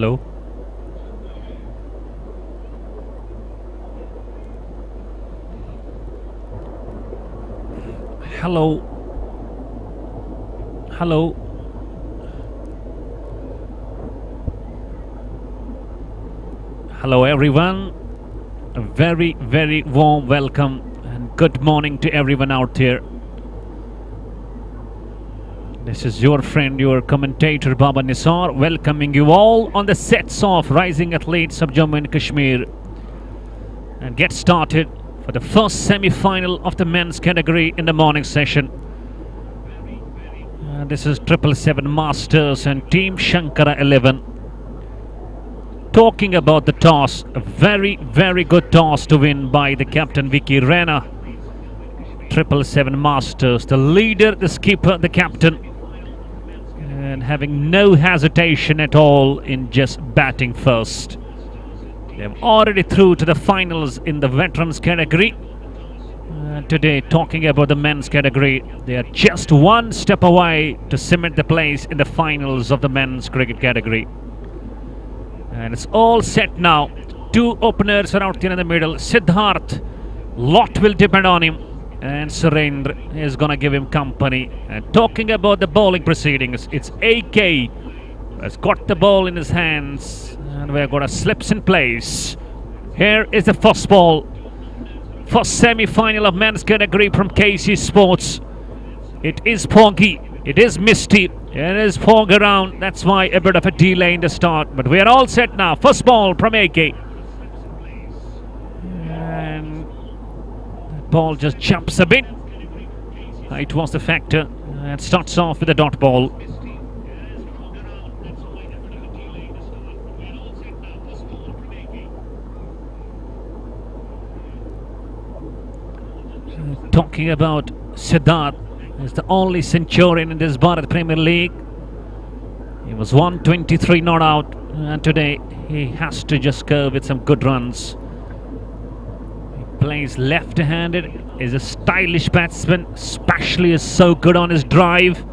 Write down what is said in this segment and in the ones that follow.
Hello. Hello. Hello. Hello, everyone. A very, very warm welcome and good morning to everyone out there. This is your friend, your commentator Baba Nisar, welcoming you all on the sets of Rising Athletes of Jammu and Kashmir. And get started for the first semi-final of the men's category in the morning session. This is 777 Masters and Team Shankara 11. Talking about the toss, a very, very good toss to win by the captain Vicky Rena. 777 Masters, the leader, the skipper, the captain, and having no hesitation at all in just batting first. They're already through to the finals in the veterans category. Today, talking about the men's category, they are just one step away to cement the place in the finals of the men's cricket category. And it's all set now. Two openers are out there in the middle. Siddharth, lot will depend on him. And Surendra is going to give him company. And talking about the bowling proceedings, it's AK has got the ball in his hands. And we're going to slips in place. Here is the first ball. First semi-final of men's category from KC Sports. It is foggy. It is misty. It is fog around. That's why a bit of a delay in the start. But we are all set now. First ball from AK. And that ball just jumps a bit. It was the factor. And starts off with a dot ball. Talking about Siddharth, is the only centurion in this Bharat Premier League. He was 123 not out, and today he has to just go with some good runs. He plays left-handed, is a stylish batsman, especially is so good on his drive.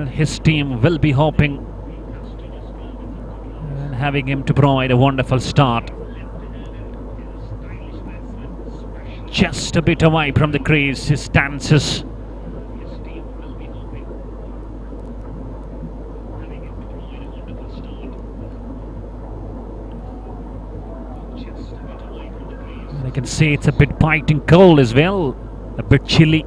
His team will be hoping and having him to provide a wonderful start. Just a bit away from the crease, his stances. I can see it's a bit biting cold as well, a bit chilly.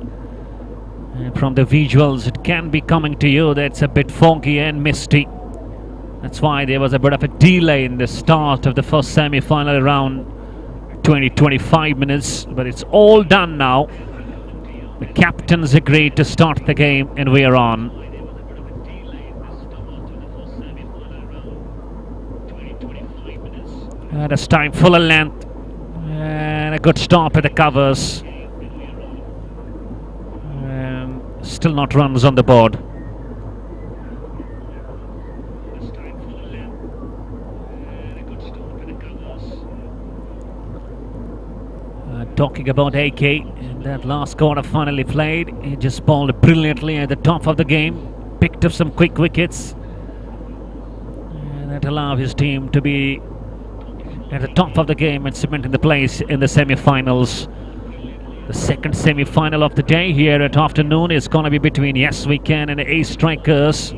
And from the visuals, it can be coming to you that it's a bit foggy and misty. That's why there was a bit of a delay in the start of the first semi-final round. 20-25 minutes, but it's all done now. The captains agreed to start the game and we are on. And it's time fuller length and a good stop at the covers, and still not runs on the board. Talking about AK, that last quarter finally played. He just bowled brilliantly at the top of the game, picked up some quick wickets, and that allowed his team to be at the top of the game and cementing the place in the semi-finals. The second semi-final of the day here at afternoon is going to be between Yes We Can and the Ace Strikers.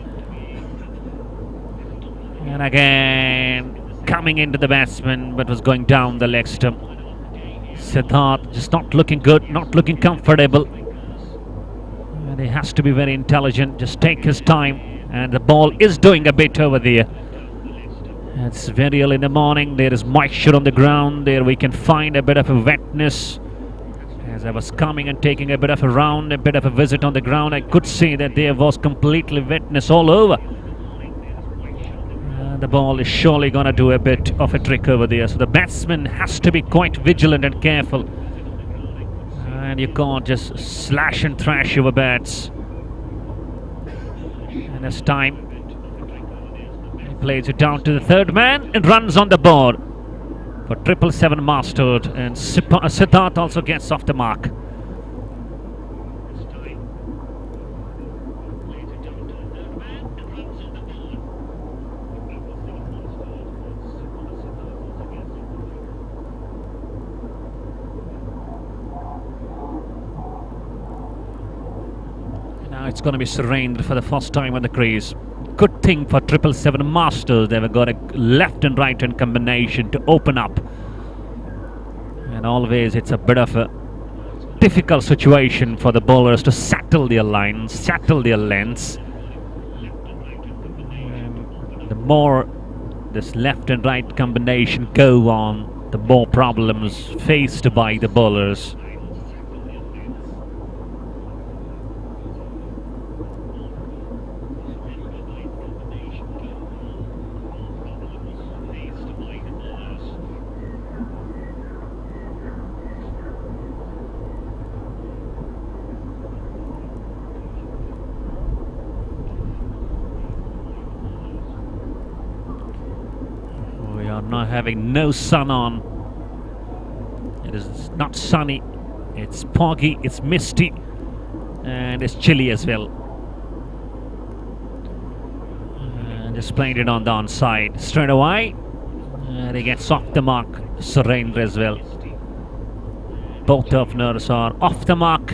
And again, coming into the batsman, but was going down the leg stump. Siddharth just not looking good, not looking comfortable. And he has to be very intelligent, just take his time. And the ball is doing a bit over there. It's very early in the morning, there is moisture on the ground. There we can find a bit of a wetness. As I was coming and taking a bit of a round, a bit of a visit on the ground, I could see that there was completely wetness all over. The ball is surely going to do a bit of a trick over there. So the batsman has to be quite vigilant and careful. And you can't just slash and thrash your bats. And this time, he plays it down to the third man and runs on the board for 777 Masters. And Siddharth also gets off the mark. It's going to be Surendra for the first time on the crease. Good thing for 777 Masters. They've got a left and right hand combination to open up. And always it's a bit of a difficult situation for the bowlers to settle their lines, settle their lengths. The more this left and right combination go on, the more problems faced by the bowlers. We are now having no sun on. It is not sunny, it's foggy, it's misty, and it's chilly as well. And just playing it on the onside straight away. And he gets off the mark, Surendra as well. Both openers are off the mark.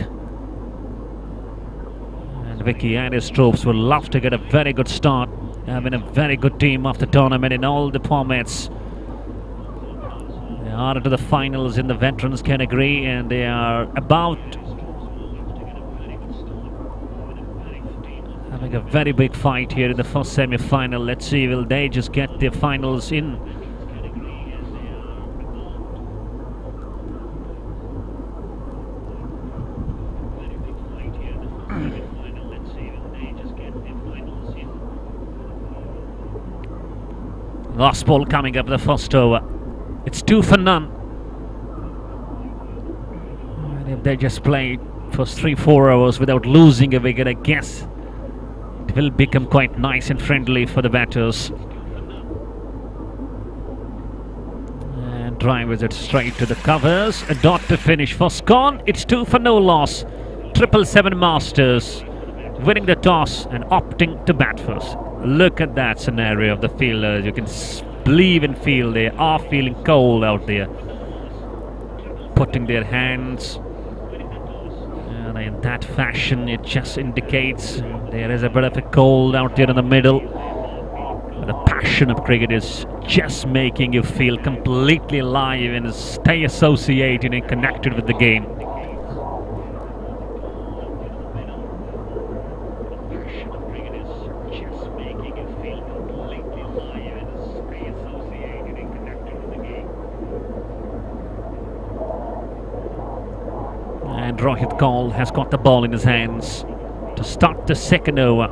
And Vicky and his troops will love to get a very good start, having a very good team of the tournament in all the formats. They are into the finals in the veterans category, and they are about having a very big fight here in the first semi-final. Let's see, will they just get the finals in? Last ball coming up the first over. It's 2 for none. And if they just play for 3-4 hours without losing a wicket, I guess it will become quite nice and friendly for the batters. And drives it straight to the covers. A dot to finish for Scone. It's 2 for no loss. 777 Masters winning the toss and opting to bat first. Look at that scenario of the fielders. You can believe and feel they are feeling cold out there. Putting their hands. And in that fashion, it just indicates there is a bit of a cold out there in the middle. The passion of cricket is just making you feel completely alive and stay associated and connected with the game. And Rohit Kaul has got the ball in his hands to start the second over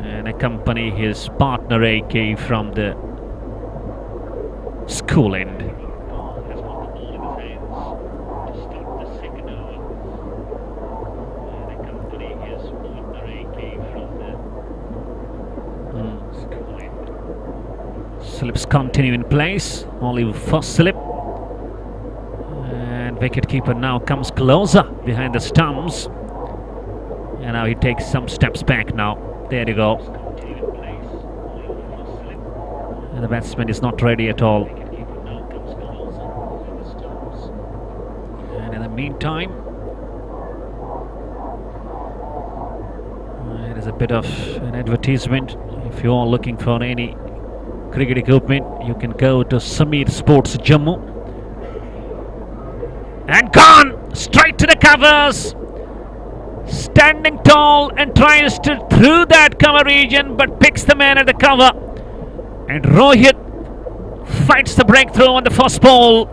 and accompany his partner AK from the school end. Slips continue in place, only first slip. Wicketkeeper now comes closer behind the stumps, and now he takes some steps back now. There you go. And the batsman is not ready at all. And in the meantime, it is a bit of an advertisement. If you are looking for any cricket equipment, you can go to Sameer Sports Jammu. And gone straight to the covers, standing tall and tries to through that cover region, but picks the man at the cover. And Rohit fights the breakthrough on the first ball.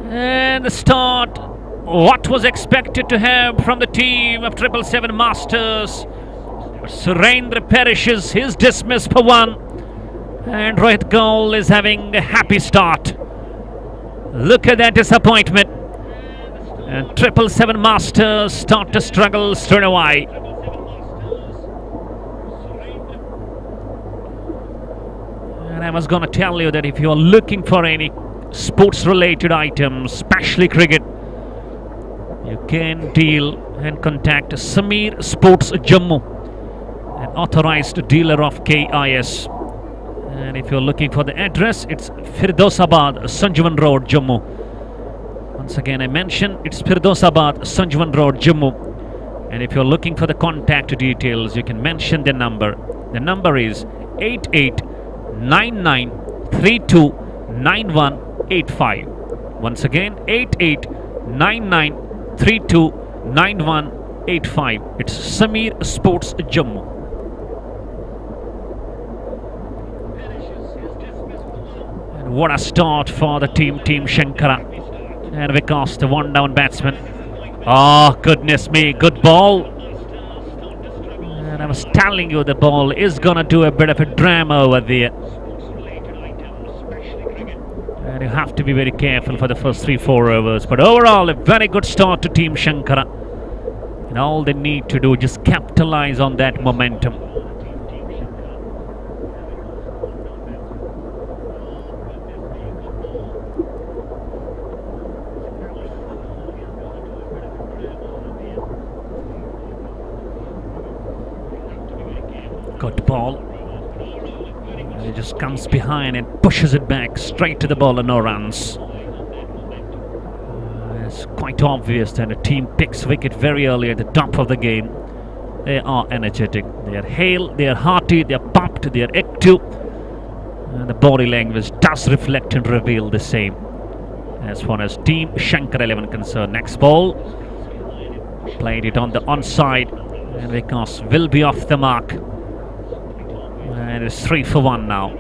And the start, what was expected to have from the team of 777 Masters. Surendra perishes, his dismiss for 1. And Rohit Kaul is having a happy start. Look at that disappointment. And 777 Masters start to struggle straight away. And I was going to tell you that if you are looking for any sports related items, especially cricket, you can deal and contact Sameer Sports Jammu, an authorized dealer of KIS. And if you're looking for the address, it's Firdosabad, Sanjeevan Road, Jammu. Once again, I mention it's Firdosabad, Sanjeevan Road, Jammu. And if you're looking for the contact details, you can mention the number. The number is 8899329185. Once again, 8899329185. It's Samir Sports Jammu. And what a start for the Team Shankara. And Vikas, the one down batsman. Oh, goodness me, good ball. And I was telling you the ball is going to do a bit of a drama over there. And you have to be very careful for the first 3-4 overs. But overall, a very good start to Team Shankara. And all they need to do is just capitalize on that momentum. Good ball. He just comes behind and pushes it back straight to the ball and no runs. It's quite obvious that a team picks wicket very early at the top of the game. They are energetic, they are hale, they are hearty, they are pumped, they are active. And the body language does reflect and reveal the same. As far as Team Shankara 11 concerned. Next ball. Played it on the onside. And Vikas will be off the mark. And it's 3 for 1 now.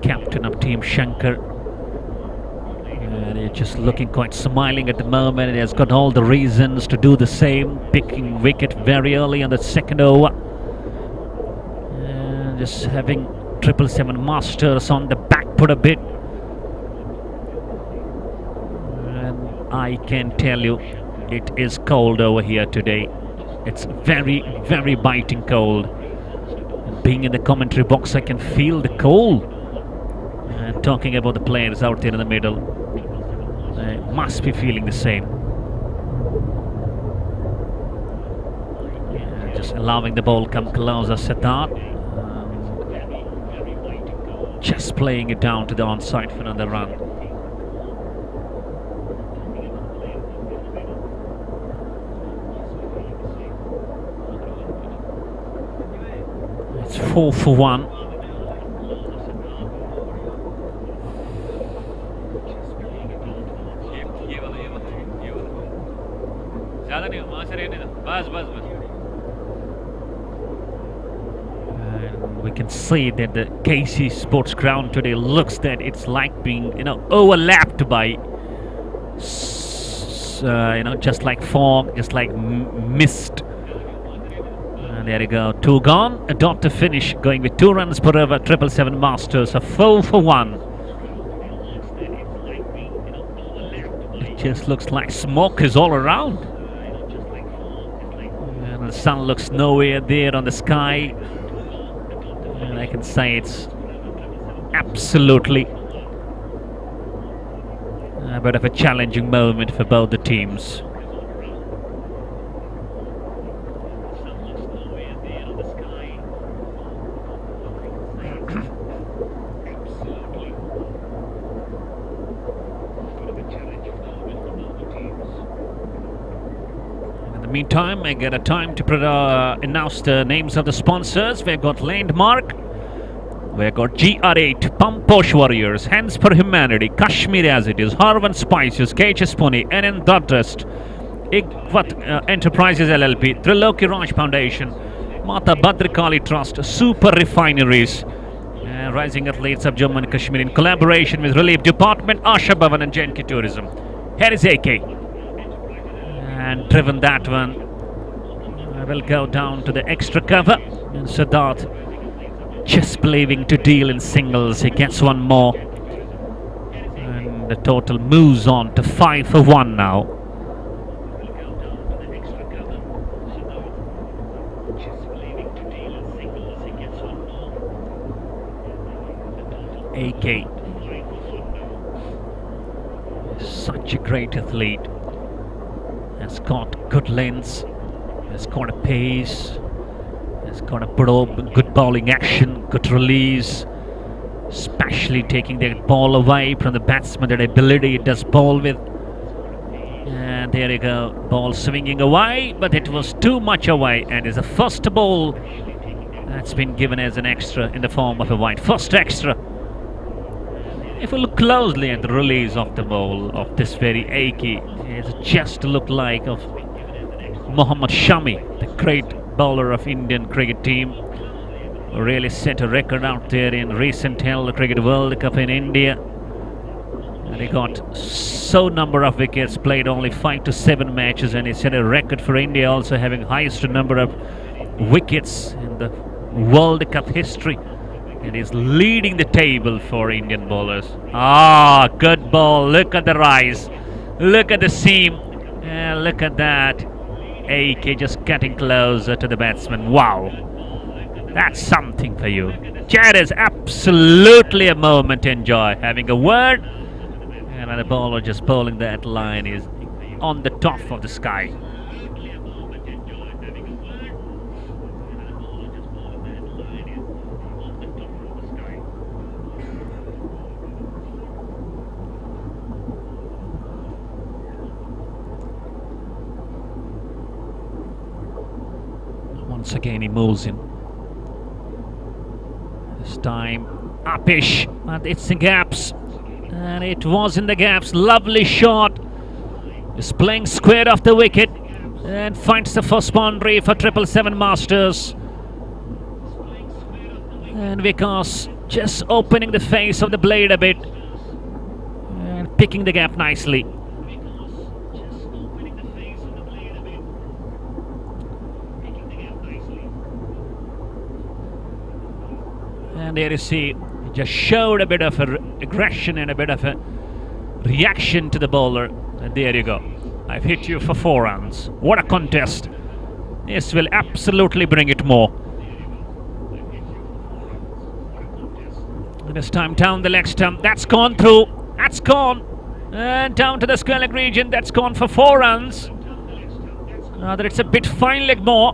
Captain of Team Shankar. And he's just looking quite smiling at the moment. He has got all the reasons to do the same. Picking wicket very early on the second over. And just having 777 Masters on the back foot a bit. I can tell you, it is cold over here today. It's very, very biting cold. And being in the commentary box, I can feel the cold. Talking about the players out there in the middle, they must be feeling the same. Just allowing the ball come closer, Siddharth. Just playing it down to the onside for another run. It's 4 for 1. And we can see that the KC Sports Ground today looks that it's like being, overlapped by, just like fog, just like mist. And there you go, 2 gone. A dot to finish, going with 2 runs per over. 777 Masters, a 4 for 1. It just looks like smoke is all around. And the sun looks nowhere there on the sky. And I can say it's absolutely a bit of a challenging moment for both the teams. Meantime, I get a time to announce the names of the sponsors. We've got Landmark, we've got GR8, Pamposh Warriors, Hands for Humanity, Kashmir As It Is, Harvan Spices, KHS Pune, NN Dudrest, Igvat Enterprises LLP, Triloki Raj Foundation, Mata Bhadrakali Trust, Super Refineries, Rising Athletes of Jammu and Kashmir in collaboration with Relief Department, Asha Bhavan and Janki Tourism. Here is AK. And driven that one. I will go down to the extra cover. And Siddharth just believing to deal in singles. He gets one more. And the total moves on to 5 for 1 now. AK. Such a great athlete. Has got good lengths, has got a pace, has got a good bowling action, good release, especially taking the ball away from the batsman, that ability it does bowl with. And there you go, ball swinging away, but it was too much away, and is a first ball that's been given as an extra in the form of a wide. First extra. If we look closely at the release of the ball of this very Aki, it just looked like of Mohammad Shami, the great bowler of Indian cricket team, who really set a record out there in recent held Cricket World Cup in India. And he got so number of wickets, played only 5 to 7 matches, and he set a record for India, also having highest number of wickets in the World Cup history. And he's leading the table for Indian bowlers. Ah, good ball. Look at the rise. Look at the seam. And look at that. AK just getting closer to the batsman. Wow. That's something for you. That is absolutely a moment to enjoy. Having a word. And the bowler just bowling that line is on the top of the sky. Once again he moves in. This time upish, but it's in gaps. And it was in the gaps. Lovely shot. Is playing square off the wicket and finds the first boundary for 777 Masters. And Vikas just opening the face of the blade a bit and picking the gap nicely. And there you see, he just showed a bit of aggression and a bit of a reaction to the bowler. And there you go. I've hit you for 4 runs. What a contest. This will absolutely bring it more. And this time down the leg stump. That's gone through. That's gone. And down to the square leg region. That's gone for 4 runs. Now that it's a bit fine leg more.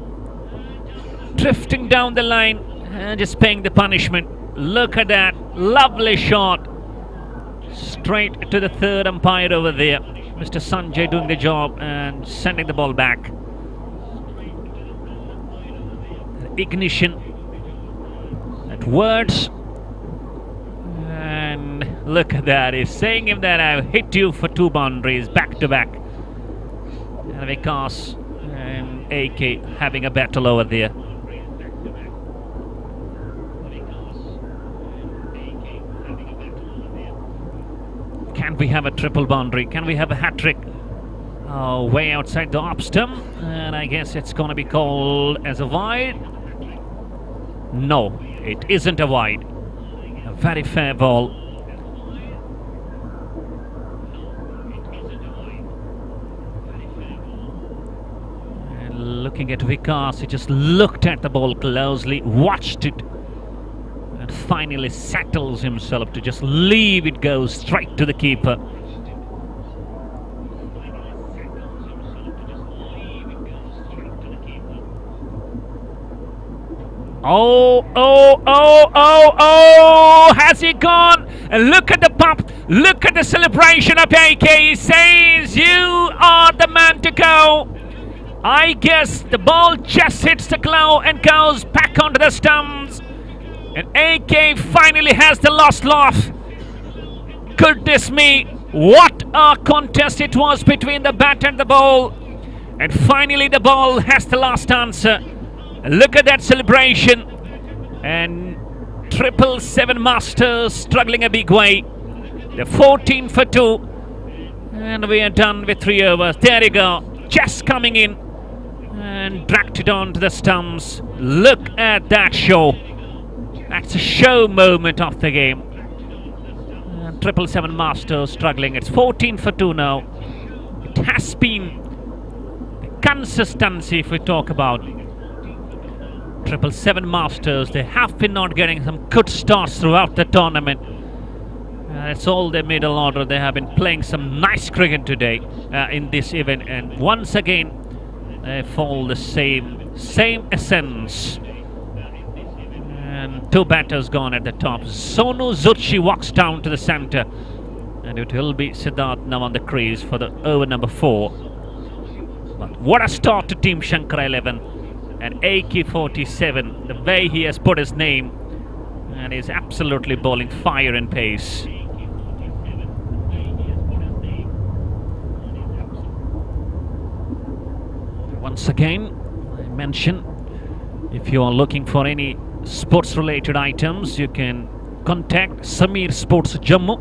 Drifting down the line. And just paying the punishment. Look at that. Lovely shot. Straight to the third umpire over there. Mr. Sanjay doing the job and sending the ball back. Ignition. At words. And look at that. He's saying him that I've hit you for 2 boundaries back to back. And Vikas and AK having a battle over there. Can we have a triple boundary? Can we have a hat-trick? Oh, way outside the off stump. And I guess it's going to be called as a wide. No, it isn't a wide. A very fair ball. And looking at Vikas, he just looked at the ball closely, watched it. And finally settles himself to just leave it go straight to the keeper. Oh, oh, oh, oh, oh, has he gone? And look at the pump, look at the celebration of AK. He says, you are the man to go. I guess the ball just hits the glove and goes back onto the stumps. And AK finally has the last laugh. Goodness me, what a contest it was between the bat and the ball. And finally the ball has the last answer. Look at that celebration. And 777 Masters struggling a big way. They're 14 for 2. And we are done with 3 overs. There you go. Just coming in. And dragged it on to the stumps. Look at that show. That's a show moment of the game. 777 Masters struggling. It's 14 for 2 now. It has been the consistency if we talk about 777 Masters. They have been not getting some good starts throughout the tournament. It's all their middle order. They have been playing some nice cricket today in this event. And once again, they follow the same essence And two batters gone at the top. Sonu Zutshi walks down to the centre. And it will be Siddharth now on the crease for the over number 4. But what a start to Team Shankara 11. And AK-47, the way he has put his name, and is absolutely bowling fire and pace. Once again, I mention, if you are looking for any sports related items, you can contact Samir Sports Jammu,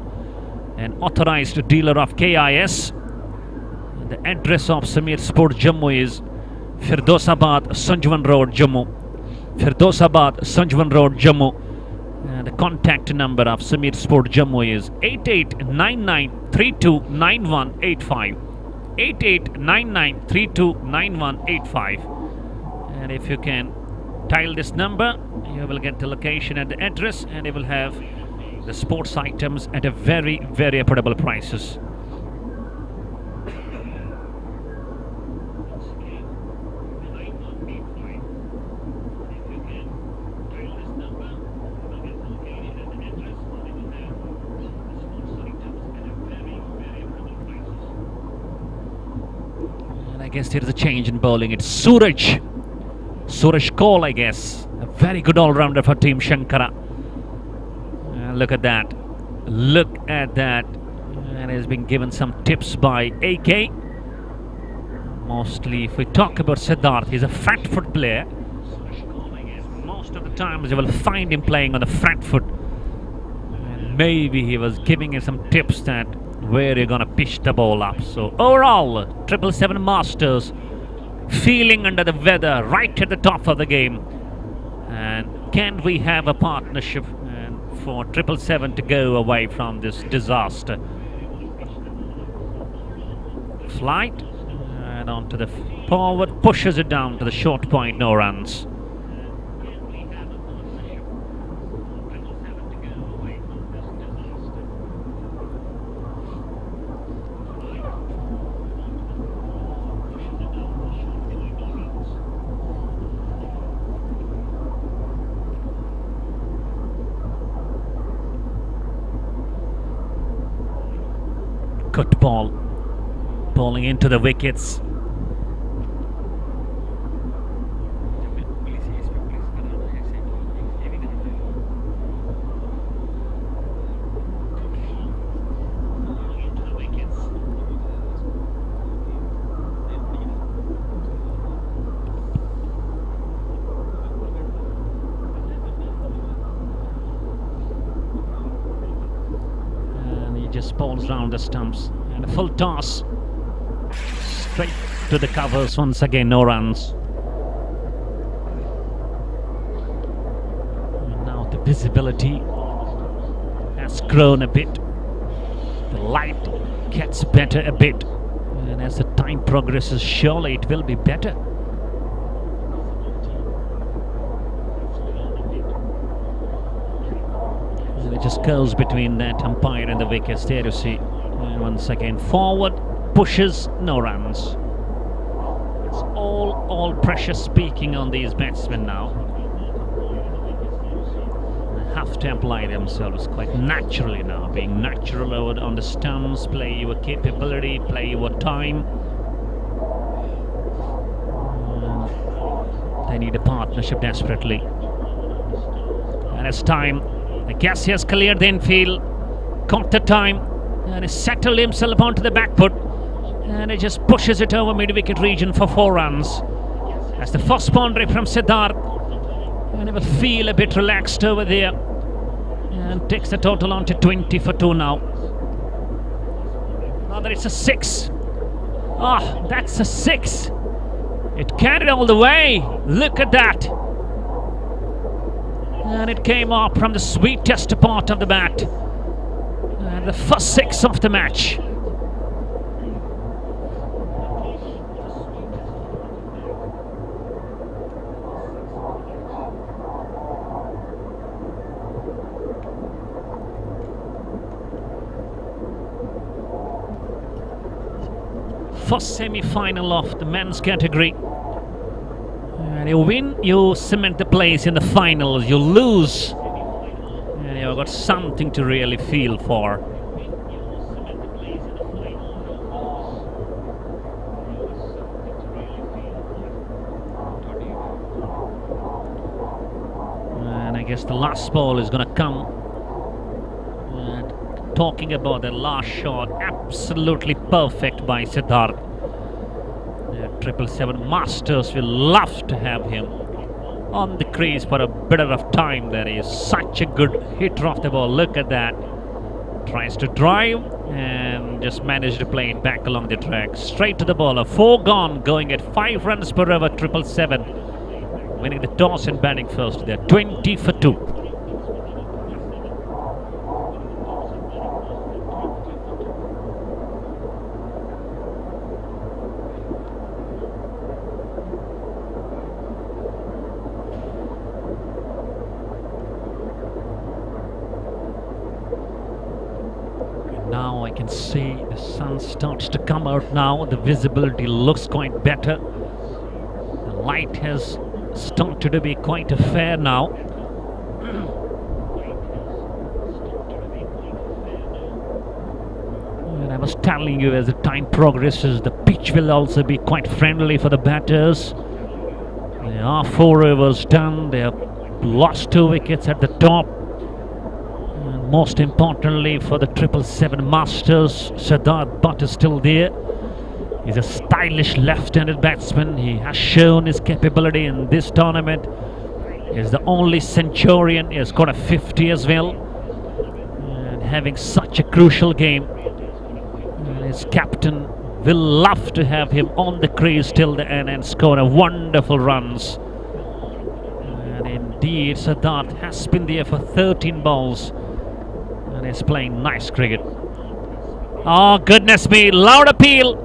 an authorized dealer of KIS. The address of Samir Sports Jammu is Firdosabad, Sanjwan Road, Jammu. Firdosabad, Sanjwan Road, Jammu. And the contact number of Samir Sport Jammu is 8899329185. 8899329185. And if you can dial this number, you will get the location and the address, and you will have the sports items at a very, very affordable prices. I guess there is a change in bowling. It's Suraj Kaul, I guess. A very good all-rounder for Team Shankara. Look at that. Look at that. And he's been given some tips by AK. Mostly, if we talk about Siddharth, he's a flat foot player. Most of the times you will find him playing on the flat foot. And maybe he was giving him some tips that where you're gonna pitch the ball up. So overall, 777 Masters feeling under the weather right at the top of the game. And can we have a partnership and for 777 to go away from this disaster? Flight and onto the forward, pushes it down to the short point, no runs. Good ball, bowling into the wickets. Just bowls round the stumps and a full toss straight to the covers. Once again, no runs. And now the visibility has grown a bit, the light gets better a bit, and as the time progresses, surely it will be better. It just goes between that umpire and the wickets. There you see. And once again, forward, pushes, no runs. It's all pressure speaking on these batsmen now. They have to apply themselves quite naturally now, being natural on the stumps, play your capability, play your time. They need a partnership desperately. And it's time. I guess he has cleared the infield, caught the time, and he settled himself onto the back foot, and he just pushes it over mid-wicket region for 4 runs. That's the first boundary from Siddharth, and he will feel a bit relaxed over there, and takes the total on to 20 for 2 now. Now that it's a 6. Ah, that's a 6. It carried all the way. Look at that. And it came up from the sweetest part of the bat. And the first 6 of the match. First semi-final of the men's category. And you win, you cement the place in the finals. You lose, and you've got something to really feel for. And I guess the last ball is going to come. And talking about the last shot, absolutely perfect by Siddharth. 777 Masters will love to have him on the crease for a bit of time. There is such a good hitter of the ball. Look at that. Tries to drive and just managed to play it back along the track. Straight to the bowler. 4 gone, going at 5 runs per over. 777 winning the toss and batting first. They're 20 for 2. Now I can see the sun starts to come out now. The visibility looks quite better. The light has started to be quite a fair now. And I was telling you, as the time progresses, the pitch will also be quite friendly for the batters. There are 4 overs done. They have lost 2 wickets at the top. Most importantly for the 777 Masters, Siddharth Butt is still there. He's a stylish left-handed batsman. He has shown his capability in this tournament. He's the only centurion. He has got a 50 as well. And having such a crucial game, his captain will love to have him on the crease till the end and score a wonderful runs. And indeed, Siddharth has been there for 13 balls. And is playing nice cricket. Oh goodness me, loud appeal.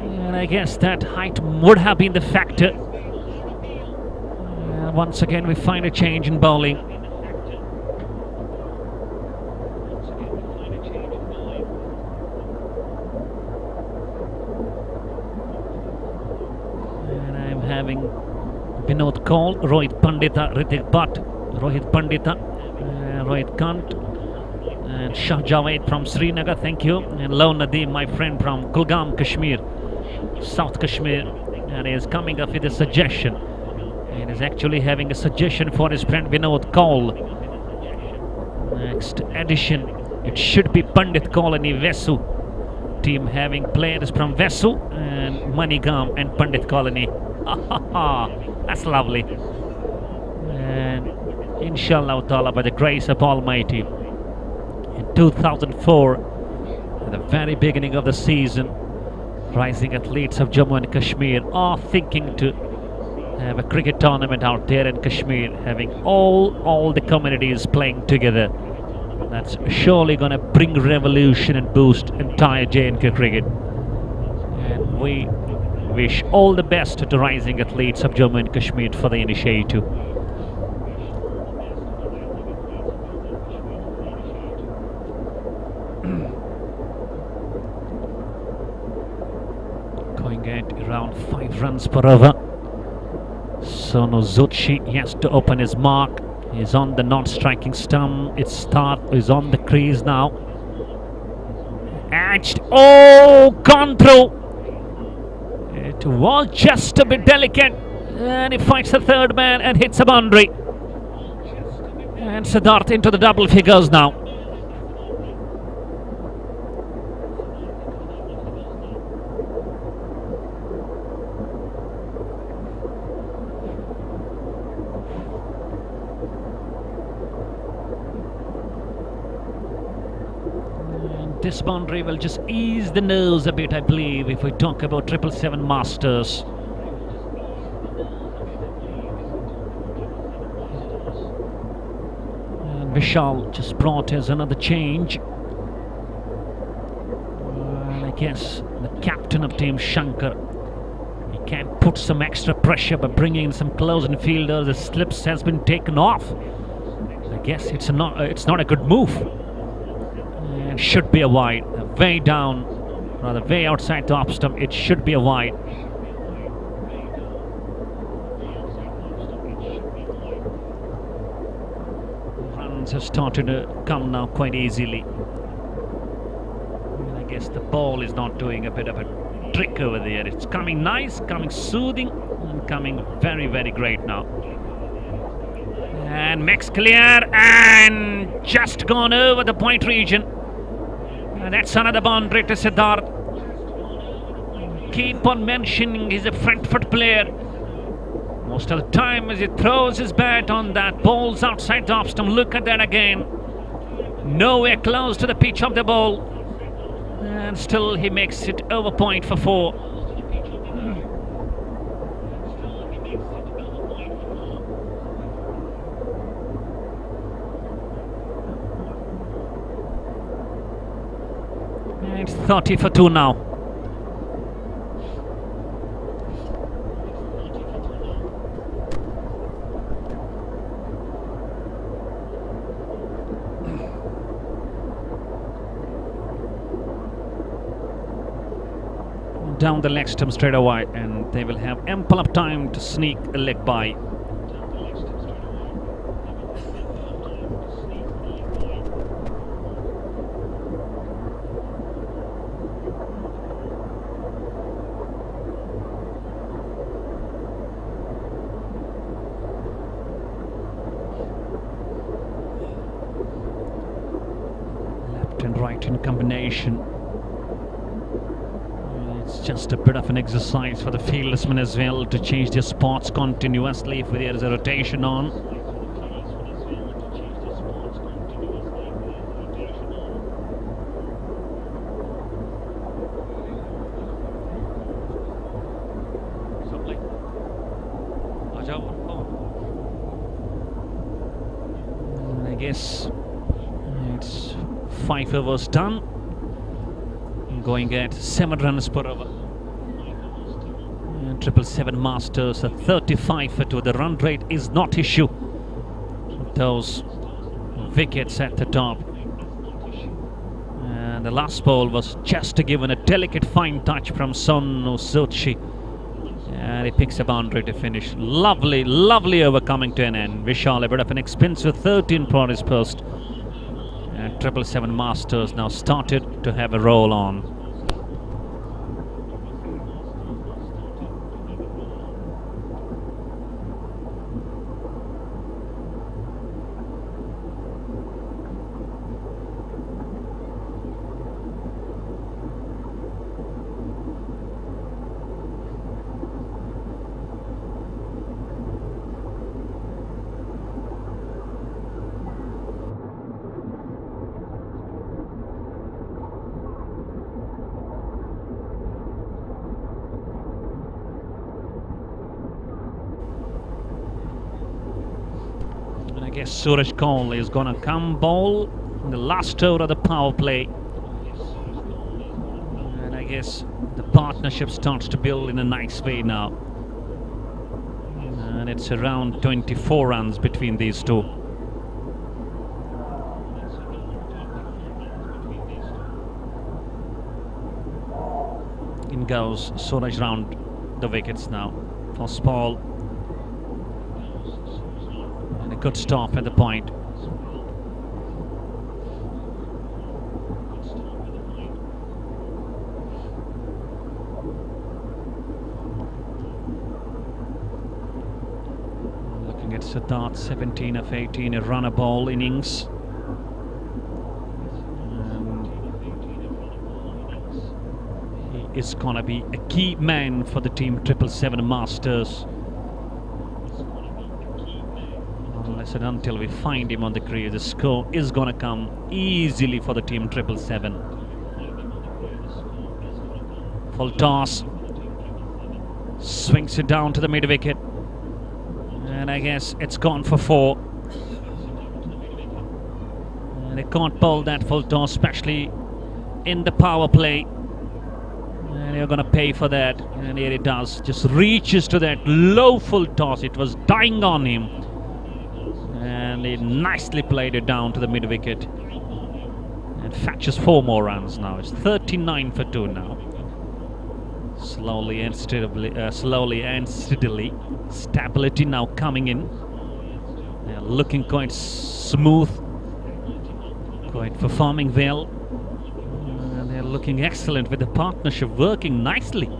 And I guess that height would have been the factor. And once again we find a change in bowling. And I'm having Vinod Kaul, Rohit Pandita, Ritik Bhatt, Rohit Pandita, Rohit Kant, and Shah Javed from Srinagar, thank you. And Law Nadeem, my friend from Kulgam, Kashmir, South Kashmir, and he is coming up with a suggestion. And is actually having a suggestion for his friend Vinod Kaul. Next edition, it should be Pandit Colony Vesu. Team having players from Vesu and Manigam and Pandit Colony. That's lovely. And inshallah ta'ala, by the grace of Almighty, in 2004, at the very beginning of the season, rising athletes of Jammu and Kashmir are thinking to have a cricket tournament out there in Kashmir, having all the communities playing together. That's surely going to bring revolution and boost entire J&K cricket. And we wish all the best to rising athletes of Jammu and Kashmir for the initiative. Going at around 5 runs per over. Sonu Zutshi, he has to open his mark. He's on the non-striking stump. It's start is on the crease now. Edged. Oh, gone through. It was just a bit delicate. And he fights the third man and hits a boundary. And Siddharth into the double figures now. This boundary will just ease the nerves a bit, I believe, if we talk about 777 Masters. And Vishal just brought us another change. And I guess the captain of team, Shankara, he can put some extra pressure by bringing in some close-in fielders. The slips has been taken off. I guess it's not a good move. And should be a wide, way down, rather way outside the off stump. It should be a wide. runs have started to come now quite easily. And I guess the ball is not doing a bit of a trick over there. It's coming nice, coming soothing, and coming very, very great now. And makes clear and just gone over the point region. And that's another boundary to Siddharth. Keep on mentioning he's a front foot player. Most of the time as he throws his bat on that, ball's outside the off stump. Look at that again. Nowhere close to the pitch of the ball. And still he makes it over point for 4. It's 30 for 2 now. Down the leg stump straight away, and they will have ample of time to sneak a leg by. Left and right in combination. It's just a bit of an exercise for the fieldsmen as well to change their spots continuously if there is a rotation on. And I guess it's 5 overs done. Going at 7 runs per over. And 777 Masters at 35 for 2. The run rate is not issue. Those wickets at the top. And the last ball was just given a delicate fine touch from Sonu Sochi. And he picks a boundary to finish. Lovely, lovely over coming to an end. Vishal, a bit of an expensive 13 for his post. And 777 Masters now started to have a roll on. I guess Suraj Kaul is going to come bowl in the last over of the power play. And I guess the partnership starts to build in a nice way now. And it's around 24 runs between these two. In goes Suraj round the wickets now. First ball. And a good stop at the point. Looking at Siddharth, 17 of 18, a runner ball innings. He is going to be a key man for the team 777 Masters. Unless and until we find him on the crease, the score is going to come easily for the team 777. Full toss. Swings it down to the mid wicket. And I guess it's gone for 4. And they can't bowl that full toss, especially in the power play. And you're going to pay for that. And here it does. Just reaches to that low full toss. It was dying on him. And he nicely played it down to the mid wicket. And fetches 4 more runs now. It's 39 for 2 now. Slowly and steadily. Stability now coming in. Looking quite smooth Quite performing well. They're looking excellent with the partnership working nicely.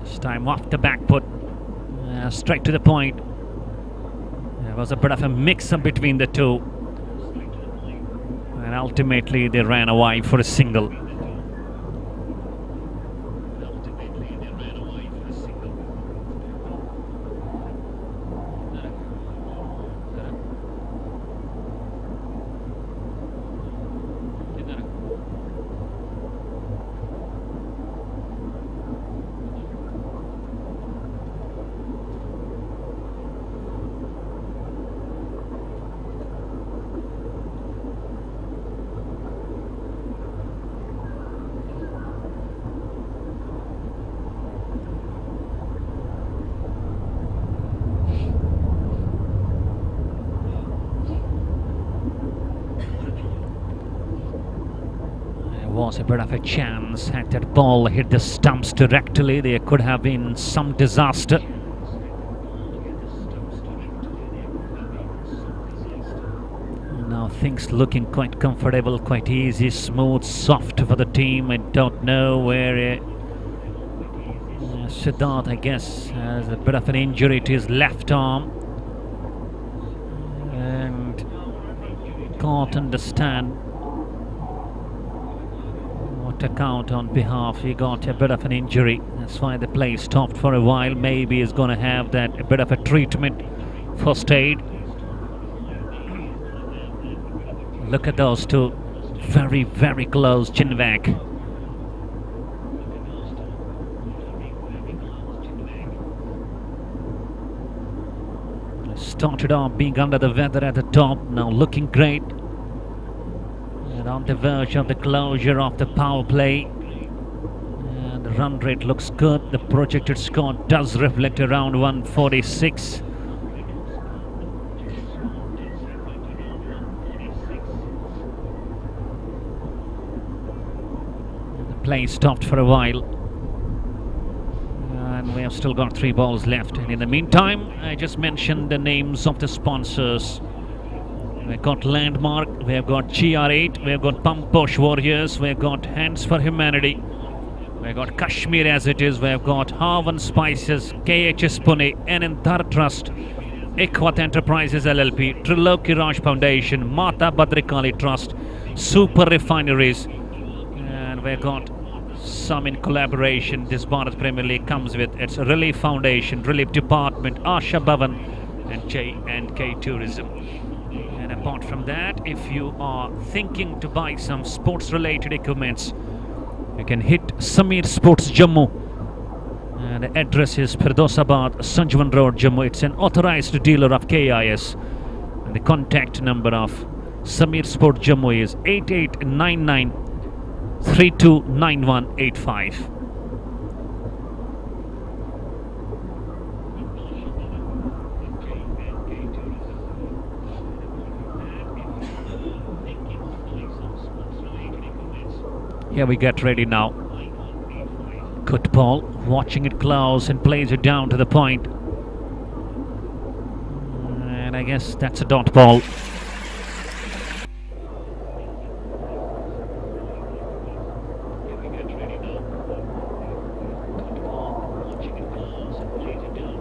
This time off the back foot, straight to the point. There was a bit of a mix-up between the two, and ultimately they ran away for a single. Was a bit of a chance. Had that ball hit the stumps directly, there could have been some disaster. Now things looking quite comfortable, quite easy, smooth, soft for the team. I don't know where Siddharth, I guess, has a bit of an injury to his left arm, and can't understand account on behalf. He got a bit of an injury, that's why the play stopped for a while. Maybe he's going to have that a bit of a treatment, first aid. Look at those two, very very close, Chinwag. Started off being under the weather at the top, now looking great. And on the verge of the closure of the power play, and the run rate looks good. The projected score does reflect around 146. The play stopped for a while, and we have still got 3 balls left. And in the meantime, I just mentioned the names of the sponsors. We've got Landmark, we've got GR8, we've got Pump Push Warriors, we've got Hands for Humanity, we've got Kashmir as it is, we've got Havan Spices, KHS Pune, Anandhar Trust, Ekwat Enterprises LLP, Triloki Raj Foundation, Mata Badrikali Trust, Super Refineries, and we've got some in collaboration. This Bharat Premier League comes with its Relief Foundation, Relief Department, Asha Bhavan, and J&K Tourism. And apart from that, if you are thinking to buy some sports related equipments, you can hit Samir Sports Jammu, and the address is Firdosabad, Sanjavan Road, Jammu. It's an authorized dealer of KIS, and the contact number of Samir Sports Jammu is 8899 329185. Here we get ready now. Good ball, watching it close and plays it down to the point. And I guess that's a dot ball.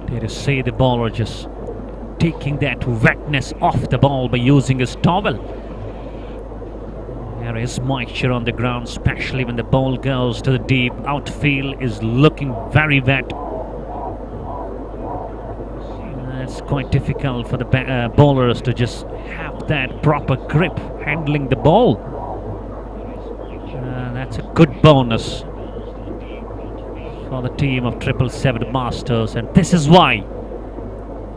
There you see the bowler just taking that wetness off the ball by using his towel. There is moisture on the ground, especially when the ball goes to the deep. Outfield is looking very wet. It's quite difficult for the bowlers to just have that proper grip handling the ball. That's a good bonus for the team of 777 Masters, and this is why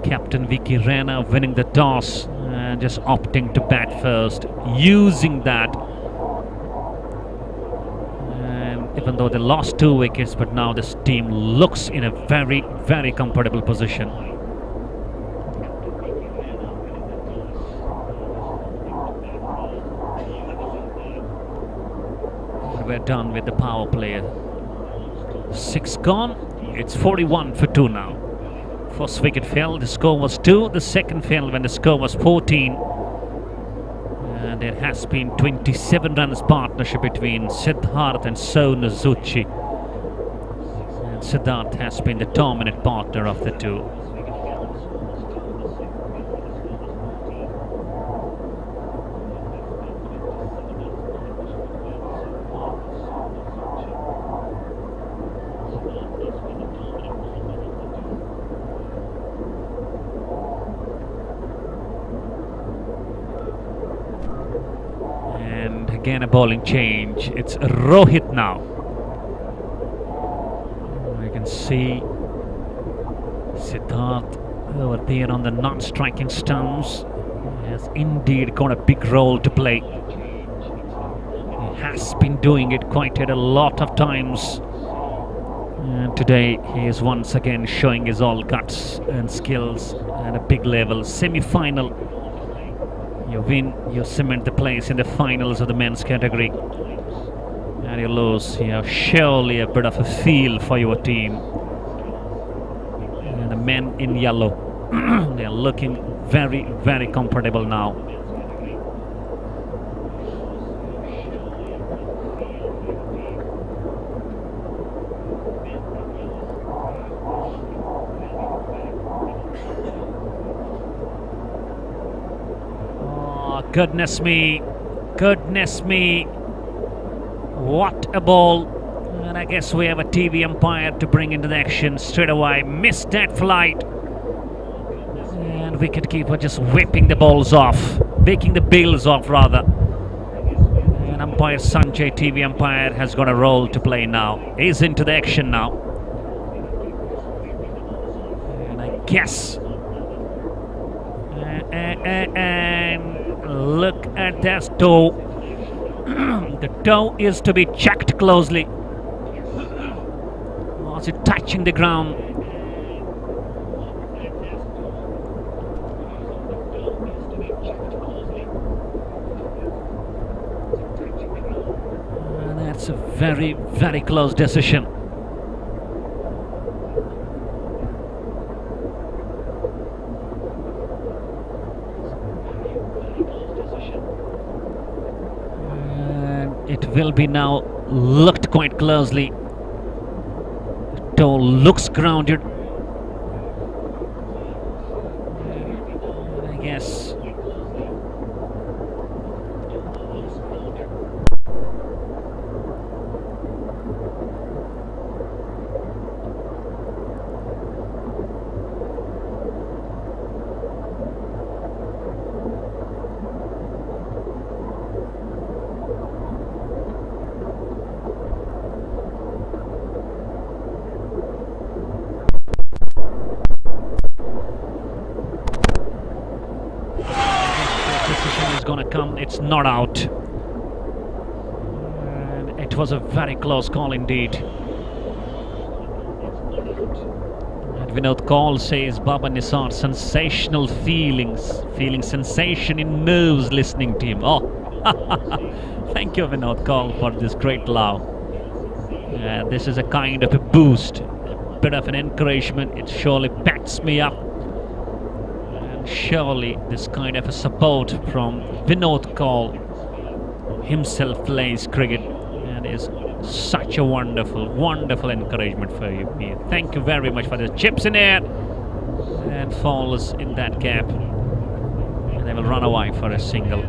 Captain Vicky Rana winning the toss and just opting to bat first, using that. And even though they lost 2 wickets, but now this team looks in a very, very comfortable position. We're done with the power play. 6 gone. It's 41 for 2 now. First wicket fell, the score was 2. The second fell when the score was 14. And there has been 27 runs partnership between Siddharth and Sonazuchi. And Siddharth has been the dominant partner of the two. Again a bowling change. It's Rohit now. You can see Siddharth over there on the non-striking stumps. He has indeed got a big role to play. He has been doing it quite a lot of times. And today he is once again showing his all guts and skills at a big level. Semi-final. You win, you cement the place in the finals of the men's category. And you lose, you have surely a bit of a feel for your team. And the men in yellow, they are looking very, very comfortable now. Goodness me, what a ball. And I guess we have a TV umpire to bring into the action straight away. Missed that flight. And wicketkeeper just whipping the balls off, making the bails off rather. And umpire Sanjay, TV umpire, has got a role to play now. He's into the action now. And I guess... and look at that toe. The toe is to be checked closely. Was it touching the ground? That's a very, very close decision. It will be now looked quite closely. The toe looks grounded. I guess. Gonna come, it's not out. And it was a very close call indeed. And Vinod Kaul says, Baba Nisar, sensational feeling sensation in nerves listening to him. Oh, thank you Vinod Kaul for this great love. This is a kind of a boost, a bit of an encouragement. It surely backs me up. Surely this kind of a support from Vinod Kaul himself plays cricket and is such a wonderful, wonderful encouragement for you. Thank you very much for the chips in air and falls in that gap, and they will run away for a single.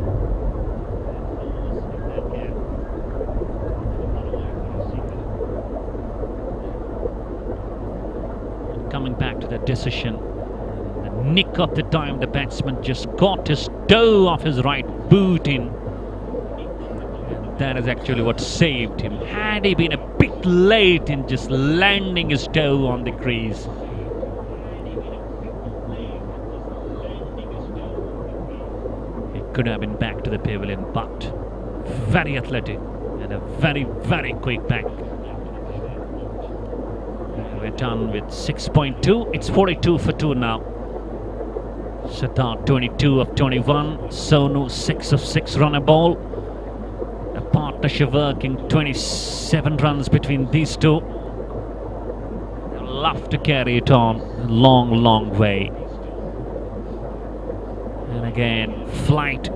Coming back to the decision. Nick of the time the batsman just got his toe off his right boot in, and that is actually what saved him. Had he been a bit late in just landing his toe on the crease, he could have been back to the pavilion. But very athletic and a very, very quick back went on with 6.2. It's 42 for 2 now. Siddharth 22 of 21. Sonu 6 of 6 run a ball. A partnership working 27 runs between these two. They'll love to carry it on a long, long way. And again, Flight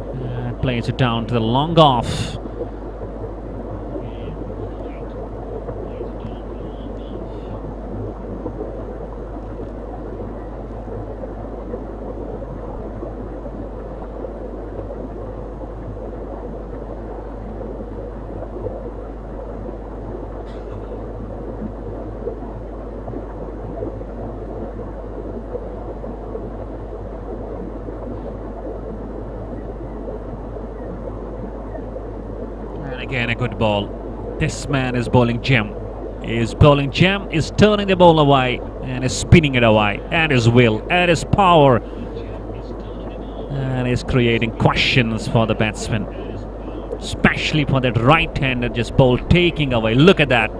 plays it down to the long off. Again, a good ball. This man is bowling gem. He is bowling gem, is turning the ball away and is spinning it away. And his will, and his power. And is creating questions for the batsman. Especially for that right-hander just ball taking away. Look at that.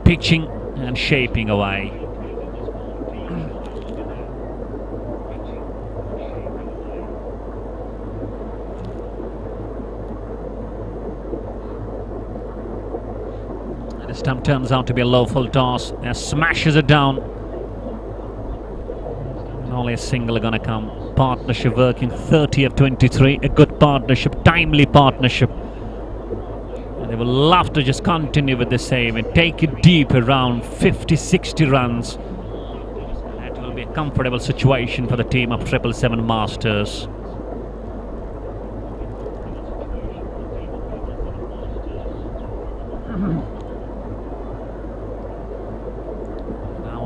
Pitching and shaping away. This time turns out to be a low full toss and smashes it down. And only a single gonna come. Partnership working 30 of 23. A good partnership, timely partnership. And they will love to just continue with the same and take it deep around 50-60 runs. That will be a comfortable situation for the team of 777 Masters.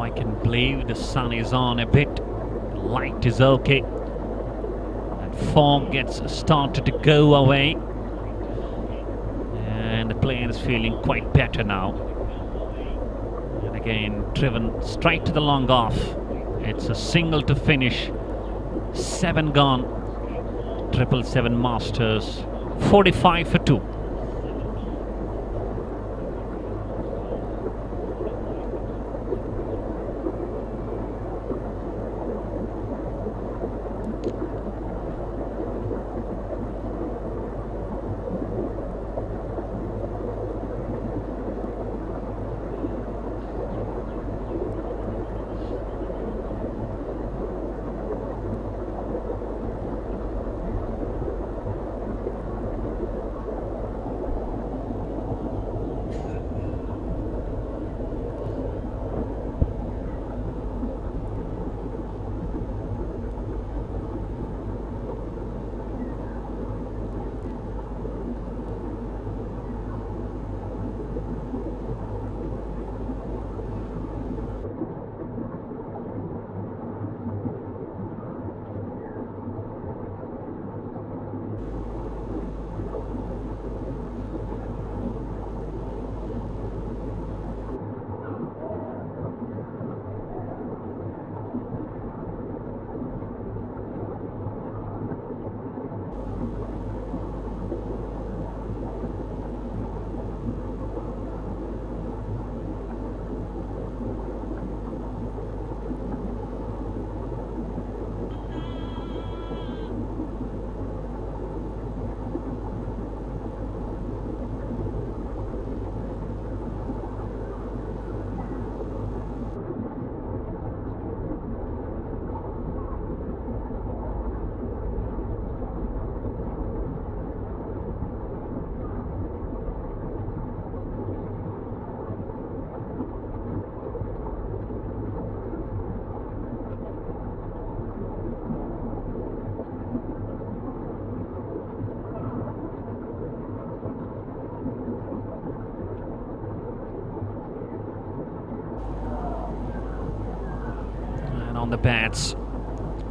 I can believe the sun is on a bit, the light is okay, and fog gets started to go away, and the plane is feeling quite better now. And again, driven straight to the long off. It's a single to finish, 7 gone. 777 Masters, 45 for 2.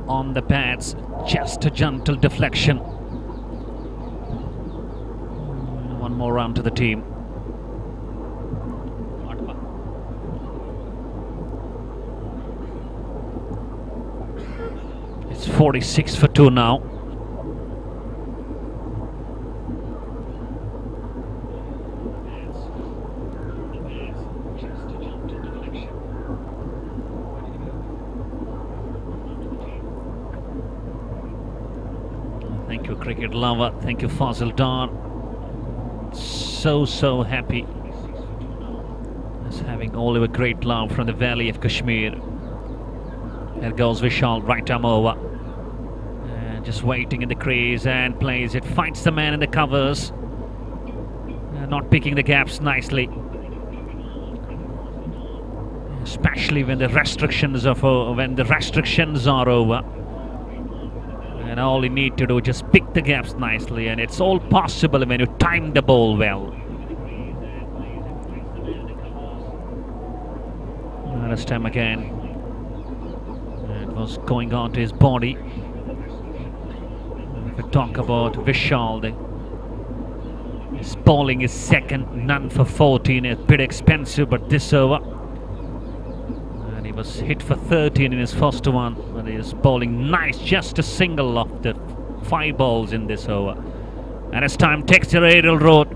On the pads, just a gentle deflection. One more round to the team. It's 46 for 2 now. cricket lover. Thank you, Fazil Dar. So happy. Just having all of a great love from the Valley of Kashmir. There goes Vishal, right arm over. And just waiting in the crease and plays it. Finds the man in the covers. Not picking the gaps nicely. Especially when the restrictions are over. And all you need to do is just pick the gaps nicely, and it's all possible when you time the ball well. And this time again, it was going on to his body. If we talk about Vishal, his bowling is second, none for 14. It's a bit expensive, but this over. And he was hit for 13 in his first one, but he is bowling nice, just a single off the 5 balls in this over. And as time takes the aerial road,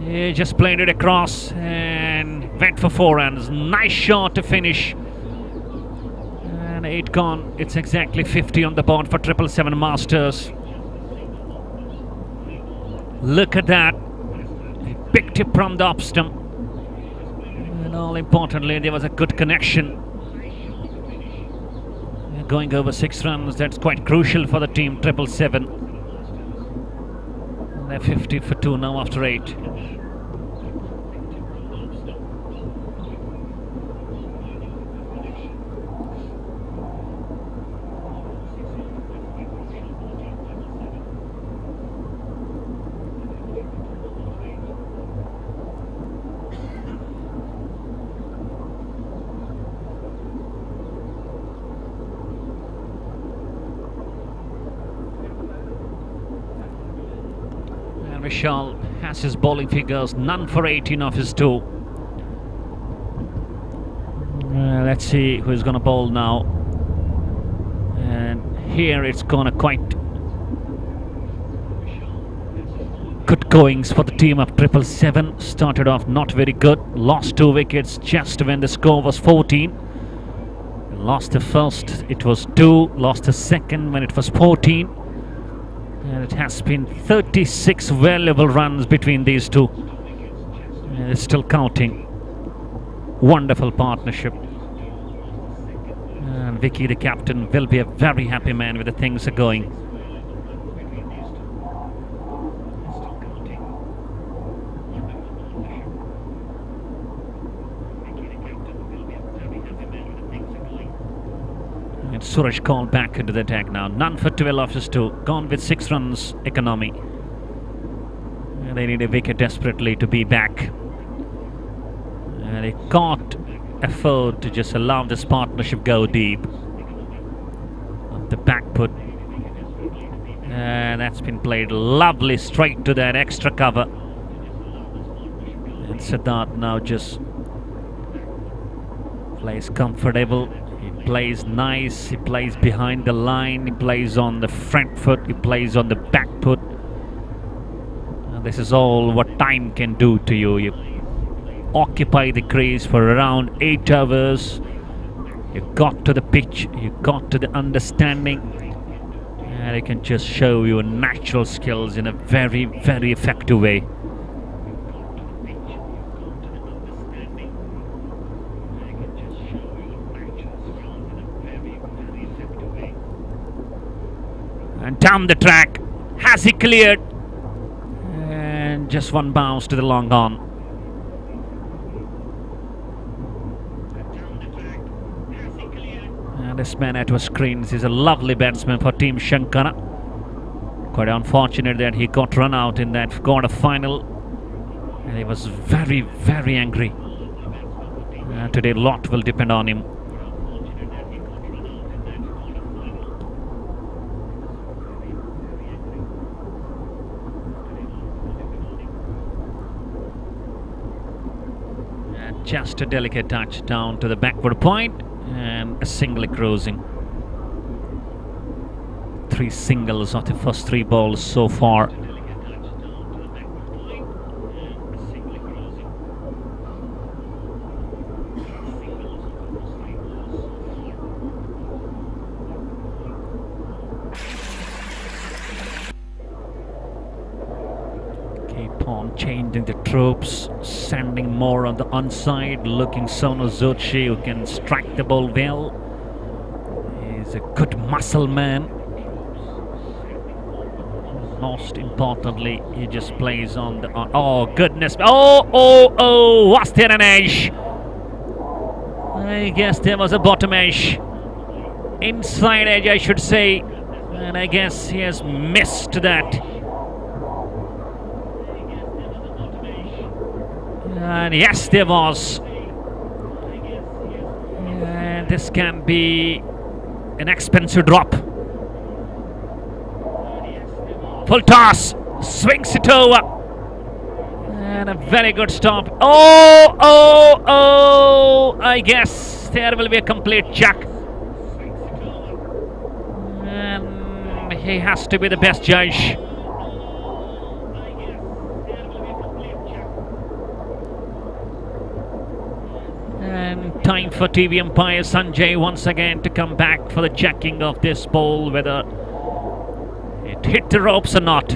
he just played it across and went for 4 runs. Nice shot to finish. And 8 gone. It's exactly 50 on the board for 777 Masters. Look at that. He picked it from the off stump. And all importantly, there was a good connection. Going over 6 runs, that's quite crucial for the team, 777. They're 50 for 2 now after 8. Vishal has his bowling figures, none for 18 of his 2. Let's see who's going to bowl now. And here it's going to quite good goings for the team of 777. Started off not very good, lost 2 wickets just when the score was 14. Lost the first, it was 2, lost the second when it was 14. And it has been 36 valuable runs between these two. And it's still counting. Wonderful partnership. And Vicky, the captain, will be a very happy man with the things are going. And Suresh called back into the attack now. None for 12 off his 2. Gone with 6 runs economy. And they need a wicket desperately to be back. And they can't afford to just allow this partnership go deep. Up the back foot. And that's been played lovely straight to that extra cover. And Siddharth now just plays comfortable. He plays nice, he plays behind the line, he plays on the front foot, he plays on the back foot. And this is all what time can do to you. You occupy the crease for around 8 hours. You got to the pitch, you got to the understanding, and it can just show your natural skills in a very, very effective way. And down the track, has he cleared? And just 1 bounce to the long on. And this man at our screens is a lovely batsman for Team Shankara. Quite unfortunate that he got run out in that quarter final. And he was very, very angry. Today a lot will depend on him. Just a delicate touch down to the backward point and a single cruising. 3 singles of the first 3 balls so far. on changing the troops, sending more on the onside, looking Sonu Zochi, who can strike the ball well. He's a good muscle man. Most importantly, he just plays on the... oh, goodness. Was there an edge? I guess there was a bottom edge. Inside edge, I should say. And I guess he has missed that. And yes, there was. And this can be an expensive drop. Full toss, swings it over. And a very good stop. I guess there will be a complete check. And he has to be the best judge. And time for TV umpire Sanjay once again to come back for the checking of this ball, whether it hit the ropes or not.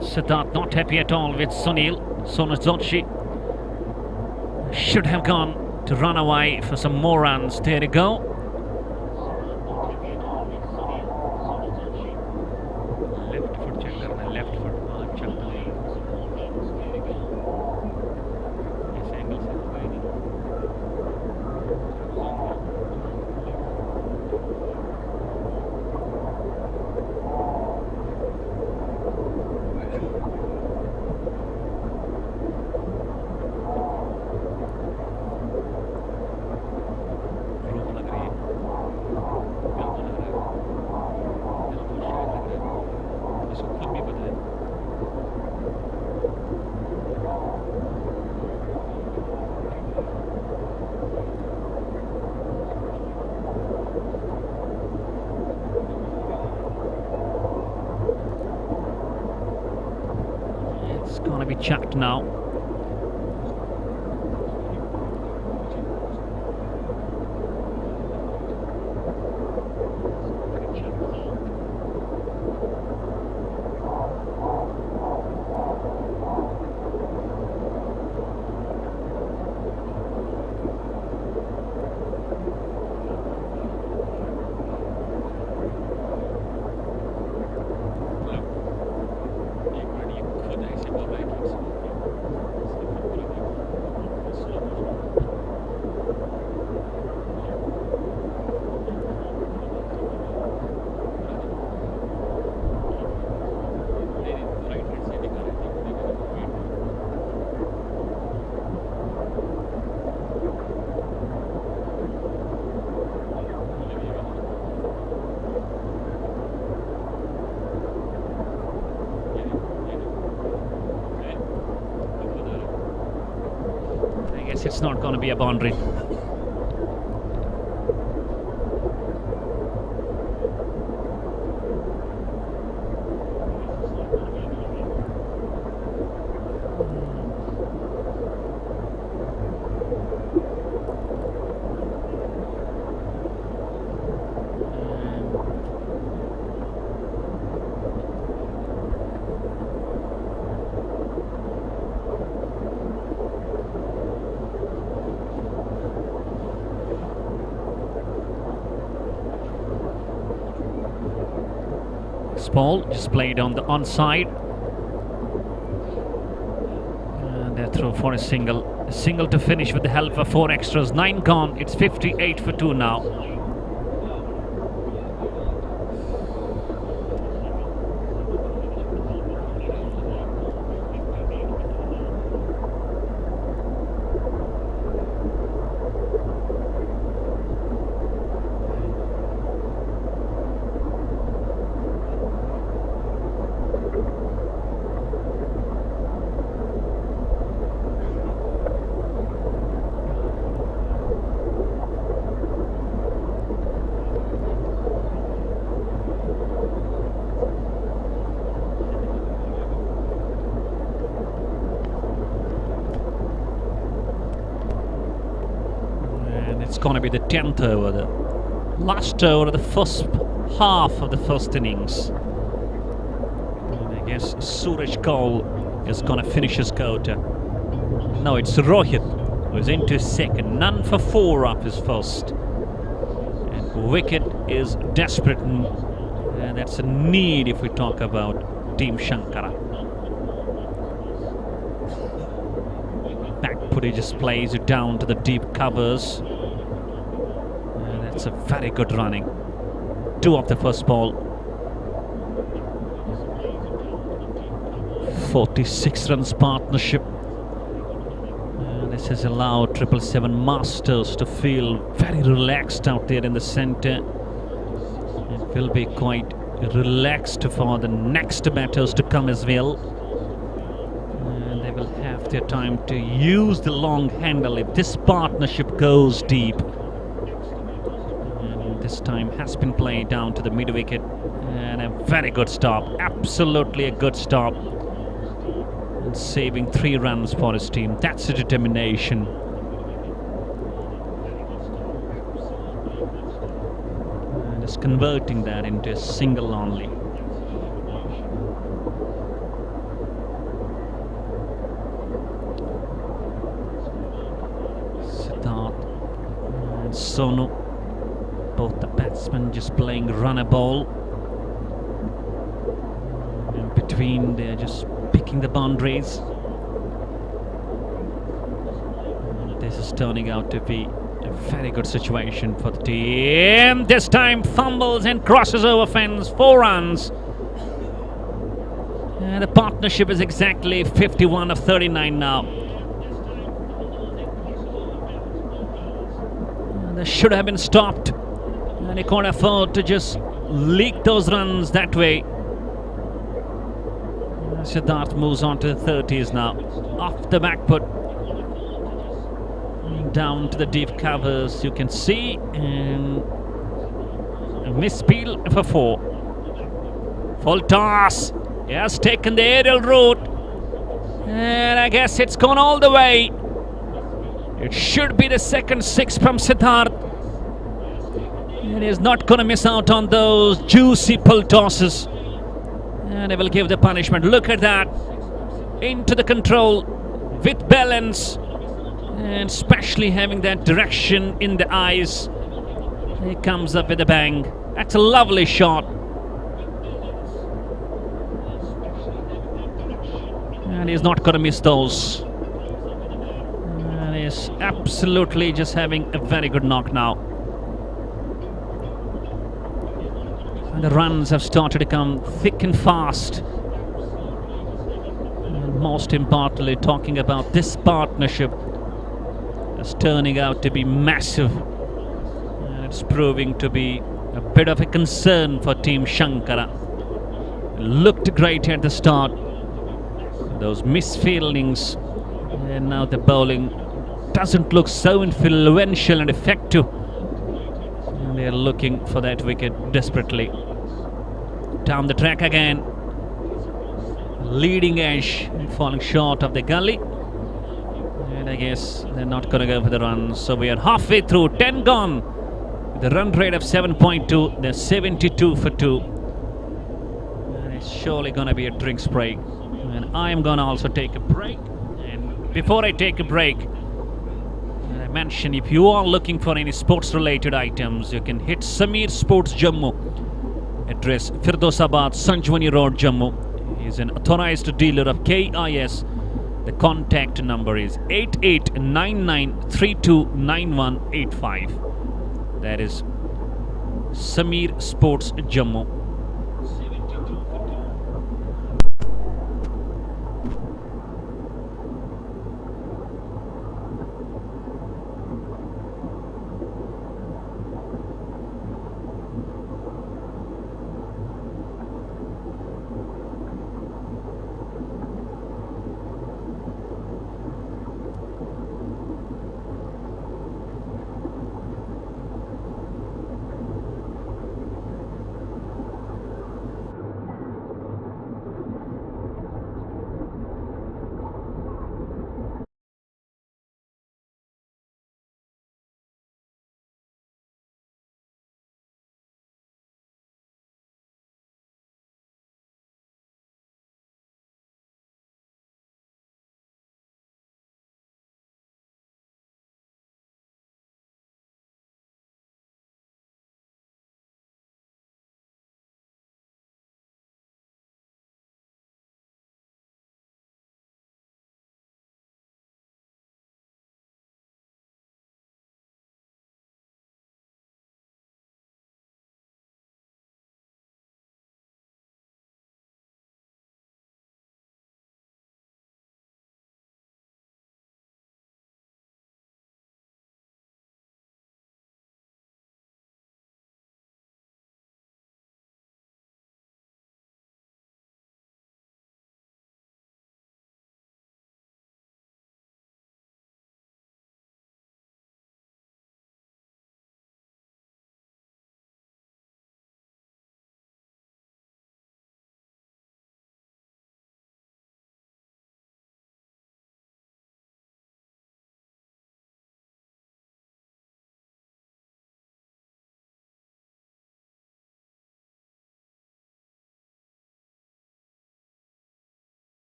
Siddharth not happy at all with Sonu Zochi. Should have gone to run away for some more runs. There you go. Left foot Shankara, left foot going to be checked now. It's not going to be a boundary. Ball just played on the onside, and they're through for a single to finish with the help of 4 extras. 9 gone. It's 58 for 2 now. It's going to be the 10th over. last over of the first half of the first innings. And I guess Suraj Kaul is going to finish his quota. No, it's Rohit who's into his second. None for 4 off his first. And wicket is desperate. And that's a need if we talk about Team Shankara. Back he just plays it down to the deep covers. And that's a very good running. 2 off the first ball. 46 runs partnership. This has allowed 777 Masters to feel very relaxed out there in the centre. It will be quite relaxed for the next batters to come as well. And they will have their time to use the long handle if this partnership goes deep. And this time has been played down to the mid wicket. And a very good stop. Absolutely a good stop. And saving 3 runs for his team. That's a determination. And is converting that into a single only. Siddharth and Sonu, both the batsmen just playing runner ball. In between, they're just picking the boundaries. And this is turning out to be a very good situation for the team. This time fumbles and crosses over fence, 4 runs. And the partnership is exactly 51 of 39 now. And they should have been stopped. And he can't afford to just leak those runs that way. Siddharth moves on to the 30s now. Off the back foot. Down to the deep covers, you can see. And a mispeel for 4. Full toss. He has taken the aerial route. And I guess it's gone all the way. It should be the second 6 from Siddharth. And he's not going to miss out on those juicy pull tosses. And they will give the punishment. Look at that. Into the control with balance. And especially having that direction in the eyes. He comes up with a bang. That's a lovely shot. And he's not going to miss those. And he's absolutely just having a very good knock now. And the runs have started to come thick and fast. And most importantly, talking about this partnership is turning out to be massive. And it's proving to be a bit of a concern for Team Shankara. It looked great at the start. Those misfieldings. And now the bowling doesn't look so influential and effective. They're looking for that wicket desperately. Down the track again. Leading edge, falling short of the gully. And I guess they're not going to go for the run. So we are halfway through, 10 gone. With a run rate of 7.2, they're 72 for 2. And it's surely going to be a drinks break. And I'm going to also take a break. And before I take a break, I mentioned if you are looking for any sports related items, you can hit Samir Sports Jammu. Address Firdosabad, Sanjwani Road, Jammu. He is an authorized dealer of KIS. The contact number is 8899329185. That is Samir Sports Jammu.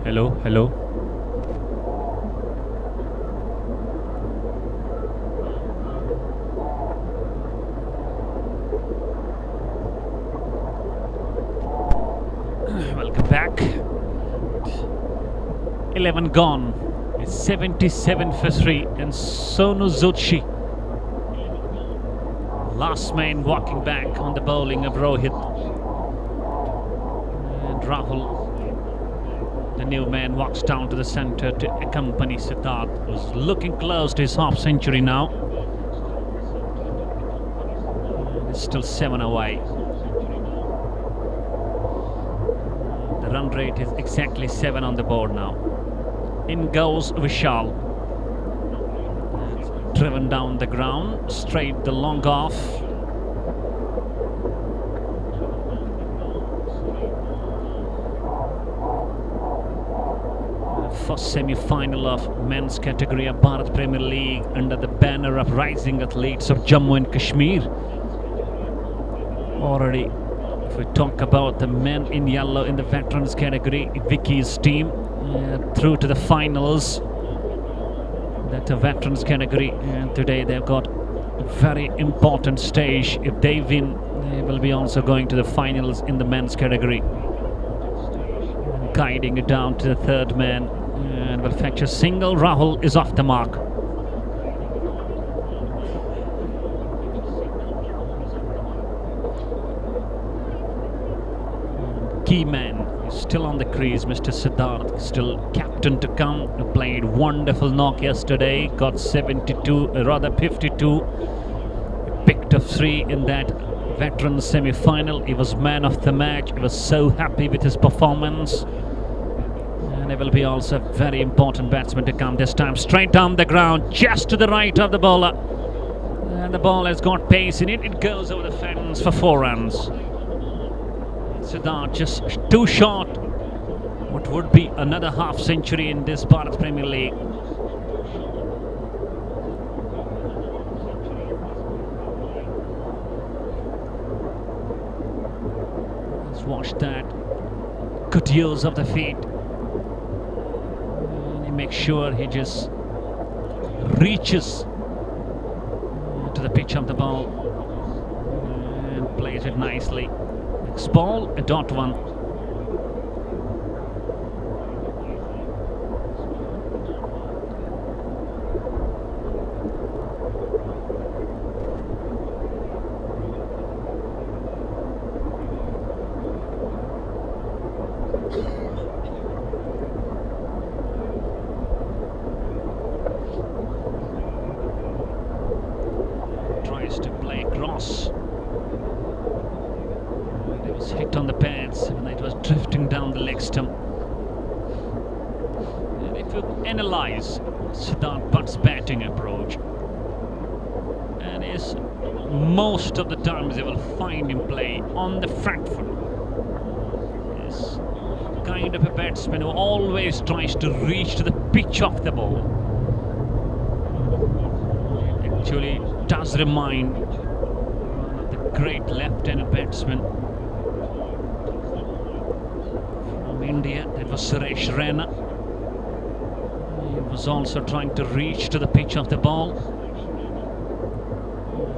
Hello, hello. Welcome back. 11 gone. It's 77 for 3 and Sonu Zutshi. Last man walking back on the bowling of Rohit. And Rahul, the new man, walks down to the centre to accompany Siddharth, who's looking close to his half century now. And it's still 7 away. The run rate is exactly 7 on the board now. In goes Vishal. Driven down the ground, straight the long off. First semi-final of men's category of Bharat Premier League under the banner of Rising Athletes of Jammu and Kashmir. Already, if we talk about the men in yellow in the veterans category, Vicky's team through to the finals. That's a veterans category, and today they've got a very important stage. If they win, they will be also going to the finals in the men's category. And guiding it down to the third man, and will fetch a single. Rahul is off the mark. Key man is still on the crease, Mr. Siddharth, still captain to come. He played wonderful knock yesterday, got 72, rather 52. He picked up 3 in that veteran semi-final. He was man of the match. He was so happy with his performance. And he will be also a very important batsman to come this time. Straight down the ground, just to the right of the bowler. And the ball has got pace in it. It goes over the fence for 4 runs. Siddharth just too short. What would be another half century in this Bharat Premier League. Let's watch that. Good use of the feet. And he makes sure he just reaches to the pitch of the ball and plays it nicely. Next ball, a dot one. Tries to play cross. It was hit on the pads and it was drifting down the leg stump. And if you analyze Siddharth Bhatt's batting approach, and is most of the times you will find him play on the front foot. Is kind of a batsman who always tries to reach to the pitch of the ball. Actually does remind one of the great left-handed batsmen from India. That was Suresh Raina. He was also trying to reach to the pitch of the ball.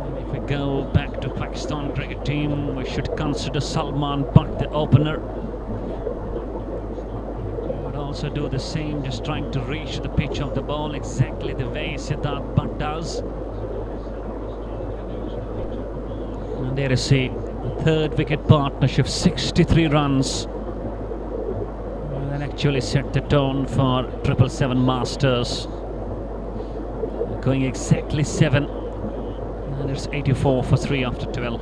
And if we go back to Pakistan cricket team, we should consider Salman Butt the opener. Would also do the same, just trying to reach to the pitch of the ball exactly the way Siddharth Butt does. And there is a third wicket partnership, 63 runs. And that actually set the tone for 777 Masters. Going exactly 7. And it's 84 for 3 after 12.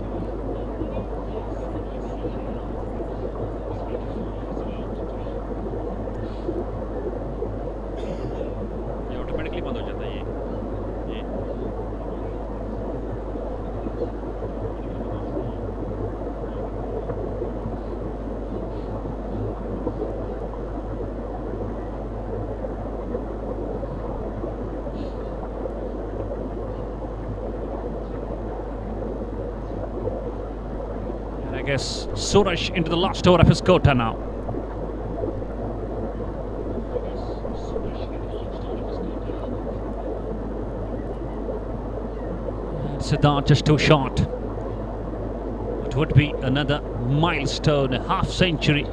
I guess Suraj into the last over of his quota now. Siddharth just too short. It would be another milestone, a half century.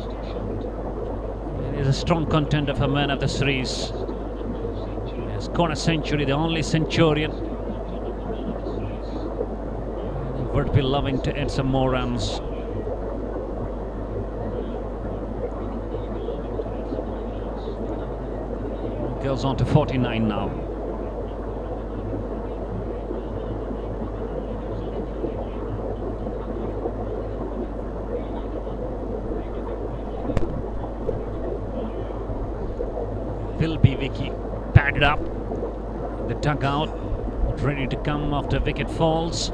He is a strong contender for man of the series. He has scored a century, the only centurion. He would be loving to add some more runs. Goes on to 49 now. Will be Vicky padded up in the dugout, ready to come after wicket falls.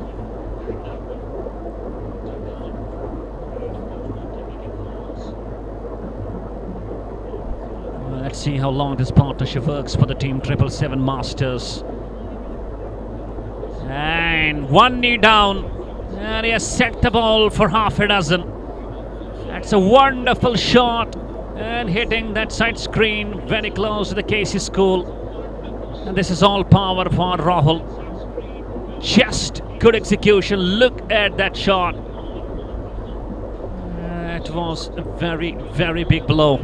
Let's see how long this partnership works for the team 777 Masters. And one knee down, and he has set the ball for half a dozen. That's a wonderful shot, and hitting that side screen very close to the Casey School. And this is all power for Rahul. Just good execution. Look at that shot. It was a very, very big blow.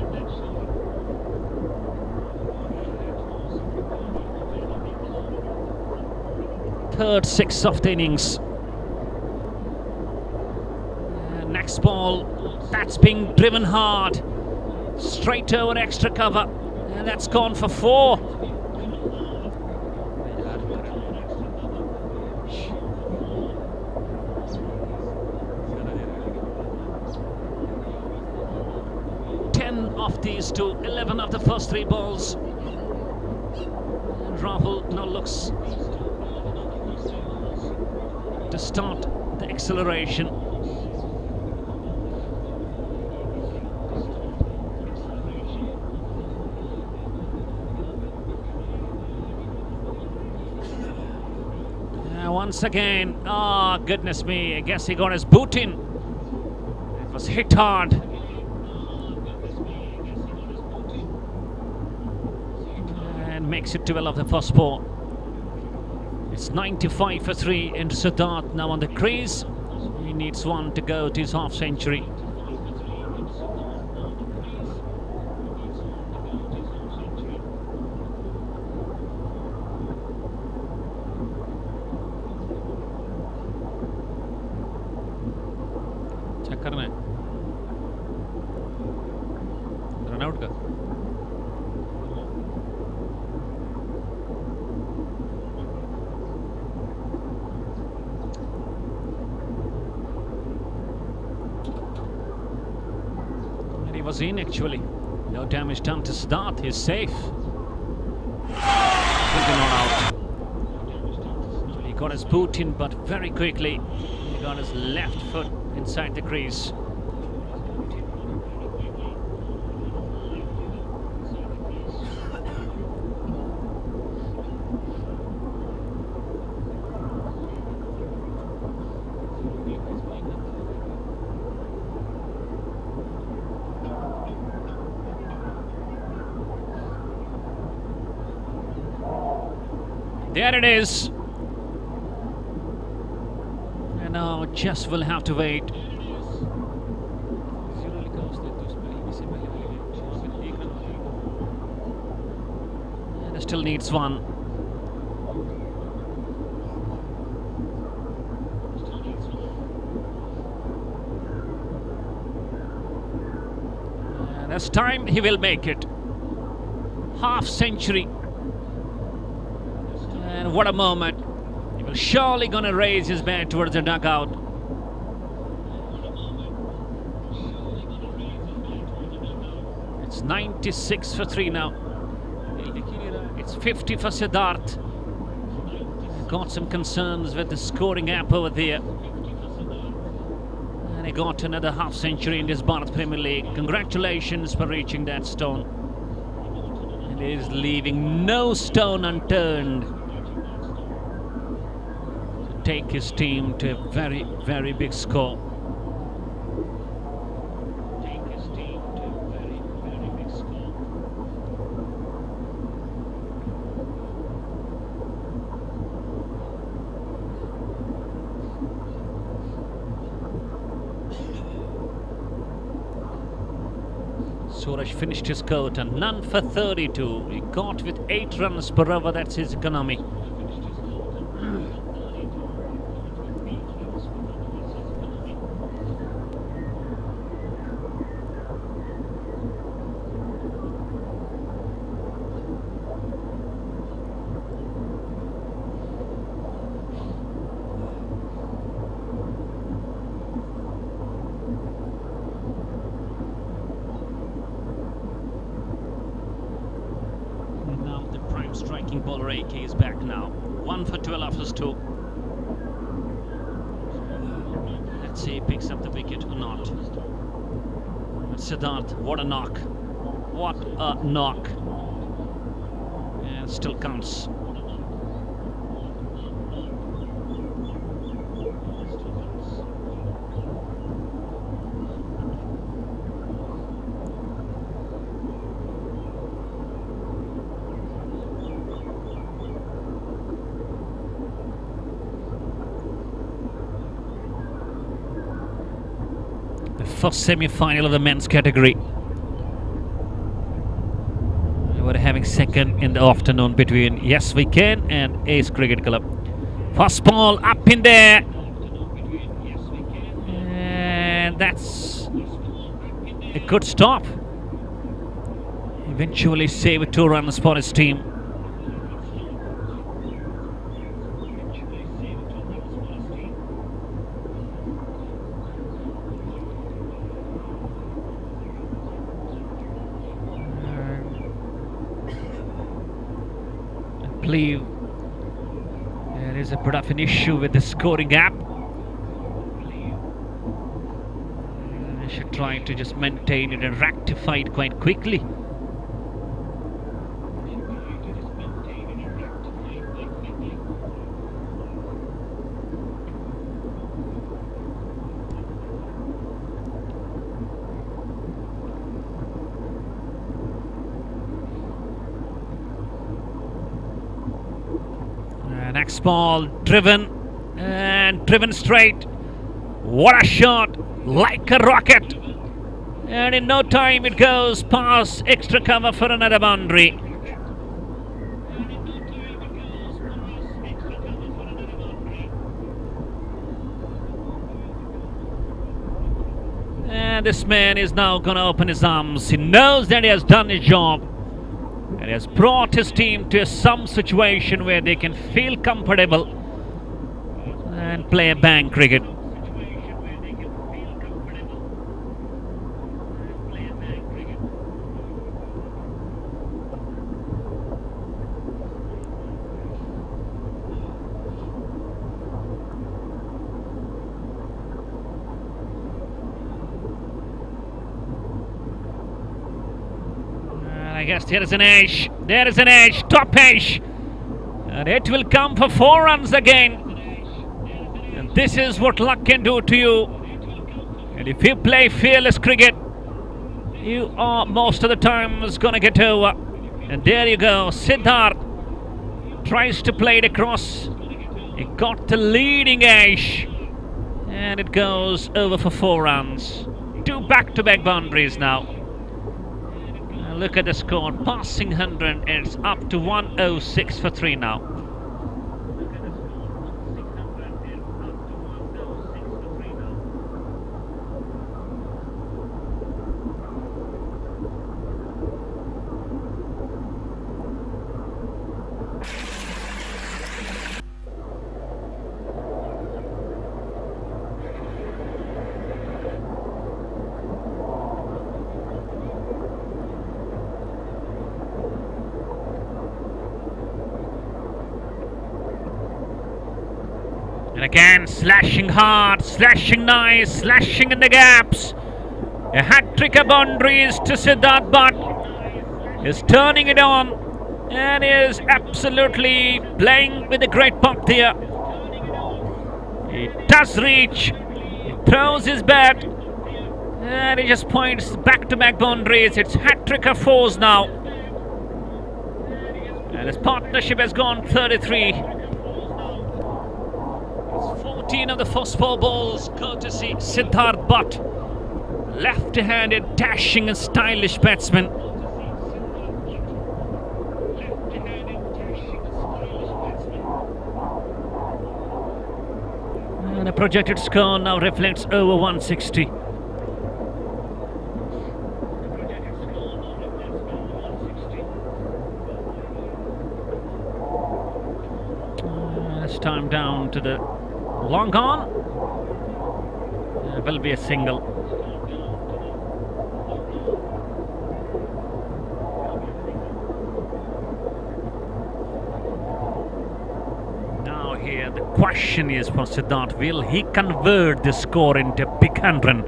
Third six of the innings. Next ball, that's being driven hard. Straight over extra cover. And that's gone for 4. Of these to 11 of the first 3 balls. And Rahul now looks to start the acceleration. Once again, oh goodness me, I guess he got his boot in. It was hit hard. Makes it 12 of the first ball. It's 95 for 3 and Siddharth now on the crease. He needs 1 to go to his half century. Check करना है. Run out का. He was in actually. No damage done to Siddharth. He's safe. Not out. He got his boot in, but very quickly he got his left foot inside the crease. There it is. And now just will have to wait. And it still needs 1. And this time he will make it. Half century. And what a moment. He will surely gonna raise his bat towards the dugout. It's 96 for 3 now. It's 50 for Siddharth. Got some concerns with the scoring app over there. And he got another half century in this Bharat Premier League. Congratulations for reaching that stone. And he is leaving no stone unturned. Take his team to a very, very big score. Take his team to a very, very big score. Suraj finished his coat and none for 32. He got with 8 runs per over. That's his economy. Striking bowler AK is back now. 1 for 12 after 2. Let's see, he picks up the wicket or not. But Siddharth, what a knock. What a knock. And still counts. The first semi-final of the men's category. We're having second in the afternoon between Yes We Can and Ace Cricket Club. First ball up in there. And that's a good stop. Eventually saved 2 runs for his team. I believe there is a bit of an issue with the scoring app. I should try to just maintain it and rectify it quite quickly. Next ball, driven and driven straight. What a shot, like a rocket. And in no time it goes past extra cover for another boundary. And this man is now going to open his arms. He knows that he has done his job. And he has brought his team to some situation where they can feel comfortable and play a bang cricket. I guess there is an edge. There is an edge. Top edge. And it will come for 4 runs again. And this is what luck can do to you. And if you play fearless cricket, you are most of the times going to get over. And there you go. Siddharth tries to play it across. He got the leading edge. And it goes over for 4 runs. 2 back-to-back boundaries now. Look at the score, passing 100, it's up to 106 for 3 now. And again, slashing hard, slashing nice, slashing in the gaps. A hat-trick of boundaries to Siddharth Butt. Is turning it on and is absolutely playing with a great pump there. He does reach, he throws his bat and he just points back-to-back boundaries. It's hat-trick of 4s now. And his partnership has gone 33. 14 of the first 4 balls, courtesy Siddharth Butt. Left-handed, dashing and stylish batsman. And the projected score now reflects over 160. This time down to the long on. Will be a single. Now here the question is for Siddharth, will he convert the score into a big 100?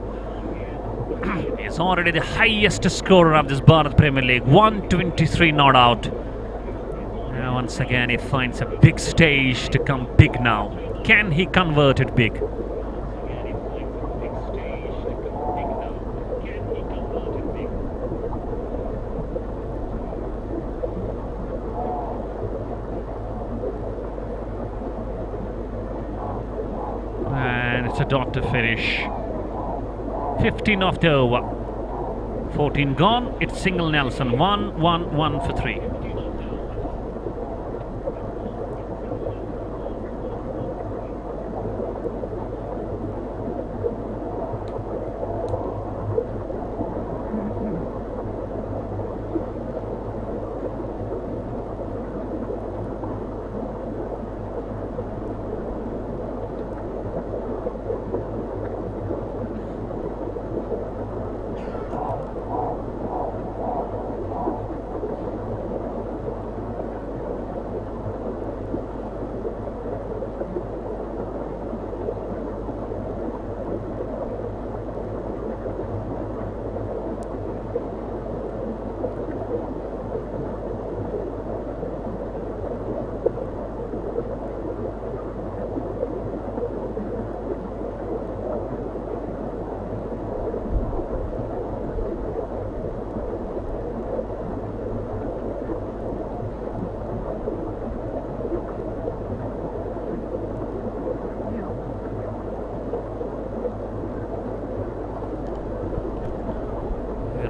He's already the highest scorer of this Bharat Premier League, 123 not out. Once again he finds a big stage to come big now. Can he convert it big? And it's a dot to finish. 15 off the over. 14 gone. It's single Nelson. 1 for 3.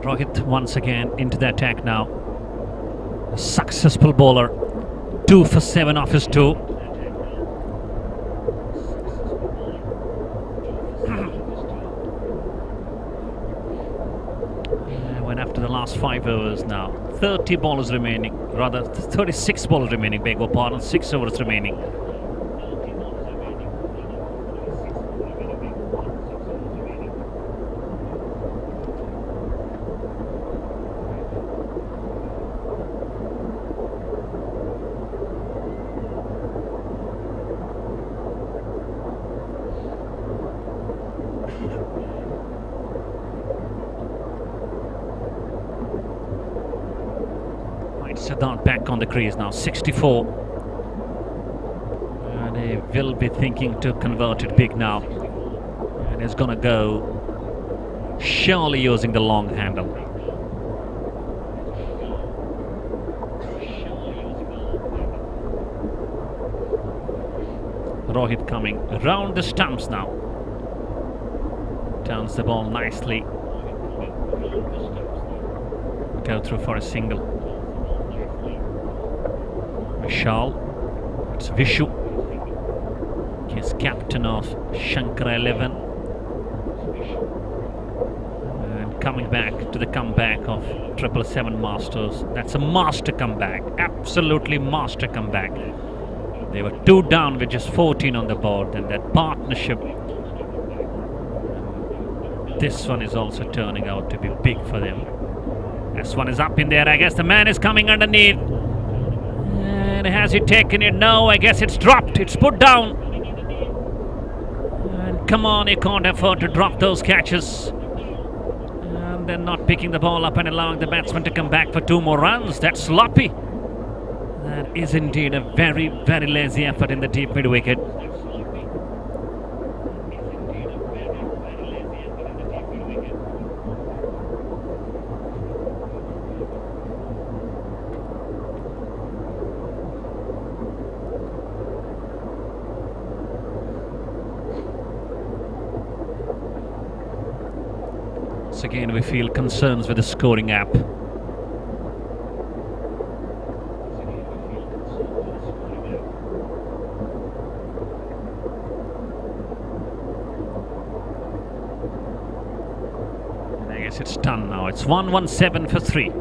Rohit once again into the attack now. A successful bowler. 2 for 7 off his 2. Went after the last 5 overs now. 30 bowlers remaining. Rather 36 bowlers remaining, beg your pardon. 6 overs remaining. Siddharth back on the crease now, 64. And he will be thinking to convert it big now. And he's gonna go surely using the long handle. Rohit coming around the stumps now. Turns the ball nicely. Go through for a single. Vishal, it's Vishu. He's captain of Shankara 11. And coming back to the comeback of 777 Masters. That's a master comeback, absolutely master comeback. They were 2 down with just 14 on the board, and that partnership. This one is also turning out to be big for them. This one is up in there. I guess the man is coming underneath. And has he taken it? No, I guess it's dropped. It's put down. And come on, you can't afford to drop those catches. And then not picking the ball up and allowing the batsman to come back for 2 more runs. That's sloppy. That is indeed a very, very lazy effort in the deep mid-wicket. Once again, we feel concerns with the scoring app. I guess it's done now. It's 117 for 3.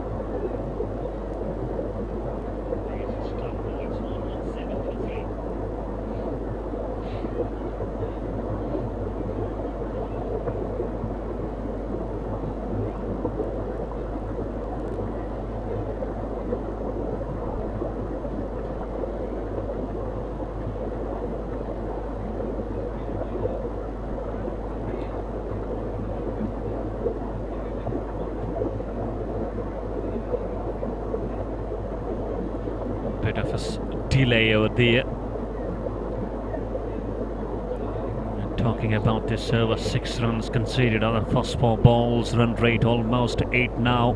Bit of a delay over there. And talking about this over, 6 runs conceded on the first 4 balls, run rate almost 8 now,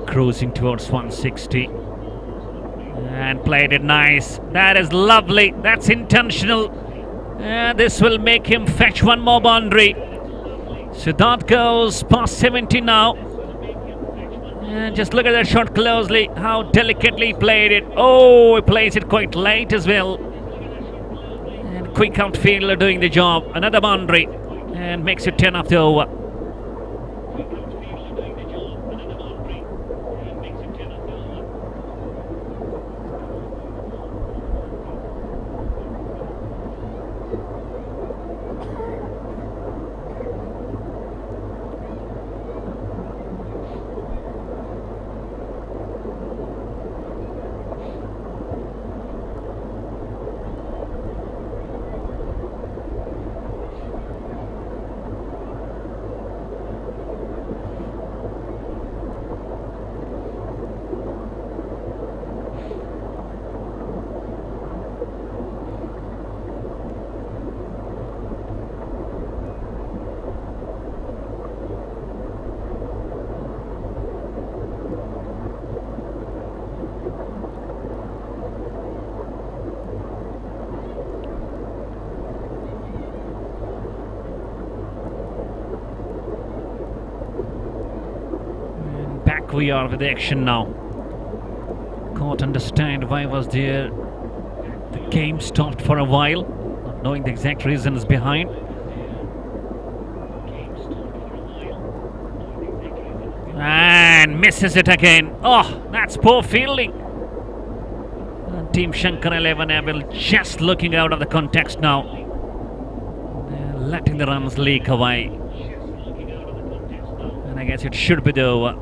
cruising towards 160. And played it nice. That is lovely. That's intentional. And this will make him fetch one more boundary. So that goes past 70 now. And just look at that shot closely, how delicately he played it. Oh, he plays it quite late as well. And quick outfielder doing the job. Another boundary and makes it 10 after over. Back we are with the action now. Can't understand why was there the game stopped for a while, not knowing the exact reasons behind. And misses it again. Oh, that's poor fielding. And Team Shankara 11 will just looking out of the context now. They're letting the runs leak away. And I guess it should be the over.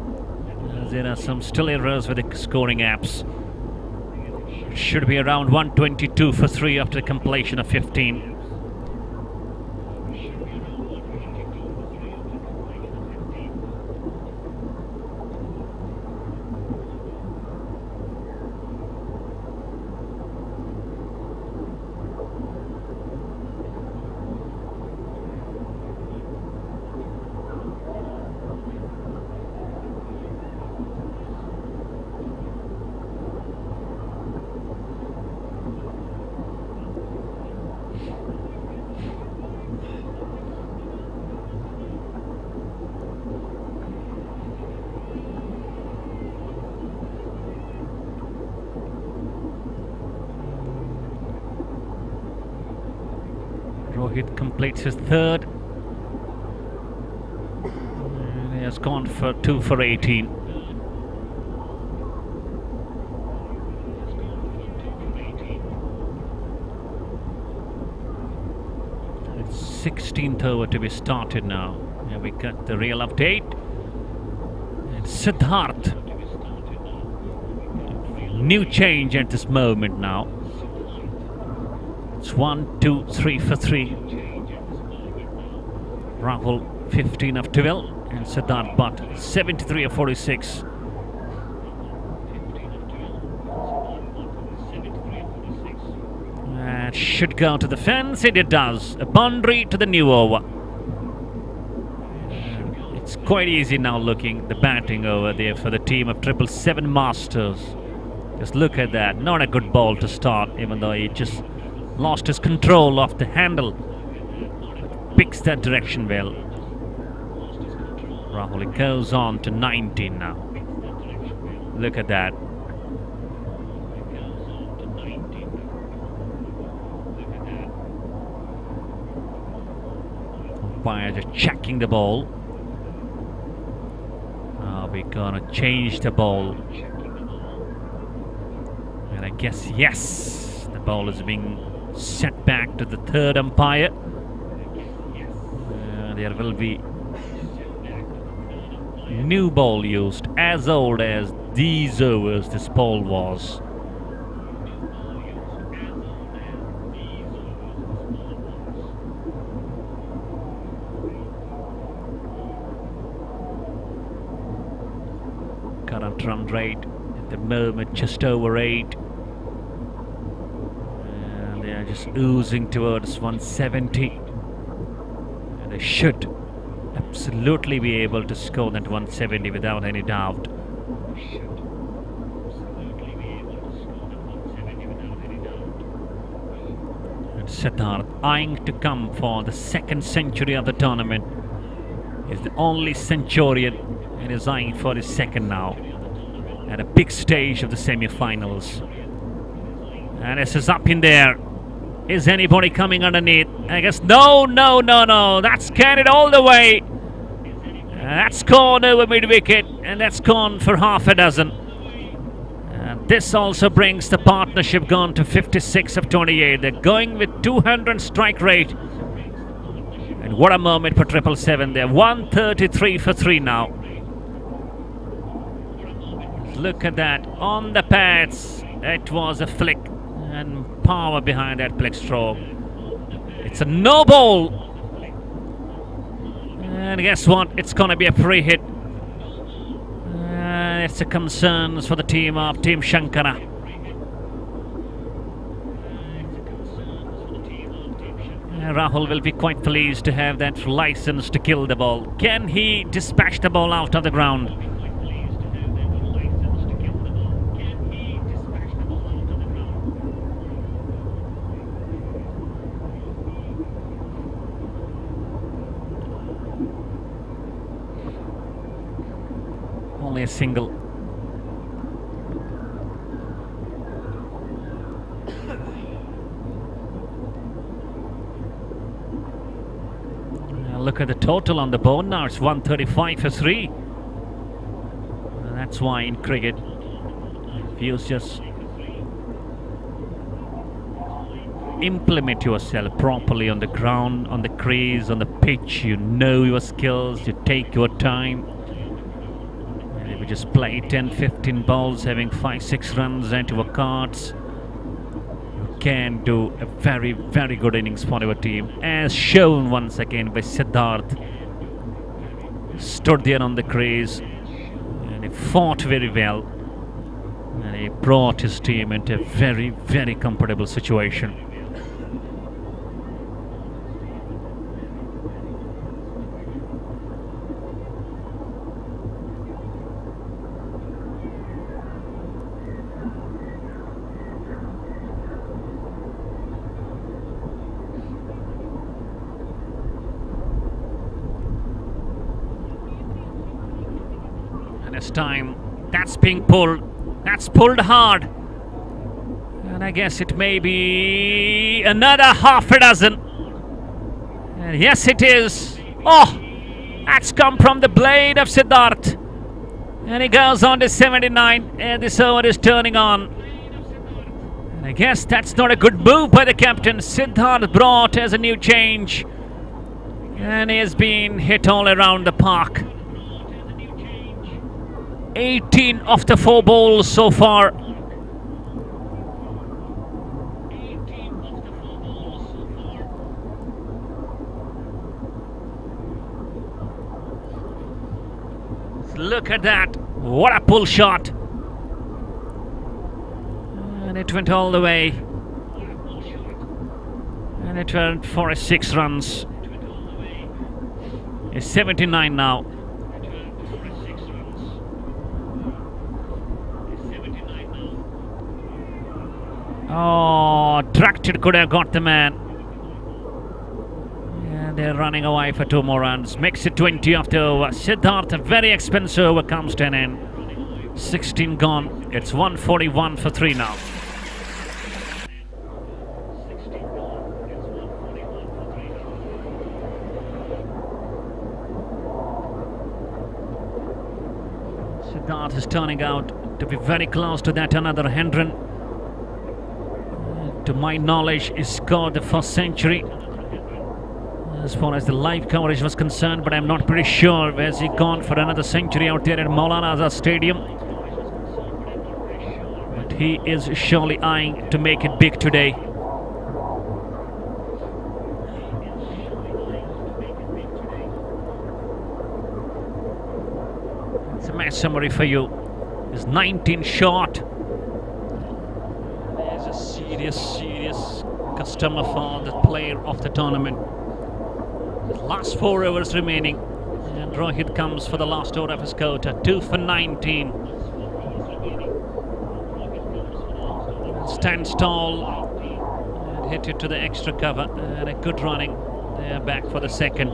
There are some still errors with the scoring apps. It should be around 122 for 3 after the completion of 15. Rohit completes his third. And he has gone for 2 for 18. It's 16th over to be started now. Here we got the real update. And Siddharth. New change at this moment now. It's 1, 2, 3 for 3. Rahul 15 of 12 and Siddharth Butt 73 of 46. That should go to the fence, and it does. A boundary to the new over. It's quite easy now looking the batting over there for the team of 777 Masters. Just look at that. Not a good ball to start, even though he just lost his control of the handle. Picks that direction well. Rahul goes on to 19 now. Look at that. Umpire just checking the ball. Are we gonna change the ball? And I guess yes, the ball is being set back to the third umpire. There will be new ball used, as old as these overs this ball was. Current run rate at the moment just over 8. And they are just oozing towards 170. And they should absolutely be able to score that 170 without any doubt. And Siddharth, eyeing to come for the second century of the tournament, is the only Centurion and is eyeing for his second now at a big stage of the semi-finals. And this is up in there. Is anybody coming underneath? I guess no. That's carried all the way. That's gone over mid-wicket, and that's gone for half a dozen. And this also brings the partnership gone to 56 of 28. They're going with 200 strike rate. And what a moment for 777. They're 133 for 3 now. Look at that. On the pads, it was a flick. And power behind that flick stroke. It's a no ball. And guess what? It's going to be a free hit. It's a concerns for the team of Team Shankara. Rahul will be quite pleased to have that license to kill the ball. Can he dispatch the ball out of the ground? Only a single. Look at the total on the board now. It's 135 for 3. And that's why in cricket, if you just implement yourself properly on the ground, on the crease, on the pitch, you know your skills, you take your time. And if you just play 10-15 balls, having 5-6 runs into your cards, can do a very, very good innings for our team, as shown once again by Siddharth. Stood there on the crease and he fought very well, and he brought his team into a very, very comfortable situation. This time, that's being pulled. That's pulled hard. And I guess it may be another half a dozen. And yes, it is. Oh, that's come from the blade of Siddharth. And he goes on to 79. And this over is turning on. And I guess that's not a good move by the captain. Siddharth brought as a new change. And he has been hit all around the park. 18 of the 4 balls so far. Look at that. What a pull shot. And it went all the way. And it went for 6 runs. It's 79 now. Oh, Tracted could have got the man. And they're running away for 2 more runs. Makes it 20 after over. Siddharth, a very expensive over, comes to an end. 16 gone. It's 141 for 3 now. Siddharth is turning out to be very close to that another 100. To my knowledge, he scored the first century as far as the live coverage was concerned, but I'm not pretty sure. Has he gone for another century out there at Maulana Azad Stadium? But he is surely eyeing to make it big today. It's a match summary for you. He's 19 short. There's a serious customer for the player of the tournament. Last 4 overs remaining, and Rohit comes for the last over of his quota. 2 for 19. Stands tall and hit it to the extra cover, and a good running. They're back for the second.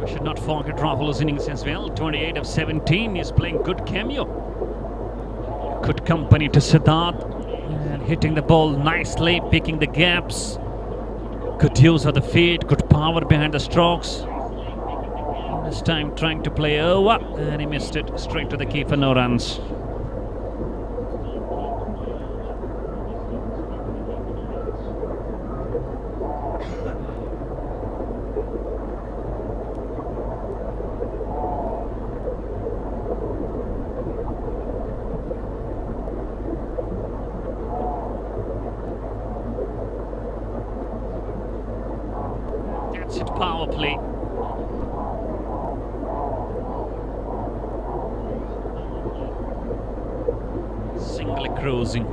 Should not forget Rahul's innings as well. 28 of 17. He's playing good cameo. Good company to Siddharth. And hitting the ball nicely, picking the gaps. Good use of the feet, good power behind the strokes. This time trying to play over, and he missed it straight to the keeper, no runs. That's it, power play. Singly cruising.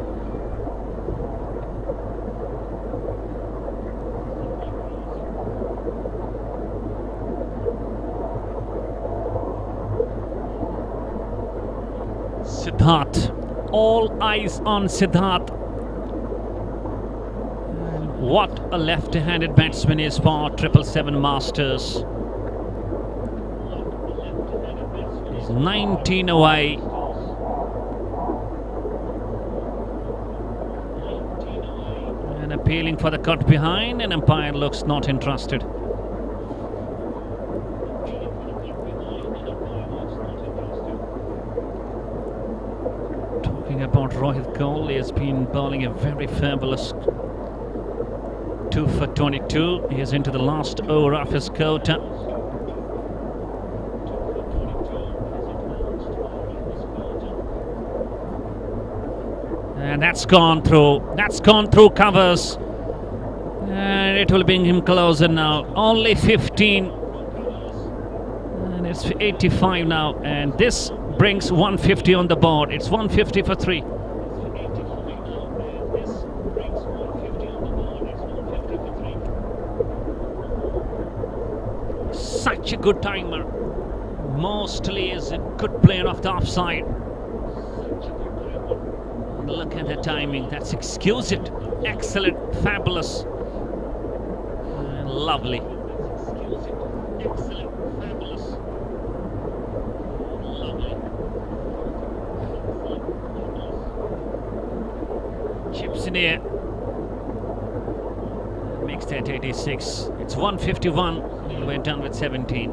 Siddharth. All eyes on Siddharth. What a left-handed batsman is for 777 Masters. He's 19 away. And appealing for the cut behind, and umpire looks not interested. Talking about Rohit Kohli, he has been bowling a very fabulous 2 for 22. He is into the last over of his quota. And that's gone through. That's gone through covers. And it will bring him closer now. Only 15. And it's 85 now. And this brings 150 on the board. It's 150 for 3. Such a good timer. Mostly is a good player off the offside. Look at the timing. That's exquisite. Excellent. Fabulous. Lovely. Excellent. Fabulous. Lovely. Chips in here. Makes that 86. It's 151. We're done with 17.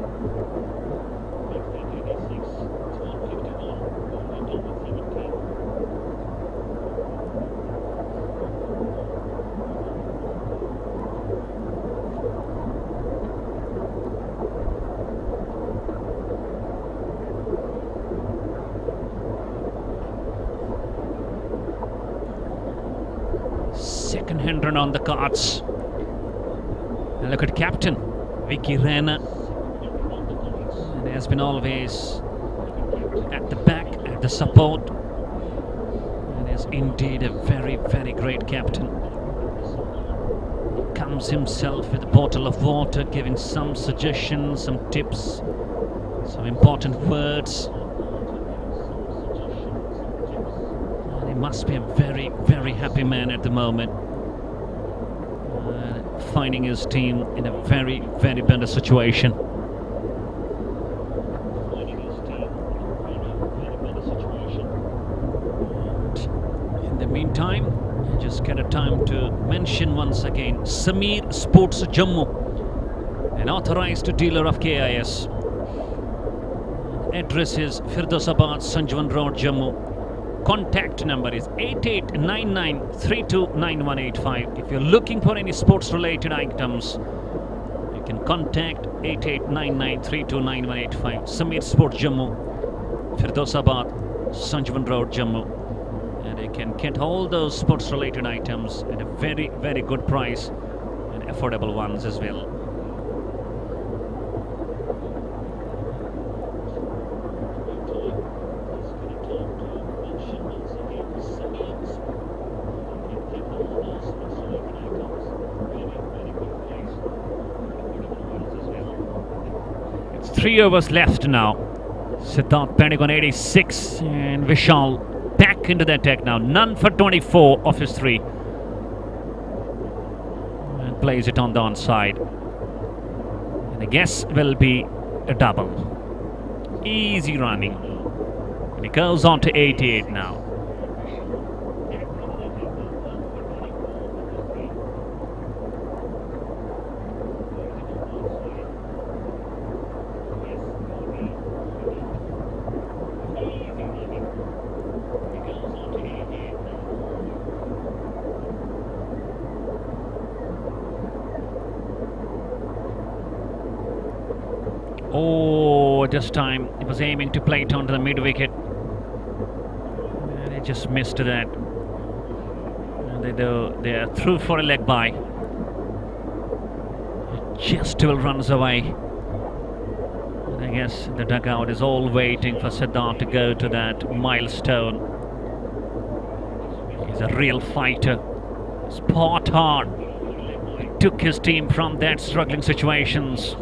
Second 100 on the cards. And look at captain Vicky Rana. And he has been always at the back, at the support. And is indeed a very, very great captain. comes himself with a bottle of water, giving some suggestions, some tips, some important words. And he must be a very, very happy man at the moment. Finding his team in a very, very better situation. In the meantime, I just get a time to mention once again Samir Sports Jammu, an authorized dealer of KIS. Address is Firdosabad, Sanjavan Road, Jammu. Contact number is 8899329185. If you're looking for any sports related items, you can contact 8899329185. Samir Sports Jammu, Firdosabad, Sanjavan Road, Jammu. And you can get all those sports related items at a very, very good price and affordable ones as well. It's 3 overs left now. Siddharth pending on 86 and Vishal back into the attack now. None for 24 off his 3. And plays it on the onside. And I guess will be a double. Easy running. And he goes on to 88 now. Oh, this time he was aiming to play it onto the mid wicket. And he just missed that. And they are through for a leg by. Just 12 runs away. And I guess the dugout is all waiting for Siddharth to go to that milestone. He's a real fighter. Spot hard. He took his team from that struggling situations.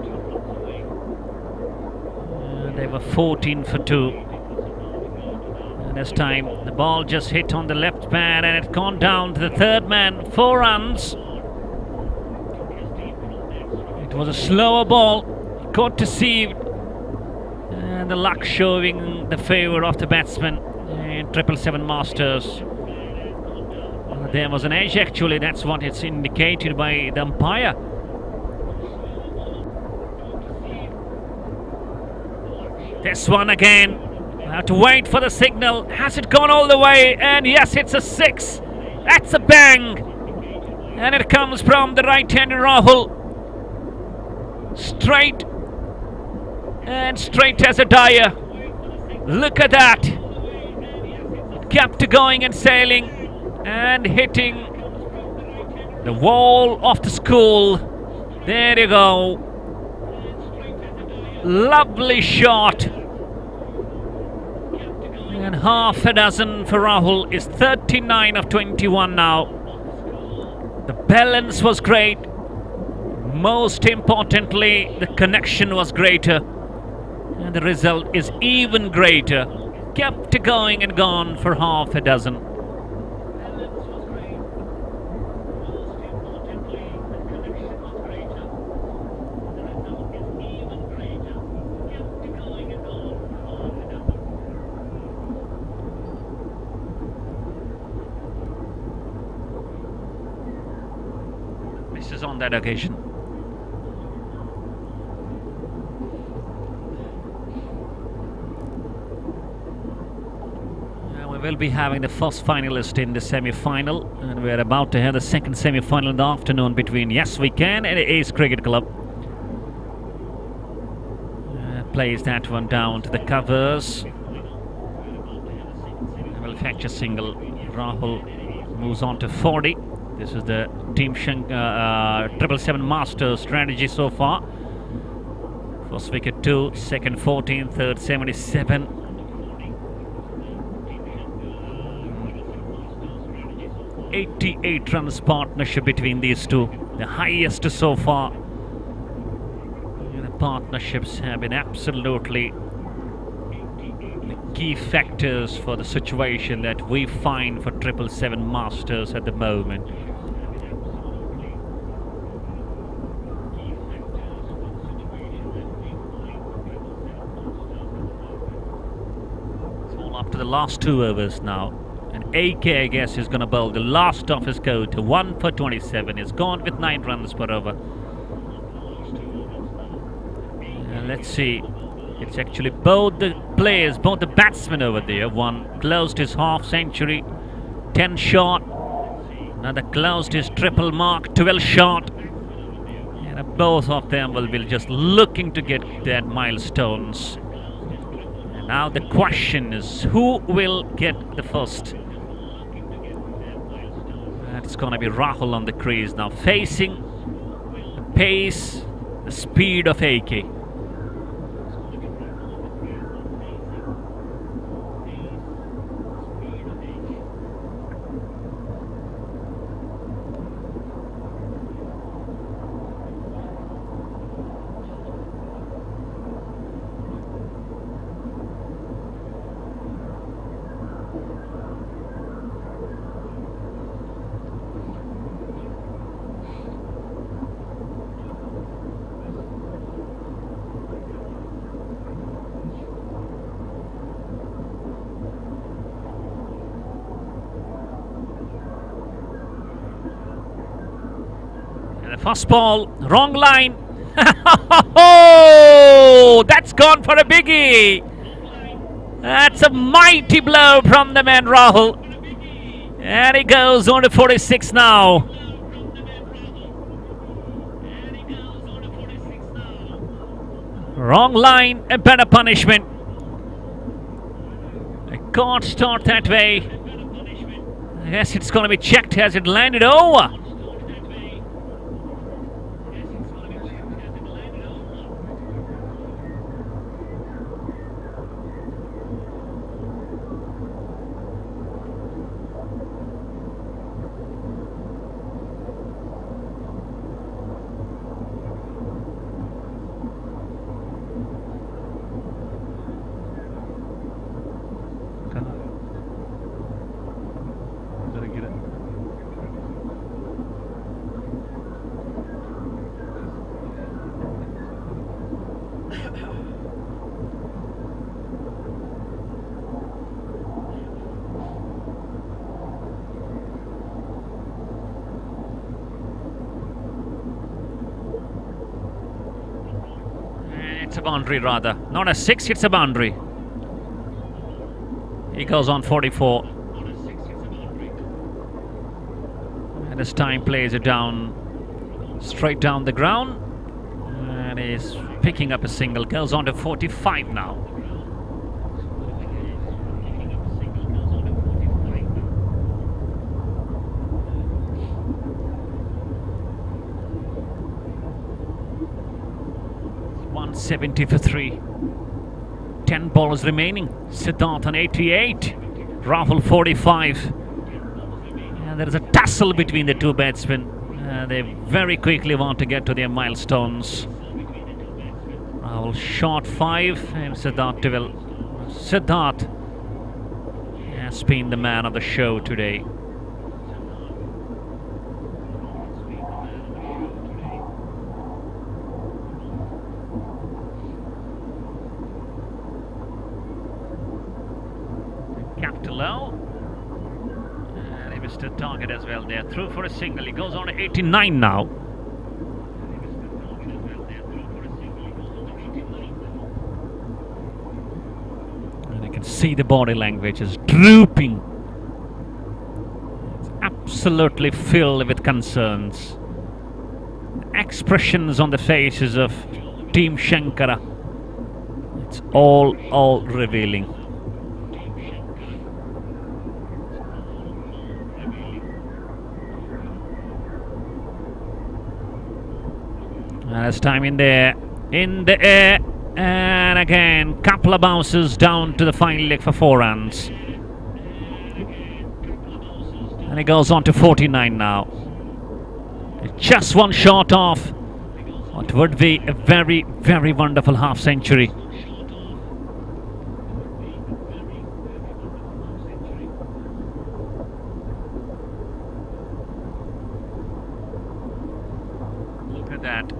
They were 14 for 2. And this time the ball just hit on the left man and it gone down to the third man. 4 runs. It was a slower ball. Got deceived. And the luck showing the favour of the batsman. And 777 Masters. There was an edge actually. That's what it's indicated by the umpire. This one again. I have to wait for the signal. Has it gone all the way? And yes, it's a 6. That's a bang. And it comes from the right-hander Rahul. Straight. And straight as a dyer. Look at that. Kept going and sailing. And hitting the wall of the school. There you go. Lovely shot. And half a dozen for Rahul is 39 of 21 now. The balance was great. Most importantly, the connection was greater. And the result is even greater. Kept going and gone for half a dozen. Misses on that occasion. We will be having the first finalist in the semi-final, and we are about to have the second semi-final in the afternoon between Yes We Can and Ace Cricket Club. Plays that one down to the covers. Will fetch a single. Rahul moves on to 40. This is the Team 777 Masters strategy so far. First wicket 2, second 14, third 77. 88 runs partnership between these two, the highest so far. The partnerships have been absolutely the key factors for the situation that we find for 777 Masters at the moment. It's all up to the last 2 overs now. And AK, I guess, is going to bowl the last of his code to 1 for 27. He's gone with 9 runs per over. Let's see. It's actually both the players, both the batsmen over there. One closed his half century, 10 shot. Another closed his triple mark, 12 shot. And both of them will be just looking to get that milestones. And now the question is, who will get the first? It's going to be Rahul on the crease now, facing the pace, the speed of AK. First ball, wrong line. Oh, that's gone for a biggie. That's a mighty blow from the man Rahul. And he goes on to 46 now. Wrong line, a better punishment. I can't start that way. Yes, it's going to be checked as it landed over. It's a boundary rather. Not a 6, it's a boundary. He goes on 44. And this time plays it down, straight down the ground. And he's picking up a single. Goes on to 45 now. It's 170 for 3. 10 balls remaining. Siddharth on 88. Rahul 45. And there is a tussle between the two batsmen. They very quickly want to get to their milestones. Rahul shot 5 and Siddharth 12. Siddharth has been the man of the show today. Captain low. And he missed a target as well there. Through for a single. He goes on to 89 now. And I can see the body language is drooping. It's absolutely filled with concerns. Expressions on the faces of Team Shankara. It's all revealing. This time in the air, and again, couple of bounces down to the final leg for 4 runs. And he goes on to 49 now. Just one short off what would be a very, very wonderful half century. Look at that.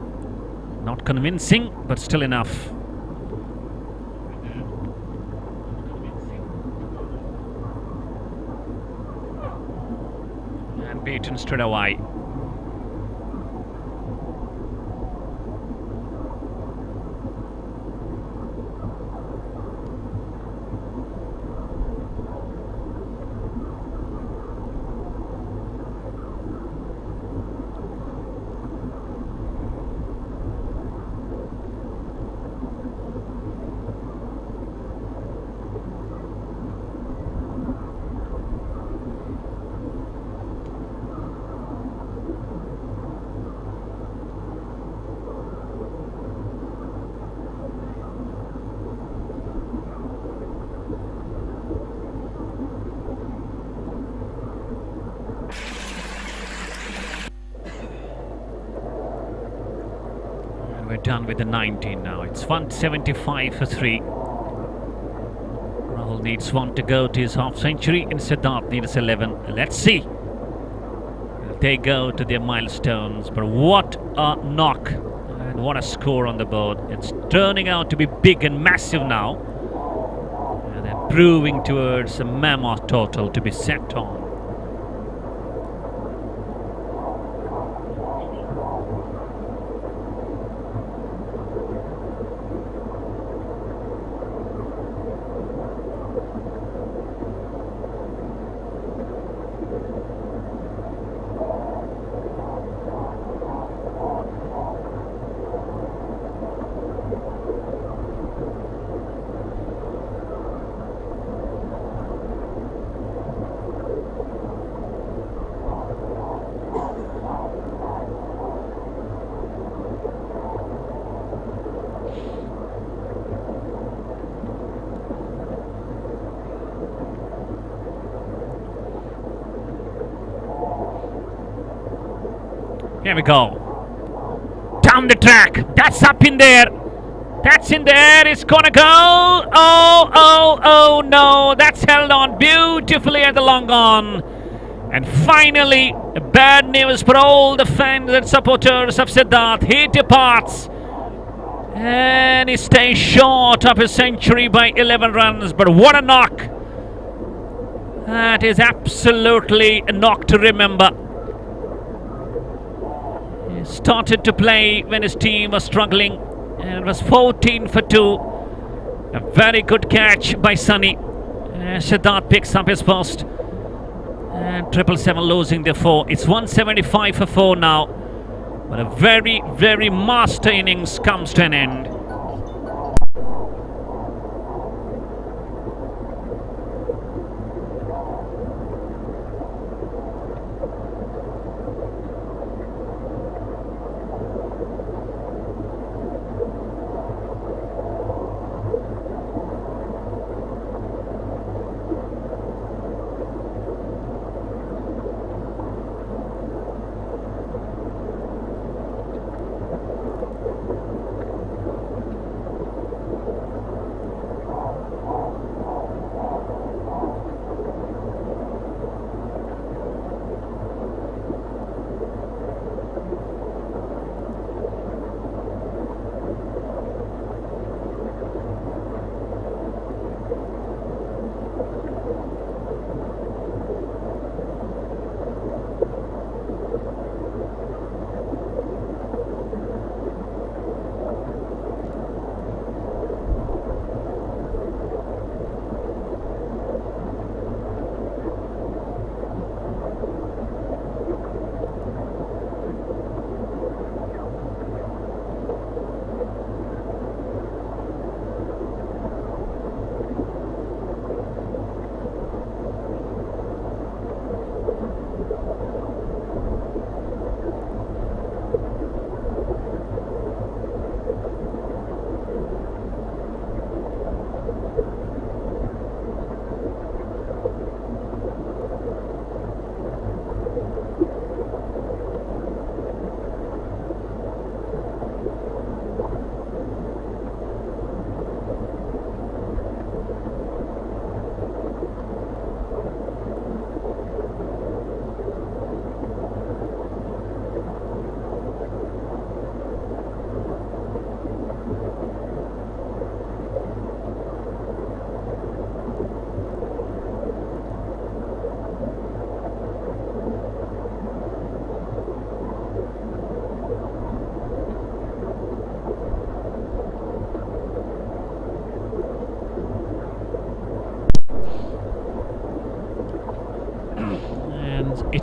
Not convincing, but still enough. And beaten straight away. We're done with the 19 now. It's 175 for 3. Rahul needs 1 to go to his half century, and Siddharth needs 11. Let's see. Will they go to their milestones? But what a knock and what a score on the board. It's turning out to be big and massive now. And they're proving towards a mammoth total to be set on. Here we go. Down the track. That's up in there. That's in there. It's gonna go. Oh no. That's held on beautifully at the long on. And finally, bad news for all the fans and supporters of Siddharth. He departs. And he stays short of his century by 11 runs. But what a knock. That is absolutely a knock to remember. Started to play when his team was struggling, and it was 14 for 2. A very good catch by Sunny. Siddharth picks up his first, and 777 losing the 4. It's 175 for 4 now, but a very, very master innings comes to an end.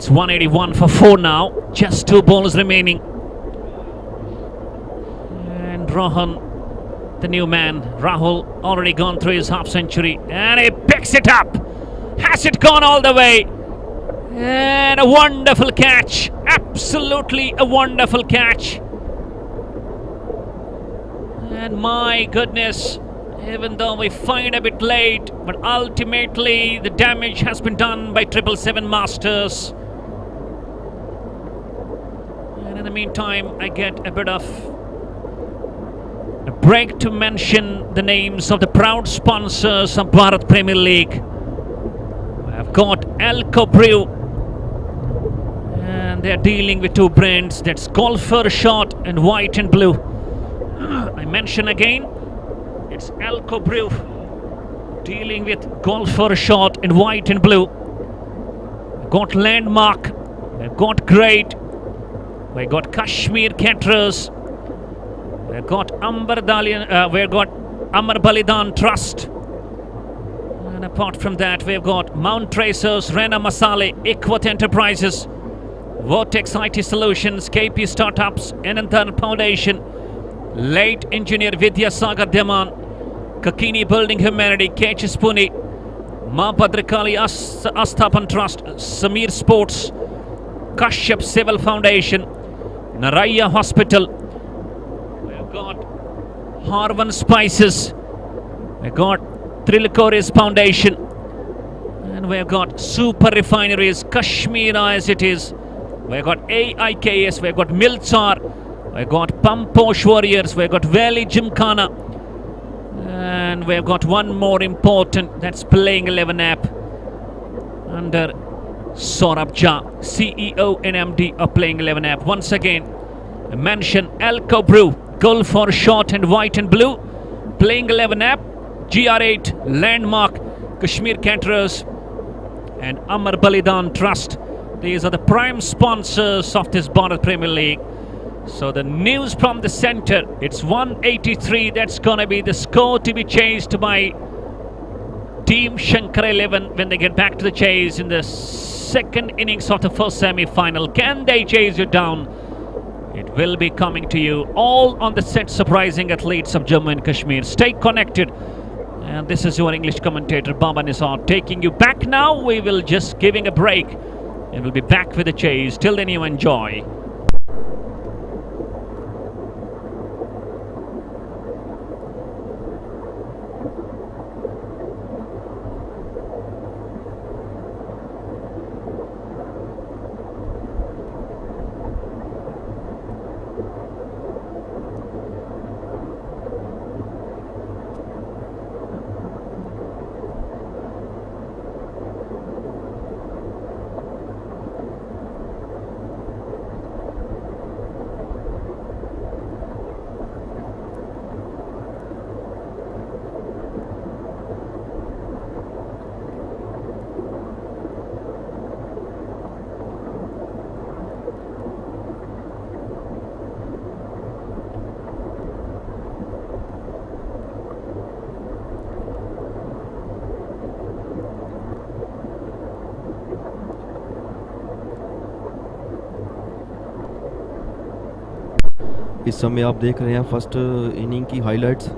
It's 181 for 4 now. Just 2 balls remaining. And Rohan, the new man, Rahul, already gone through his half century. And he picks it up. Has it gone all the way? And a wonderful catch. Absolutely a wonderful catch. And my goodness, even though we find a bit late, but ultimately the damage has been done by 777 Masters. And in the meantime, I get a bit of a break to mention the names of the proud sponsors of Bharat Premier League. I've got Alco Brew, and they're dealing with 2 brands. That's Golfer Shot and White and Blue. I mention again, it's Alco Brew dealing with Golfer Shot in White and Blue. We've got Landmark, we've got Great, we've got Kashmir Caterers, we've got we've got Amar Balidan Trust, and apart from that we've got Mount Tracers, Rena Masale, Equat Enterprises, Vortex IT Solutions, KP Startups, Enanthan Foundation, Late Engineer Vidya Sagar Deman, Kakini Building Humanity, KHS Pune, Ma Bhadrakali Asthapan Trust, Samir Sports, Kashyap Civil Foundation, Naraya Hospital. We've got Harvan Spices, we've got Trilikoris Foundation, and we've got Super Refineries, Kashmira as it is. We've got AIKS, we've got Miltsar, we've got Pamposh Warriors, we've got Valley Gymkhana, and we've got one more important, that's Playing 11 app under Saurabh Jha, CEO and MD of Playing 11 app. Once again, I mention Alco Brew, Golf for Short and White and Blue, Playing 11 app, GR8, Landmark, Kashmir Caterers, and Amar Balidan Trust. These are the prime sponsors of this Bharat Premier League. So the news from the center, it's 183. That's going to be the score to be chased by Team Shankara 11 when they get back to the chase in the second innings of the first semi-final. Can they chase you down? It will be coming to you all on the set Surprising Athletes of Jammu and Kashmir. Stay connected. And this is your English commentator Baba Nisar taking you back now. We will just giving a break and we'll be back with the chase. Till then you enjoy. इस समय आप देख रहे हैं first inning की highlights.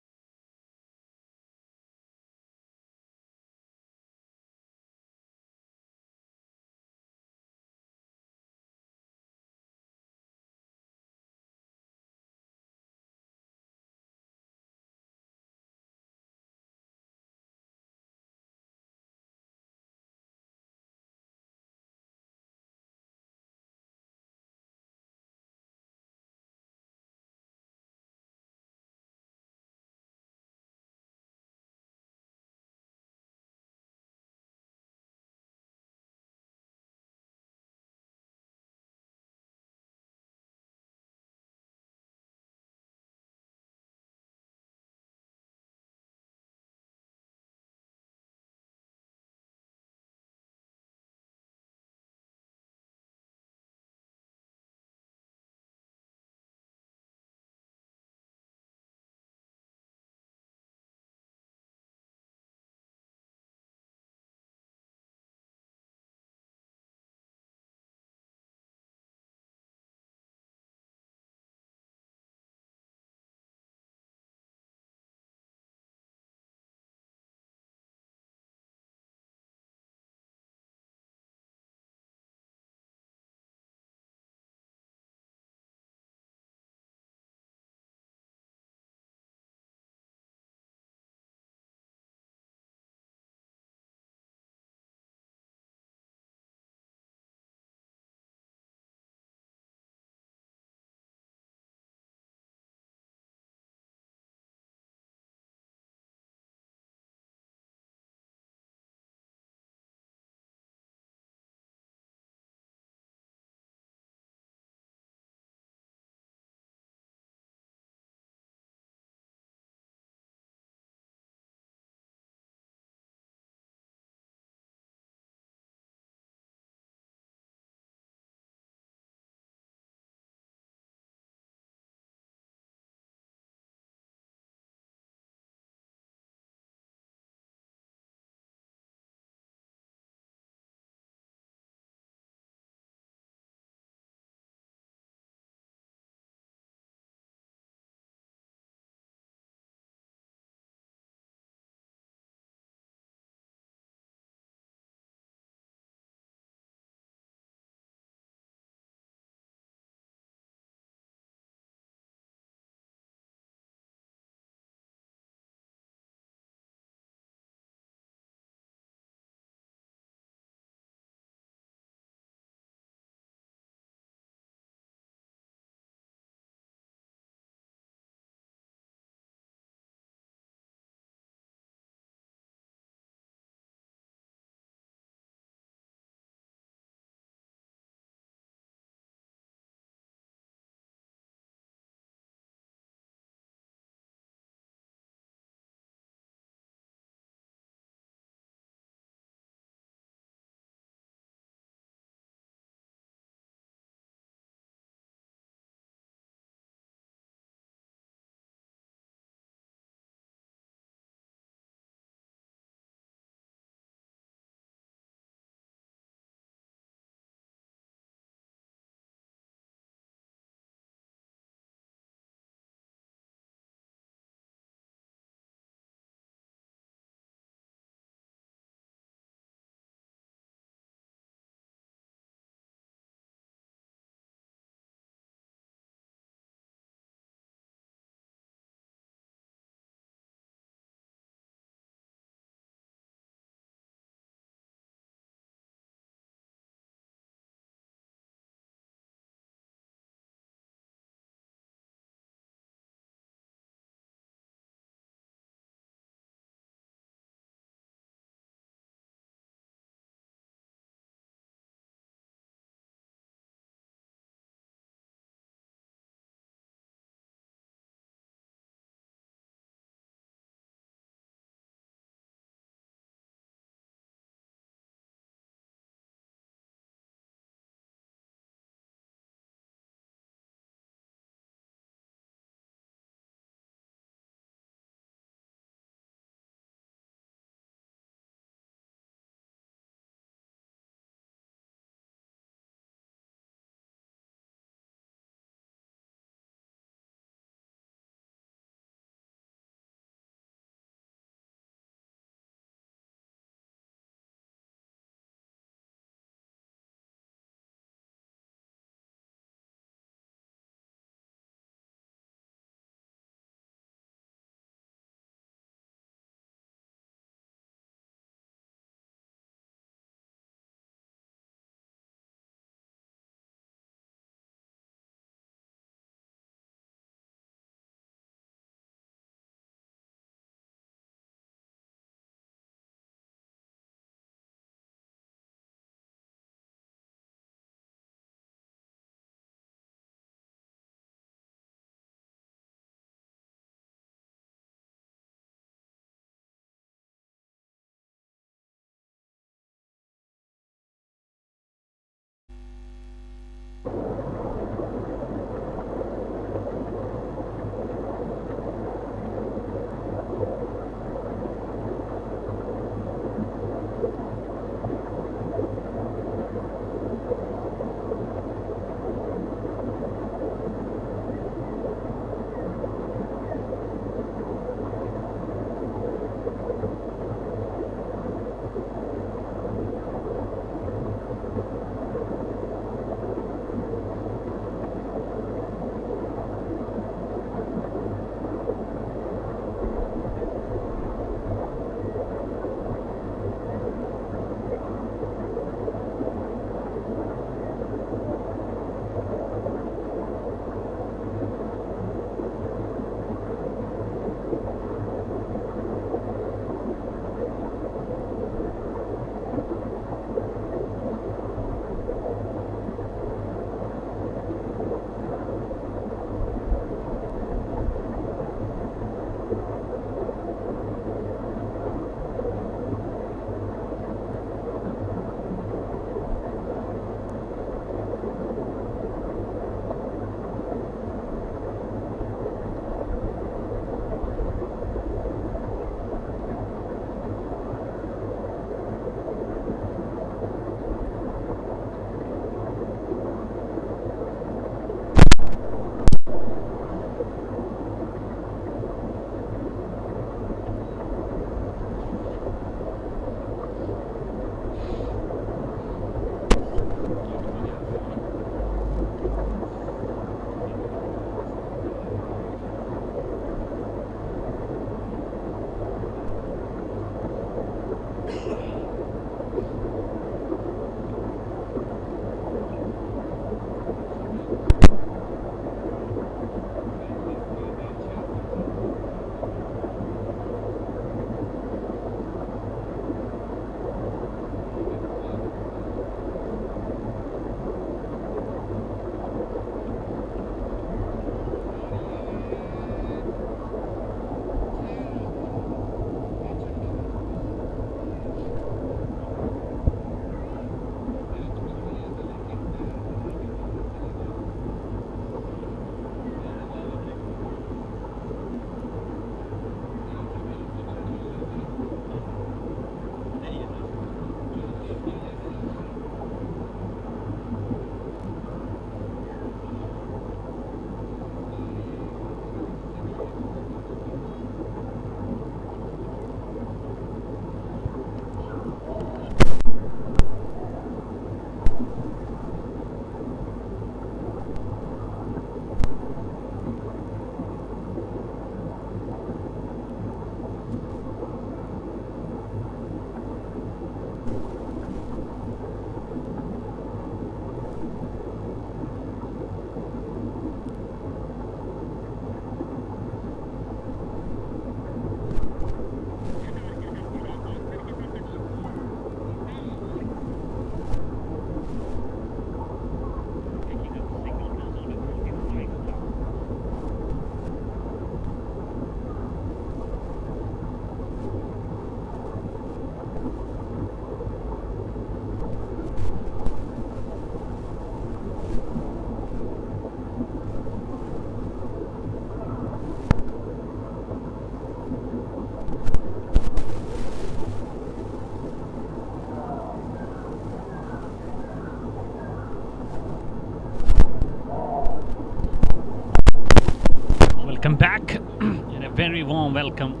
very warm welcome.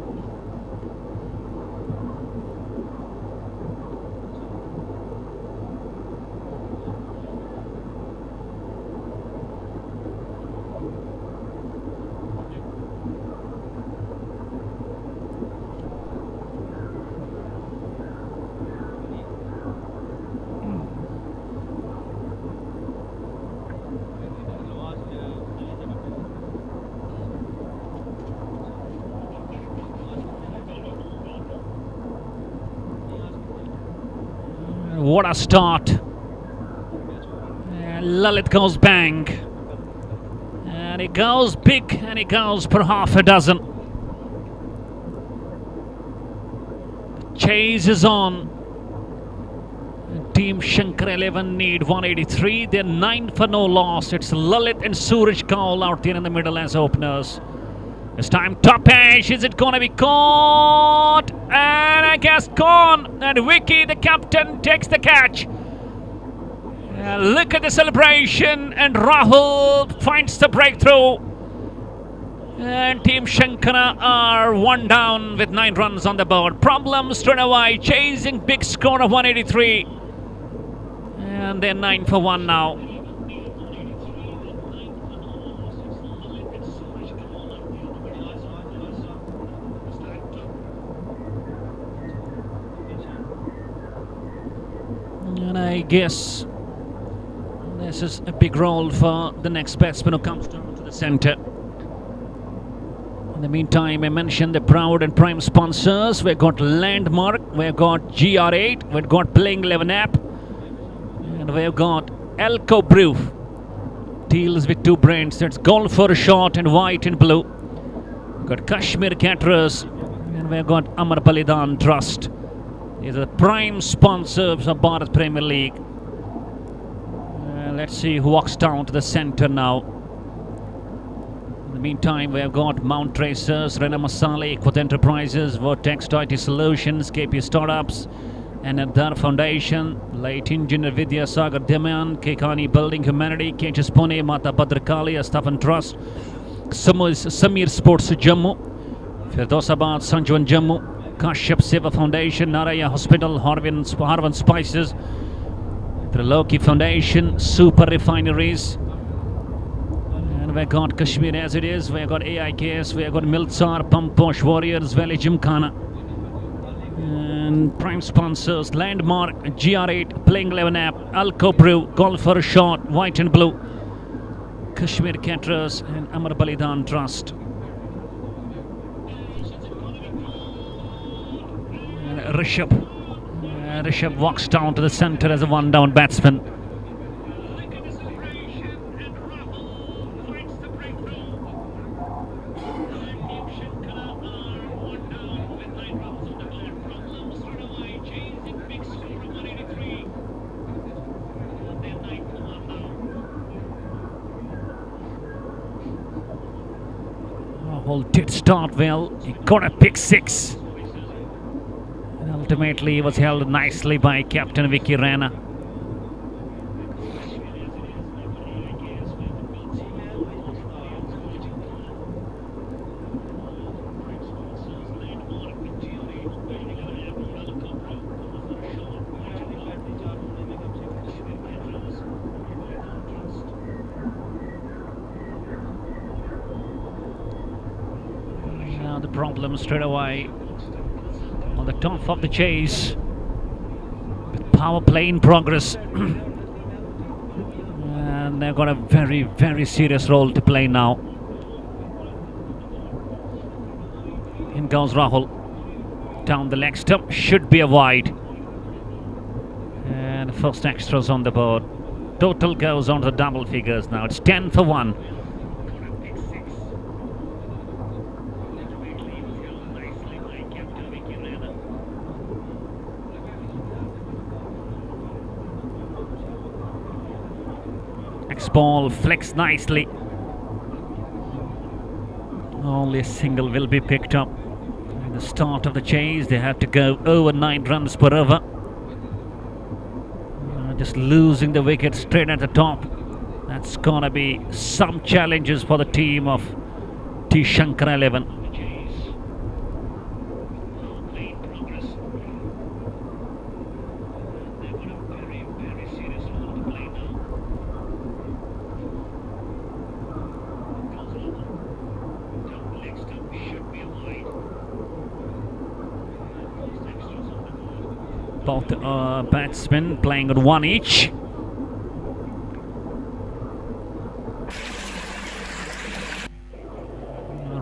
What a start. Lalit goes bang. And he goes big, and he goes for half a dozen. Chase is on. Team Shankara 11 need 183. They're 9 for no loss. It's Lalit and Suraj Kaul out there in the middle as openers. This time top edge. Is it going to be caught? And I guess gone. And Vicky, the captain, takes the catch. Look at the celebration. And Rahul finds the breakthrough. And Team Shankara are 1 down with 9 runs on the board. Problems straight away. Chasing big score of 183. And they're 9 for 1 now. And I guess this is a big role for the next batsman who comes down to the centre. In the meantime, I mentioned the proud and prime sponsors. We've got Landmark, we've got GR8, we've got Playing 11 app, and we've got Elco Brew. Deals with 2 brands. That's Golf for a Shot in white and blue. We've got Kashmir Caterers, and we've got Amar Balidan Trust. These are the prime sponsors of Bharat Premier League. Let's see who walks down to the centre now. In the meantime, we have got Mount Tracers, Rena Masali, Equat Enterprises, Vortex IT Solutions, KP Startups, and Adar Foundation, Light Engineer Vidya Sagar Demayan, Kekani Building Humanity, KHS Pune, Mata Bhadrakali, Astafan Trust, Samir Sports Jammu, Firdosabad, Sanjuan Jammu, Kashyap Seva Foundation, Naraya Hospital, Harvan Spices, Triloki Foundation, Super Refineries, and we got Kashmir as it is. We got AIKS, we got Miltsar, Pamposh Warriors, Valley Gymkhana, and prime sponsors Landmark, GR8, Playing 11 app, Alco Brew, Golf for a Shot, white and blue, Kashmir Caterers, and Amar Balidan Trust. Rishabh walks down to the centre as a 1 down batsman. Rahul did start well. He got a pick 6. Ultimately, he was held nicely by Captain Vicky Rana. Now the problem straight away on the top of the chase, with power play in progress. And they've got a very, very serious role to play now. In goes Rahul. Down the leg stump, should be a wide. And the first extras on the board. Total goes on to the double figures now. It's 10 for 1. Ball flicks nicely. Only a single will be picked up. At the start of the chase, they had to go over 9 runs per over. Just losing the wicket straight at the top. That's gonna be some challenges for the team of T Shankara 11. Both batsmen playing on one each.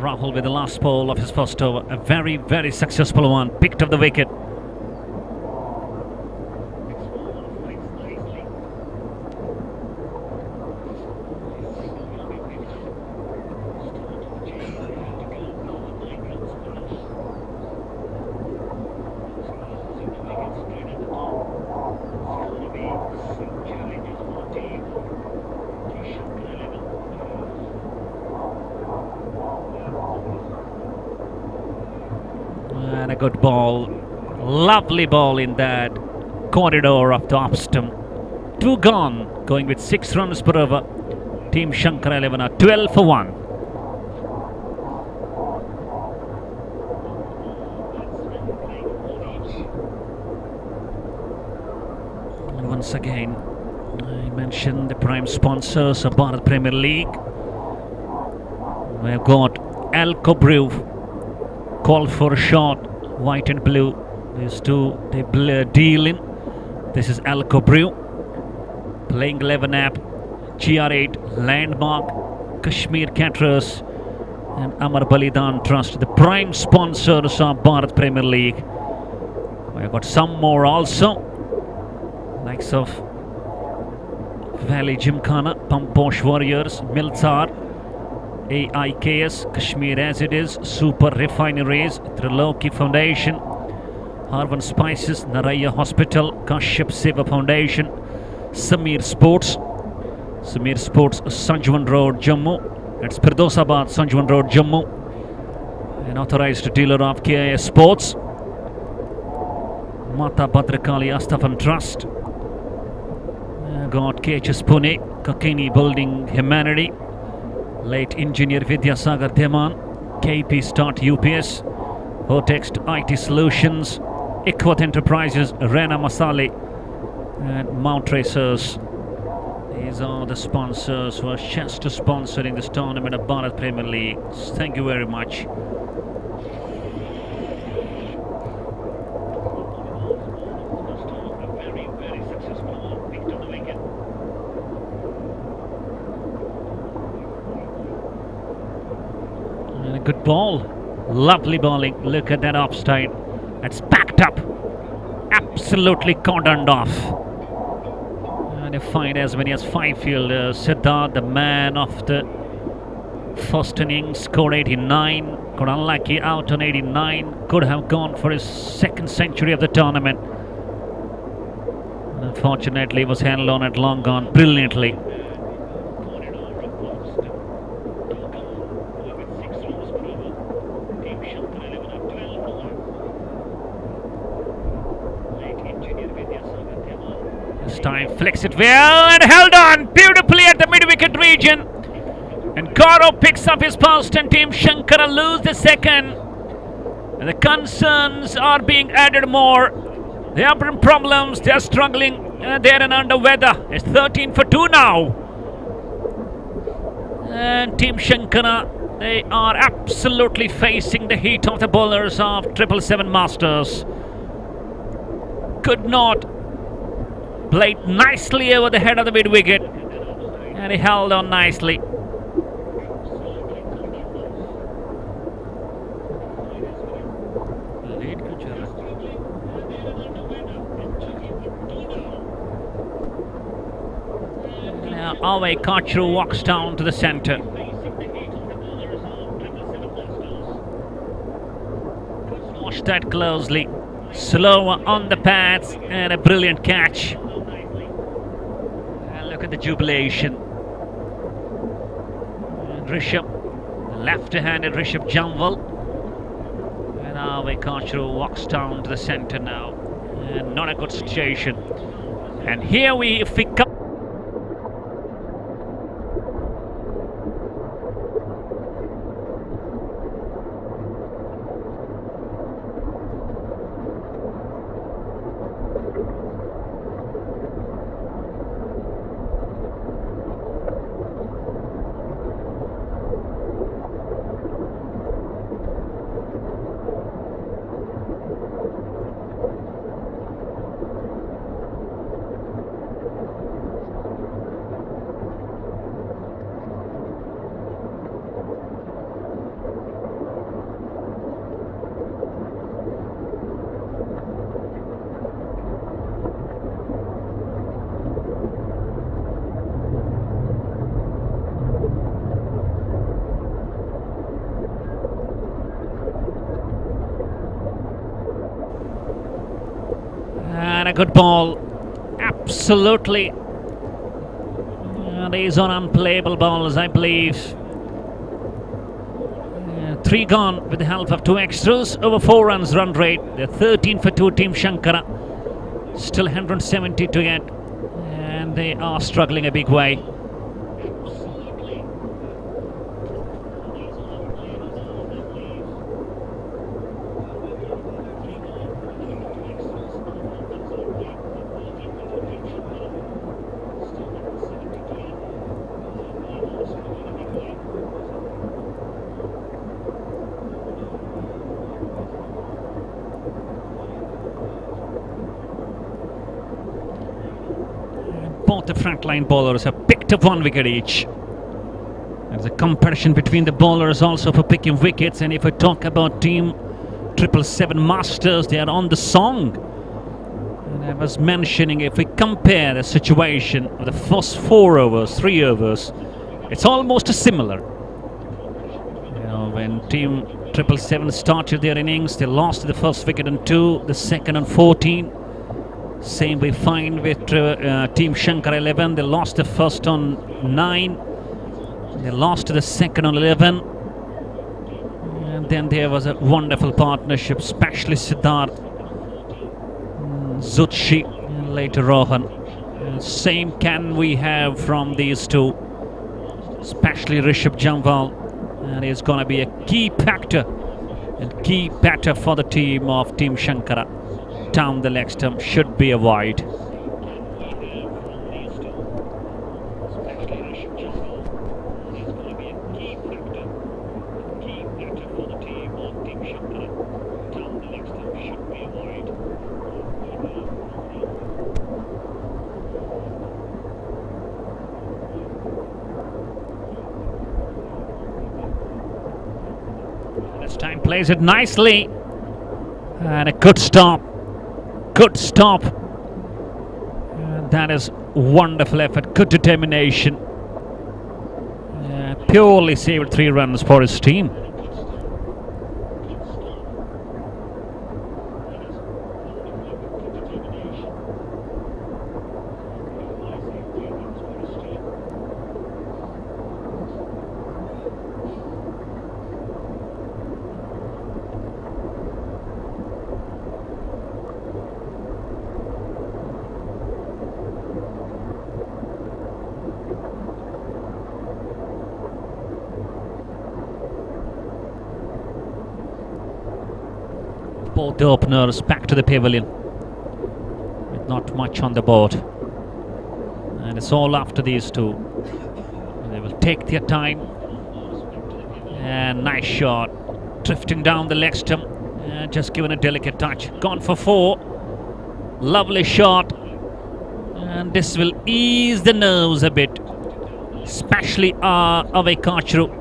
Rahul with the last ball of his first over. A very, very successful one. Picked up the wicket. And a good ball. Lovely ball in that corridor of the off stump. 2 gone. Going with 6 runs per over. Team Shankara 11 are 12 for 1. And once again, I mentioned the prime sponsors of Bharat Premier League. We've got Alco Brew. Call for a shot, white and blue. These two, they deal in. This is Alco Brew. Playing 11 app, GR8, Landmark, Kashmir Caterers, and Amar Balidan Trust, the prime sponsors of Bharat Premier League. We've got some more also, likes of Valley Gymkhana, Pamposh Warriors, Milzar, AIKS, Kashmir as it is, Super Refineries, Triloki Foundation, Harvan Spices, Naraya Hospital, Kashyap Seva Foundation, Samir Sports, Sanjwan Road, Jammu. That's Firdosabad, Sanjwan Road, Jammu. An authorized dealer of KIS Sports. Mata Bhadrakali Astafan Trust. Got KHS Pune, Kakini Building Humanity. Late engineer Vidyasagar Deman, KP Start UPS, Hotext IT Solutions, Equat Enterprises, Rena Masale, and Mount Racers. These are the sponsors who are just sponsoring this tournament of Bharat Premier League. Thank you very much. And a good ball. Lovely bowling. Look at that offside. That's packed up. Absolutely cordoned off. And they find as many as 5 fielders. Siddharth, the man of the first innings, scored 89. Got unlucky out on 89. Could have gone for his 2nd century of the tournament. Unfortunately, was handled on at long gone brilliantly. This time flicks it well and held on beautifully at the mid-wicket region. And Gaurav picks up his first and Team Shankara lose the 2nd. And the concerns are being added more. They are having problems, they are struggling, they're in under weather. It's 13 for 2 now. And Team Shankara, they are absolutely facing the heat of the bowlers of 777 Masters. Could not. Played nicely over the head of the mid-wicket. And he held on nicely. Now Ave Kachru walks down to the centre. Watch that closely. Slower on the pads and a brilliant catch. And look at the jubilation. And Rishabh, left-handed Rishabh Jamwal. And Ave Kachru walks down to the centre now. And not a good situation. And here if we come. And a good ball. Absolutely. These are unplayable balls, I believe. 3 gone with the help of 2 extras. Over 4 runs run rate. They're 13 for 2, Team Shankara. Still 170 to get. And they are struggling a big way. Both the frontline bowlers have picked up 1 wicket each. There's a competition between the bowlers also for picking wickets. And if we talk about Team 777 Masters, they are on the song. And I was mentioning, if we compare the situation of the first 4 overs, 3 overs, it's almost similar. You know, when Team 777 started their innings, they lost the first wicket on 2, the second on 14. Same we find with Team Shankara 11. They lost the first on 9. They lost the second on 11. And then there was a wonderful partnership, especially Siddharth, Zutshi, and later Rohan. Same can we have from these two, especially Rishabh Jamwal. And he's going to be a key factor and key batter for the team of Team Shankara. Down the leg stump should be a wide. This time plays it nicely. And a good stop. Good stop. And that is wonderful effort, good determination. Purely saved 3 runs for his team. Both the openers back to the pavilion with not much on the board, and it's all after these two. They will take their time. And nice shot, drifting down the leg stump, just given a delicate touch. Gone for 4. Lovely shot, and this will ease the nerves a bit, especially Avay Kachru.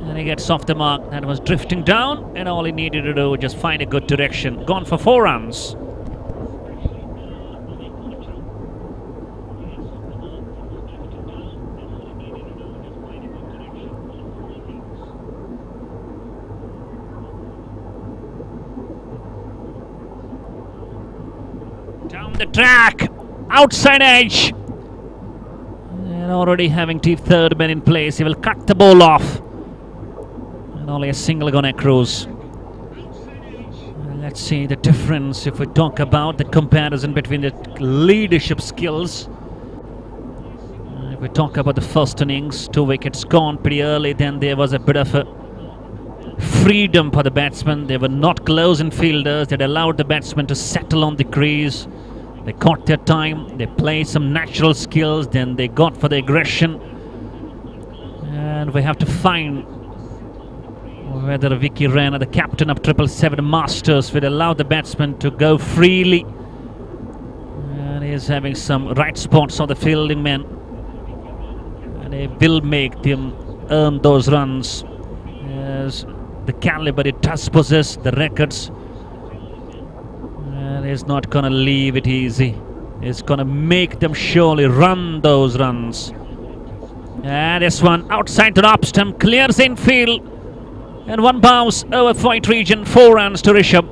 And he gets off the mark. That was drifting down, and all he needed to do was just find a good direction. Gone for 4 runs. Down the track, outside edge. And already having Team 3rd man in place, he will cut the ball off. And only a single gonna cruise. Let's see the difference if we talk about the comparison between the leadership skills. If we talk about the first innings, 2 wickets gone pretty early, then there was a bit of a freedom for the batsmen. They were not close-in fielders. They allowed the batsmen to settle on the crease. They caught their time. They played some natural skills. Then they got for the aggression. And we have to find whether Vicky Rana, the captain of 777 Masters, will allow the batsman to go freely. And he is having some right spots on the fielding men. And he will make them earn those runs. As the caliber it does possess, the records. And he's not going to leave it easy. He's going to make them surely run those runs. And this one outside to the up stump, clears infield. And 1 bounce over point region, 4 runs to Rishabh.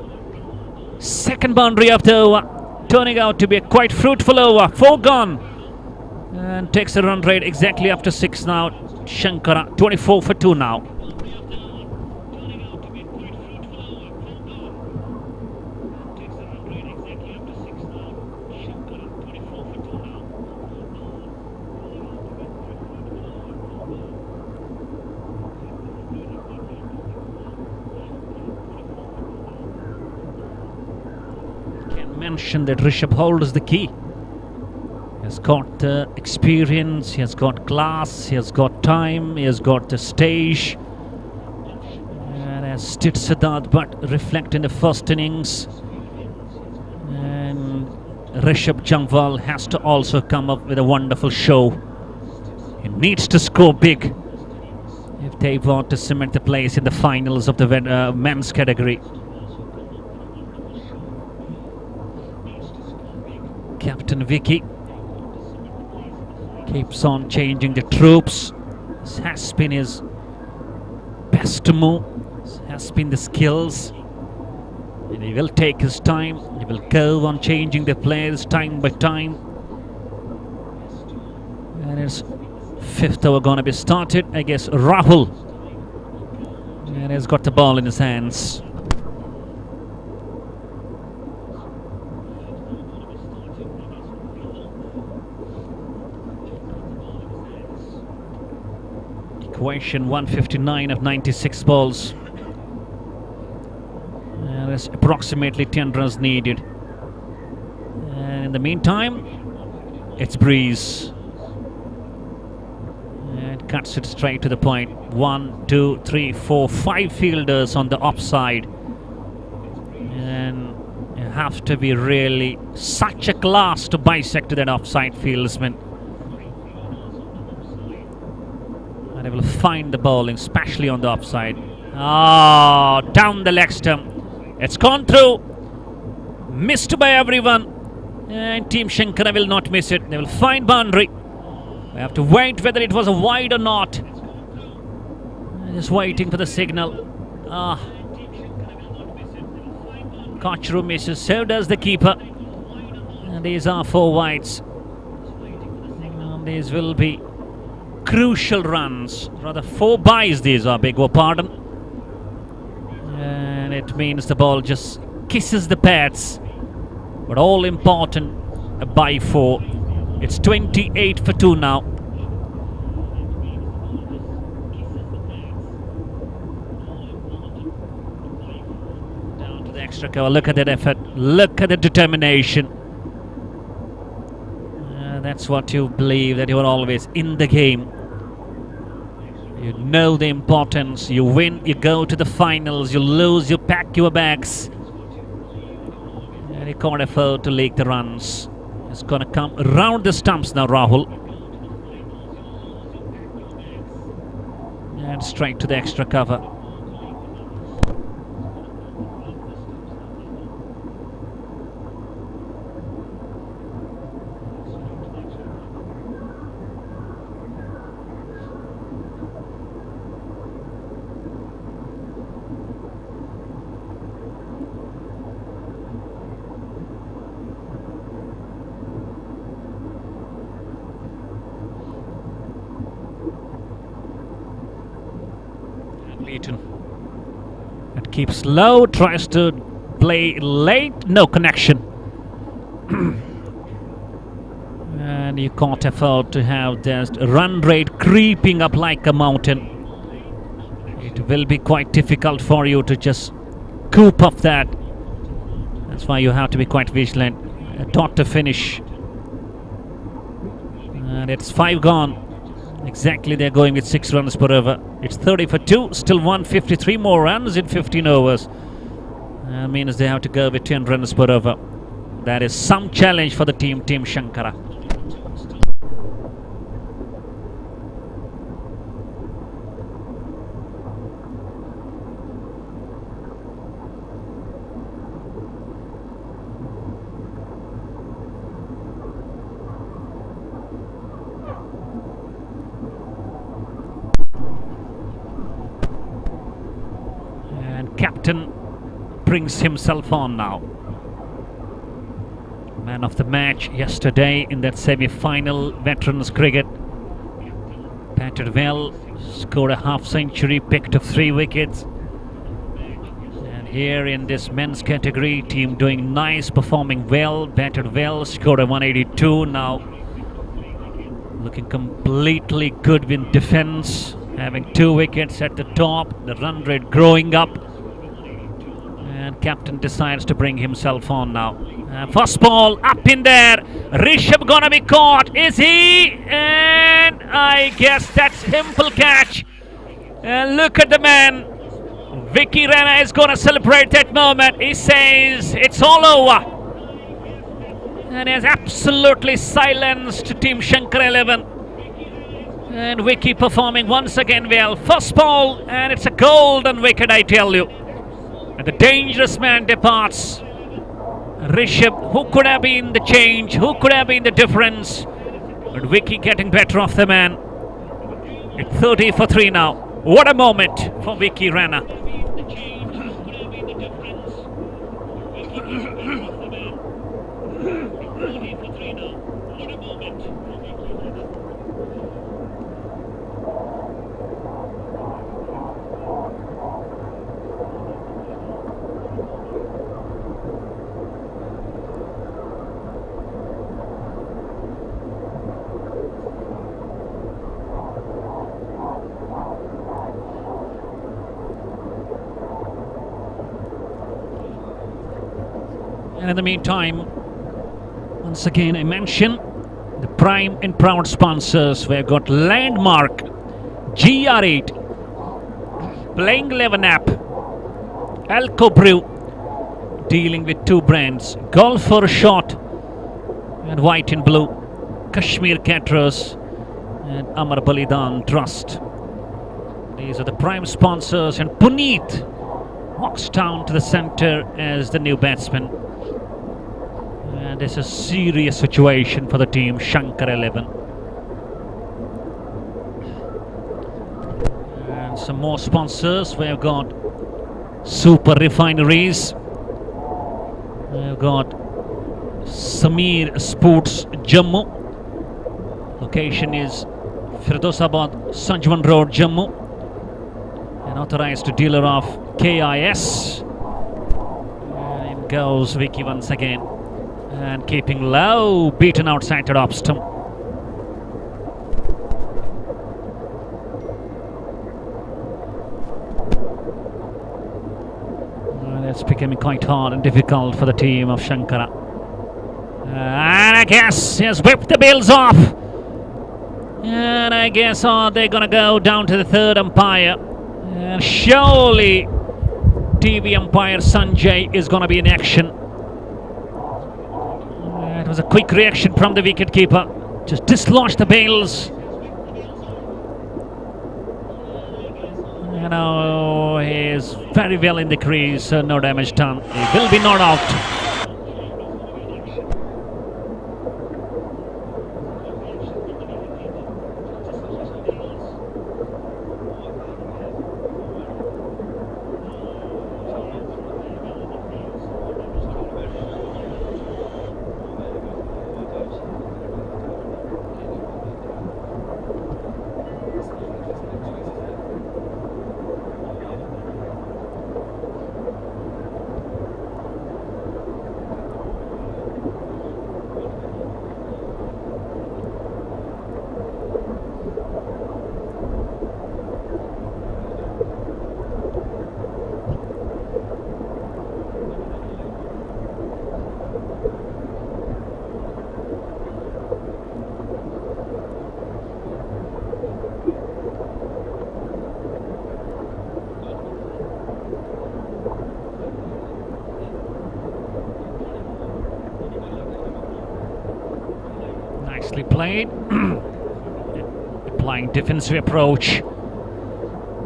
Second boundary of the over. turning out to be a quite fruitful over. 4 gone. And takes the run rate exactly up to 6 now. Shankara, 24 for 2 now. Can mention that Rishabh holds the key. He has got the experience, he has got class, he has got time, he has got the stage. And as did Siddharth Bhatt reflect in the first innings. And Rishabh Jangwal has to also come up with a wonderful show. He needs to score big if they want to cement the place in the finals of the men's category. Captain Vicky keeps on changing the troops. This has been his best move. This has been the skills. And he will take his time. He will go on changing the players time by time. And his 5th over going to be started. I guess Rahul. And he's got the ball in his hands. Equation 159 of 96 balls. There's approximately 10 runs needed. And in the meantime, it's breeze. And cuts it straight to the point. 1, 2, 3, 4, 5 fielders on the offside. And you have to be really such a class to bisect that offside fieldsman. And they will find the bowling, especially on the offside. Oh, down the leg stump. It's gone through. Missed by everyone. And Team Shankara will not miss it. They will find boundary. We have to wait whether it was a wide or not. Just waiting for the signal. Kochru misses. So does the keeper. And these are 4 wides. And these will be crucial runs, rather 4 byes these are, beg your pardon. And it means the ball just kisses the pads. But all important, a bye 4. It's 28 for 2 now. Down to the extra cover. Look at that effort. Look at the determination. That's what you believe, that you are always in the game. You know the importance. You win, you go to the finals. You lose, you pack your bags. And you can't afford to leak the runs. It's going to come around the stumps now, Rahul. And straight to the extra cover. It keeps low, tries to play late, no connection. And you can't afford to have this run rate creeping up like a mountain. It will be quite difficult for you to just coop up that. That's why you have to be quite vigilant. A dot to finish. And it's 5 gone. Exactly, they're going with 6 runs per over. It's 30 for 2, still 153 more runs in 15 overs. That means they have to go with 10 runs per over. That is some challenge for the Team Shankara. Captain brings himself on now. Man of the match yesterday in that semi-final veterans cricket. Batted well, scored a half century, picked up 3 wickets. And here in this men's category, team doing nice, performing well, batted well, scored a 182. Now looking completely good in defense, having 2 wickets at the top, the run rate growing up. And captain decides to bring himself on now. First ball up in there. Rishabh gonna be caught. Is he? And I guess that's simple catch. And look at the man. Vicky Rana is gonna celebrate that moment. He says it's all over. And he has absolutely silenced Team Shankara 11. And Vicky performing once again well. First ball, and it's a golden wicket, I tell you. And the dangerous man departs. Rishabh, who could have been the change, who could have been the difference? But Vicky getting better off the man. It's 30 for 3 now. What a moment for Vicky Rana. And in the meantime, once again I mention the prime and proud sponsors. We've got Landmark, GR8, Playing 11 app, Alco Brew, dealing with 2 brands, Golfer Shot and White and Blue, Kashmir Caterers and Amar Balidan Trust. These are the prime sponsors, and Puneet walks down to the center as the new batsman. And it's a serious situation for the team Shankara 11. And some more sponsors. We've got Super Refineries. We've got Samir Sports Jammu. Location is Firdosabad, Sanjwan Road, Jammu. An authorized dealer of KIS. And in goes Vicky once again. And keeping low, beaten outside to off stump. It's becoming quite hard and difficult for the team of Shankara. And I guess he has whipped the bills off. And I guess they're gonna go down to the 3rd umpire. And surely TV umpire Sanjay is gonna be in action. It was a quick reaction from the wicketkeeper. Just dislodged the bails. You know, he is very well in the crease, no damage done. He will be not out. Nicely played. Applying defensive approach.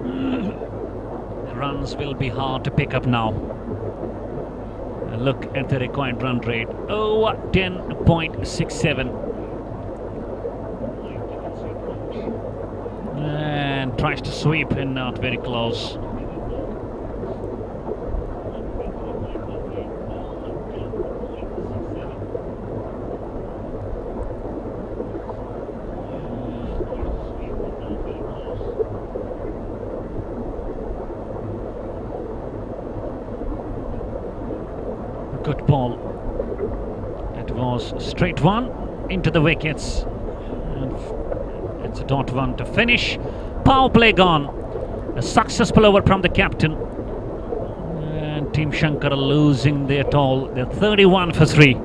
The runs will be hard to pick up now. And look at the required run rate. 10.67. And tries to sweep and not very close. Good ball. It was straight one into the wickets. And it's a dot one to finish. Power play gone. A successful over from the captain. And Team Shankara losing their toll. They're 31 for 3.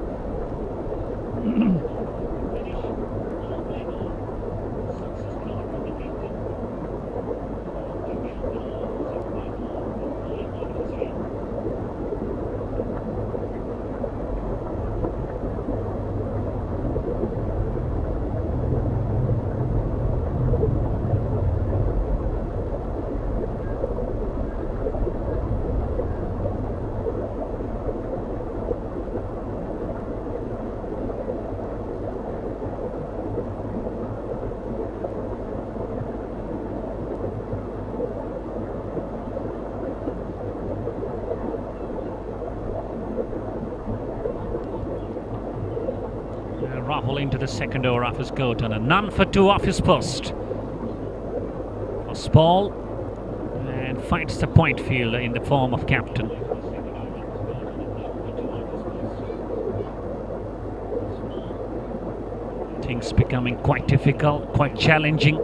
Rahul into the second over of his coat and a none for 2 off his post. First ball and finds the point fielder in the form of captain. Things becoming quite difficult, quite challenging.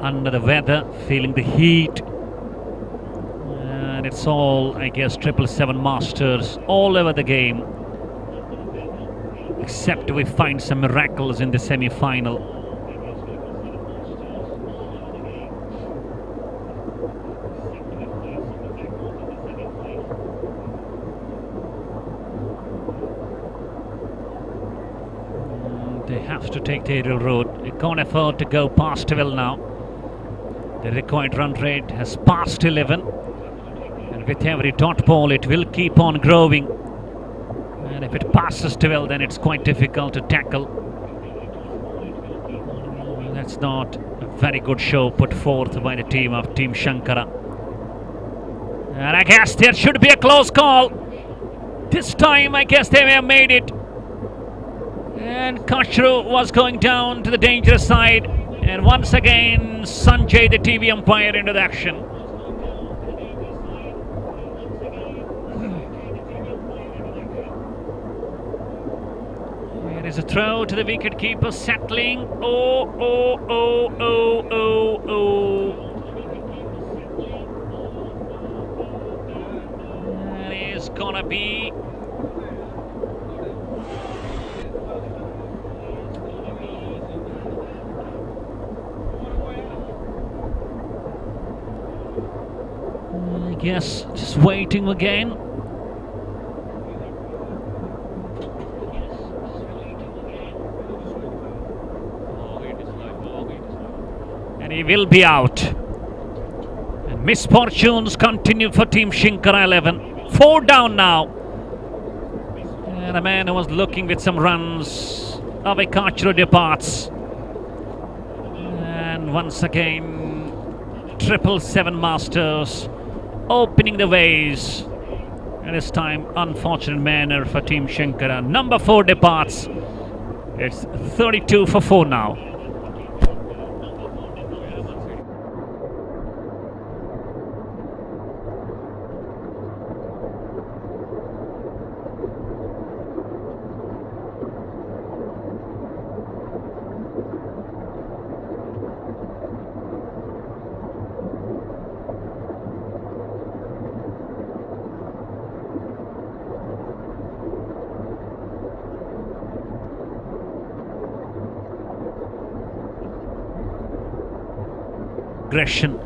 Under the weather, feeling the heat. And it's all, I guess, 777 Masters all over the game. Except we find some miracles in the semi-final. They have to take the aerial route. They can't afford to go past 12 now. The required run rate has passed 11. And with every dot ball, it will keep on growing. And if it passes 12, then it's quite difficult to tackle. That's not a very good show put forth by the team of Team Shankara. And I guess there should be a close call. This time, I guess they may have made it. And Kachru was going down to the dangerous side. And once again, Sanjay, the TV umpire, into the action. It is a throw to the wicketkeeper, settling. That is gonna be. I guess just waiting again. He will be out. And misfortunes continue for Team Shankara 11. 4 down now. And a man who was looking with some runs, Avi Kachru departs. And once again, 777 Masters opening the ways. And this time, unfortunate manner for Team Shankara. Number 4 departs. It's 32 for 4 now. Aggression,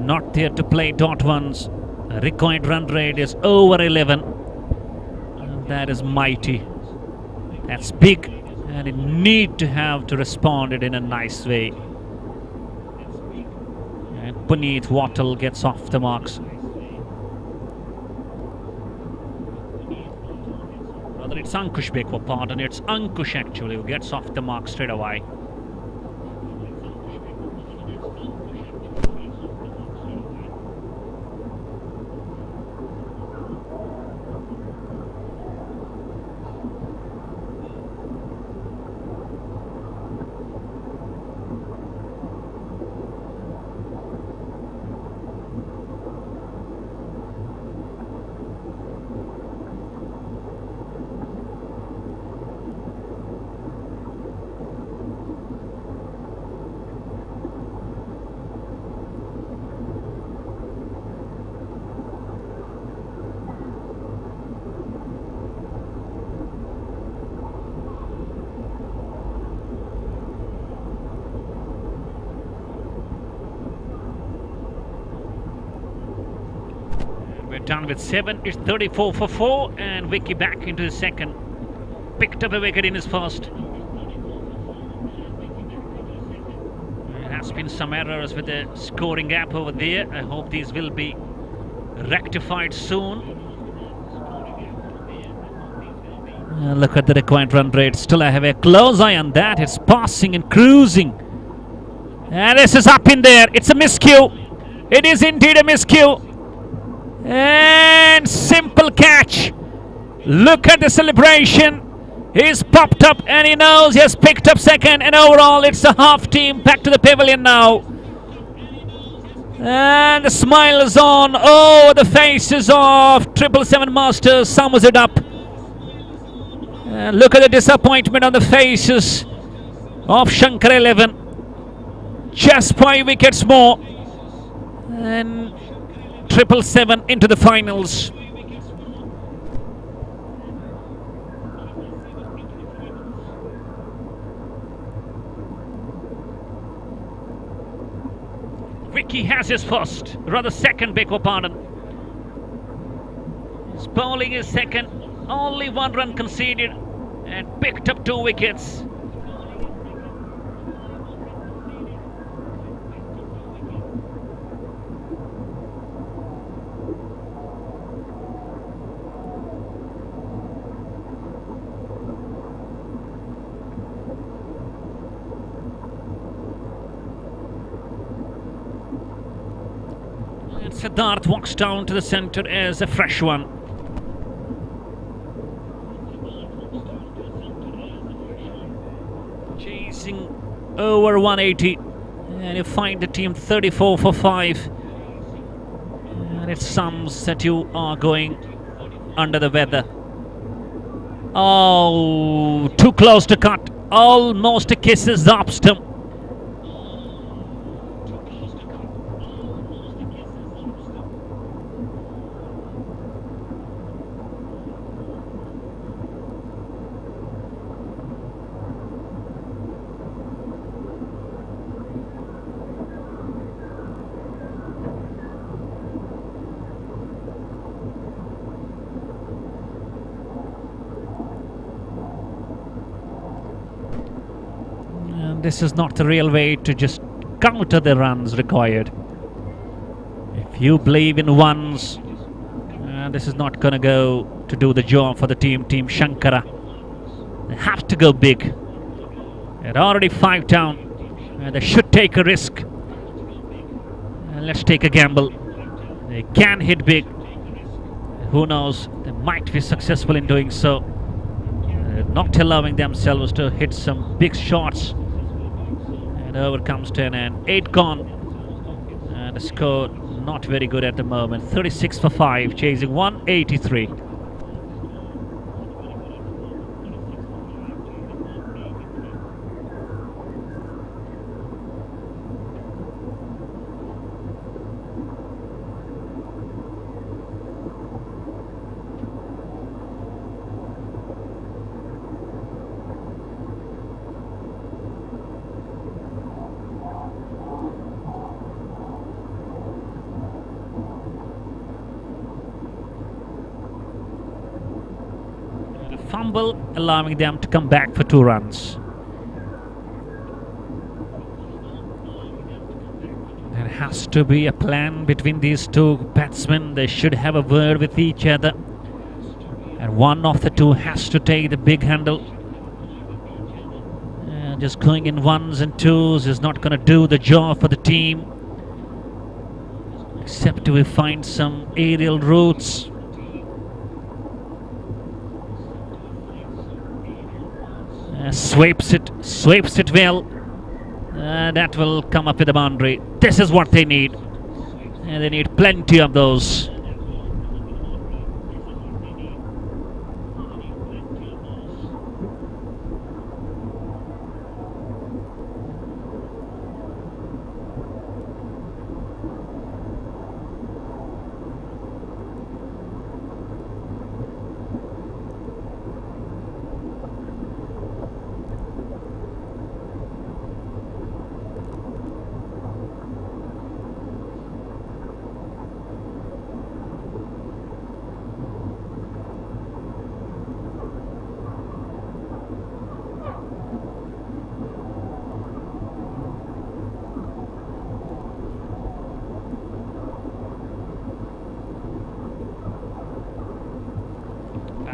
not there to play dot ones. Required run rate is over 11. And that is mighty. That's big, and it need to have to respond it in a nice way. And Puneet Wattle gets off the marks. Rather, it's Ankush, beg for pardon. It's Ankush actually who gets off the mark straight away. Done with 7. It's 34 for 4, and Vicky back into his second. Picked up a wicket in his first. There has been some errors with the scoring gap over there. I hope these will be rectified soon. Look at the required run rate. Still, I have a close eye on that. It's passing and cruising. And this is up in there. It's a miscue. It is indeed a miscue. And simple catch. Look at the celebration. He's popped up and he knows he has picked up second. And overall, it's a half team back to the pavilion now. And the smile is on. Oh, the faces of 777 Masters sums it up. And look at the disappointment on the faces of Shankara 11. Just 5 wickets more. And 777 into the finals. Vicky has his first, rather second, beg your pardon. His bowling is second, only 1 run conceded and picked up 2 wickets. And Siddharth walks down to the centre as a fresh one. Chasing over 180, and you find the team 34 for 5. And it sums that you are going under the weather. Oh, too close to cut. Almost kisses the up stump. This is not the real way to just counter the runs required. If you believe in ones, this is not going to go to do the job for the team Shankara. They have to go big. They're already 5 down, and they should take a risk. Let's take a gamble. They can hit big. Who knows, they might be successful in doing so. Not allowing themselves to hit some big shots. And over comes 10 and 8 gone. And the score not very good at the moment. 36 for 5, chasing 183. Fumble, allowing them to come back for 2 runs. There has to be a plan between these 2 batsmen. They should have a word with each other. And one of the 2 has to take the big handle. Just going in 1s and 2s is not going to do the job for the team. Except we find some aerial routes. Sweeps it well. That will come up with a boundary. This is what they need. And they need plenty of those.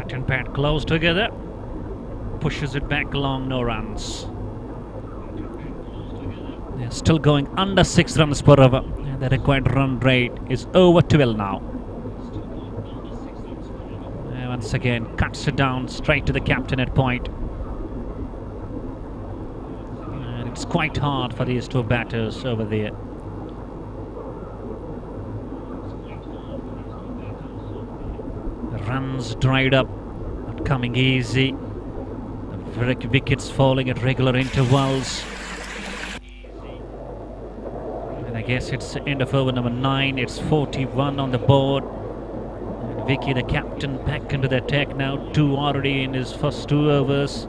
Bat and pad close together. Pushes it back along, no runs. They're still going under 6 runs per over. And the required run rate is over 12 now. And once again, cuts it down straight to the captain at point. And it's quite hard for these two batters over there. The runs dried up, not coming easy. The wickets falling at regular intervals. And I guess it's the end of over number 9. It's 41 on the board. And Vicky, the captain, back into the attack now. 2 already in his first 2 overs.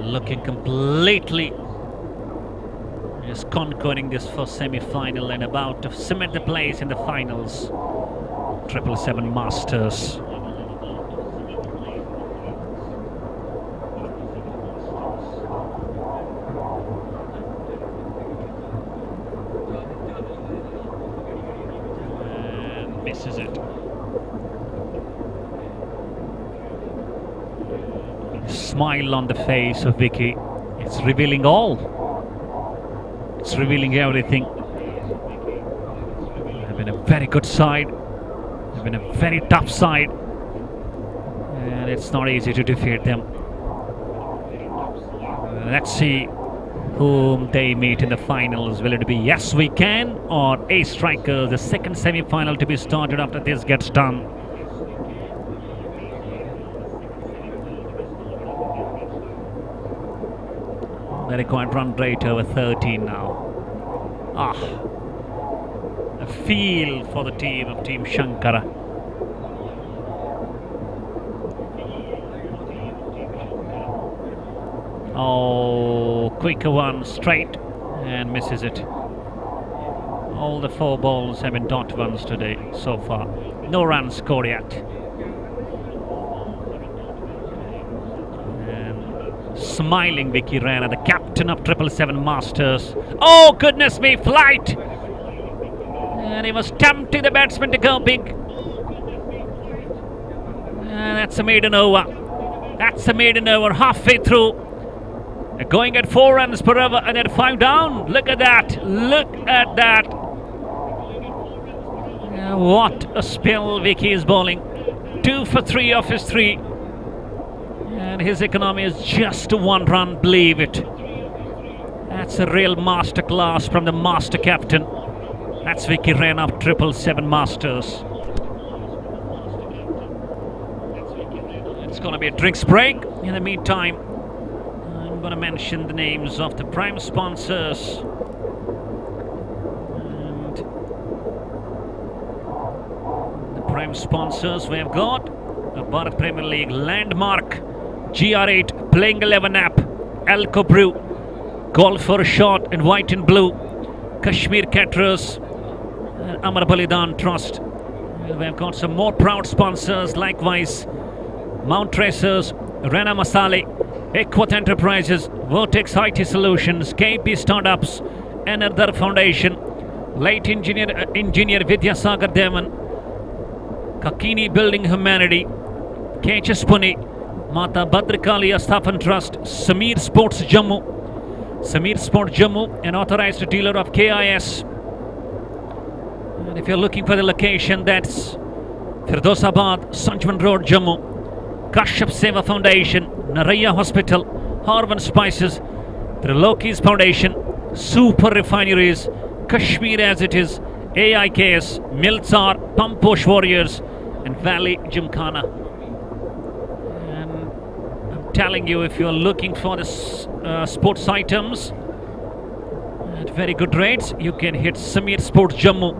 Looking completely is conquering this first semi-final and about to cement the place in the finals. 777 Masters. And misses it. Smile on the face of Vicky. It's revealing all. It's revealing everything. They've been a very good side. They've been a very tough side. And it's not easy to defeat them. Let's see whom they meet in the finals. Will it be Yes We Can or Ace Strikers, the second semi-final to be started after this gets done? The required run rate over 13 now. A feel for the team of Team Shankara. Oh, quicker one, straight, and misses it. All the 4 balls have been dot ones today so far. No runs scored yet. Smiling Vicky Rana, the captain of 777 Masters. Oh, goodness me, flight! And he was tempting the batsman to go big. And that's a maiden over. That's a maiden over, halfway through. They're going at 4 runs per over and at 5 down. Look at that. Look at that. What a spell Vicky is bowling. 2 for 3 off his 3. And his economy is just 1 run, believe it. That's a real masterclass from the master captain. That's Vicky Rana of 777 Masters. It's going to be a drinks break. In the meantime, I'm going to mention the names of the prime sponsors. And the prime sponsors we have got the Bharat Premier League Landmark, GR8 Playing 11 app, Alco Brew, Golf for a Shot in white and blue, Kashmir Caterers, Amar Balidan Trust. We've got some more proud sponsors, likewise Mount Racers, Rana Masale, Equath Enterprises, Vertex IT Solutions, KP Startups, Another Foundation, late engineer Vidyasagar Devan, Kakini Building Humanity, KHS Pune, Mata Bhadrakali Astafan Trust, Samir Sports Jammu, an authorized dealer of KIS. And if you're looking for the location, that's Firdosabad, Sanjman Road, Jammu. Kashyap Seva Foundation, Naraya Hospital, Harvan Spices, Trilokis Foundation, Super Refineries, Kashmir as it is, AIKS, Miltsar, Pamposh Warriors, and Valley Gymkhana. And I'm telling you, if you're looking for the sports items at very good rates, you can hit Samir Sports Jammu,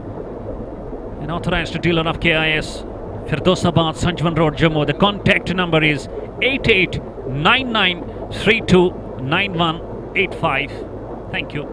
an authorized dealer of KIS, Firdosabad, Sanjman Road, Jammu. The contact number is 8899329185. Thank you.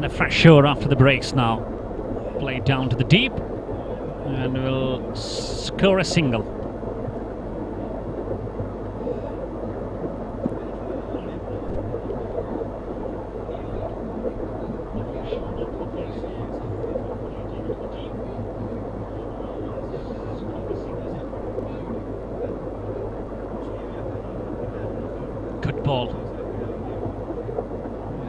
And a pressure after the breaks now. Play down to the deep and will score a single. Good ball.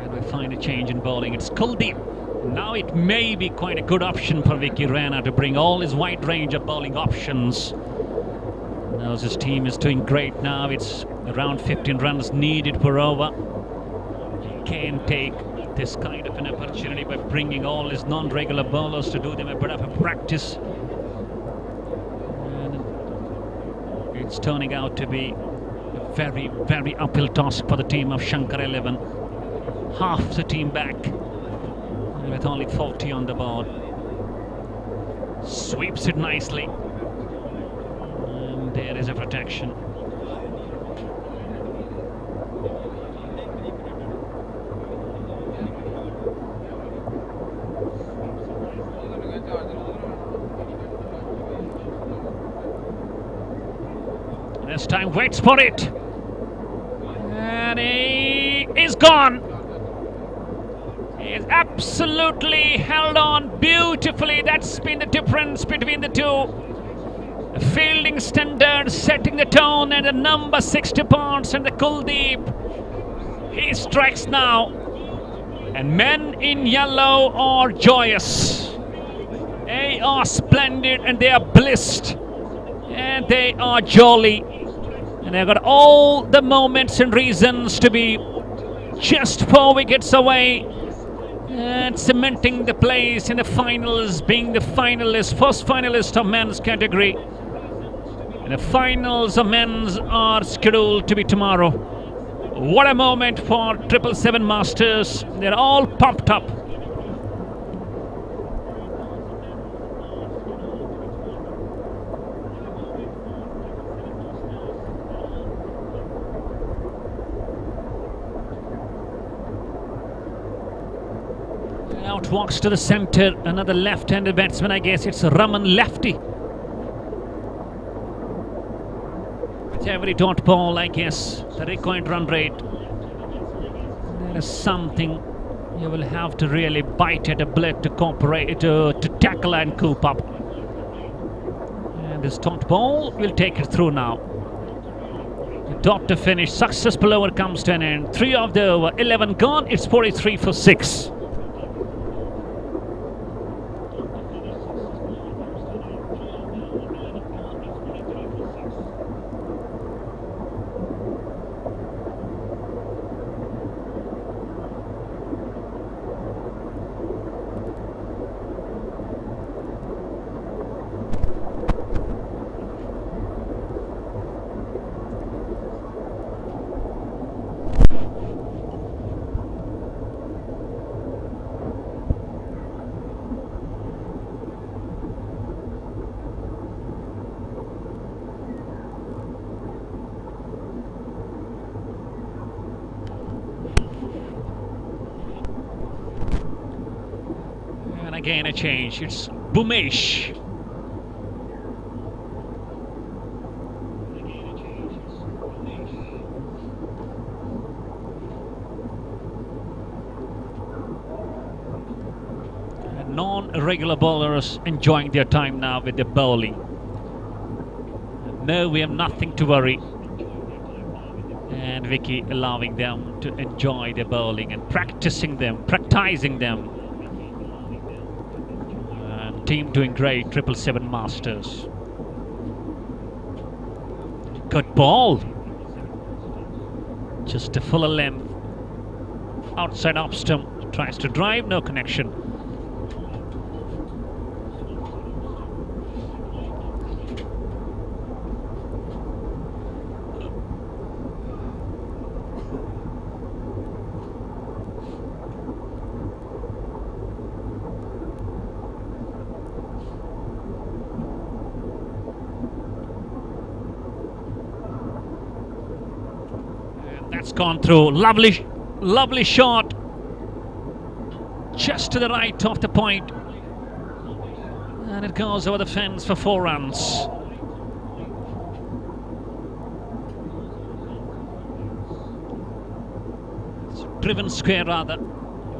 And we find a change in bowling. It's Kuldeep. Now it may be quite a good option for Vicky Rana to bring all his wide range of bowling options. Now his team is doing great now. It's around 15 runs needed per over. He can take this kind of an opportunity by bringing all his non-regular bowlers to do them a bit of a practice. And it's turning out to be a very, very uphill task for the team of Shankara 11. Half the team back with only 40 on the board. Sweeps it nicely. And there is a protection. This time waits for it. And he is gone. He is absolutely held on beautifully. That's been the difference between the two. The fielding standard setting the tone, and the number 60 pounds and the Kuldeep. He strikes now. And men in yellow are joyous. They are splendid and they are blissed. And they are jolly. And they've got all the moments and reasons to be just 4 wickets away and cementing the place in the finals, being the finalist, first finalist of men's category. And the finals of men's are scheduled to be tomorrow. What a moment for 777 Masters. They're all pumped up. Out walks to the centre, another left-handed batsman, I guess it's Raman lefty. With every dot ball, I guess, the required run rate. There is something you will have to really bite at a bullet to cooperate, to tackle and coop up. And this dot ball will take it through now. The dot to finish, successful over comes to an end. 3 of the over, 11 gone, it's 43 for 6. Again a change, it's Bumesh. Non-regular bowlers enjoying their time now with the bowling. No, we have nothing to worry. And Vicky allowing them to enjoy their bowling and practicing them, practicing them. Team doing great, 777 Masters. Good ball. Just a fuller length. Outside off stump. Tries to drive, no connection. That's gone through. Lovely, lovely shot. just to the right of the point. And it goes over the fence for 4 runs. It's driven square rather.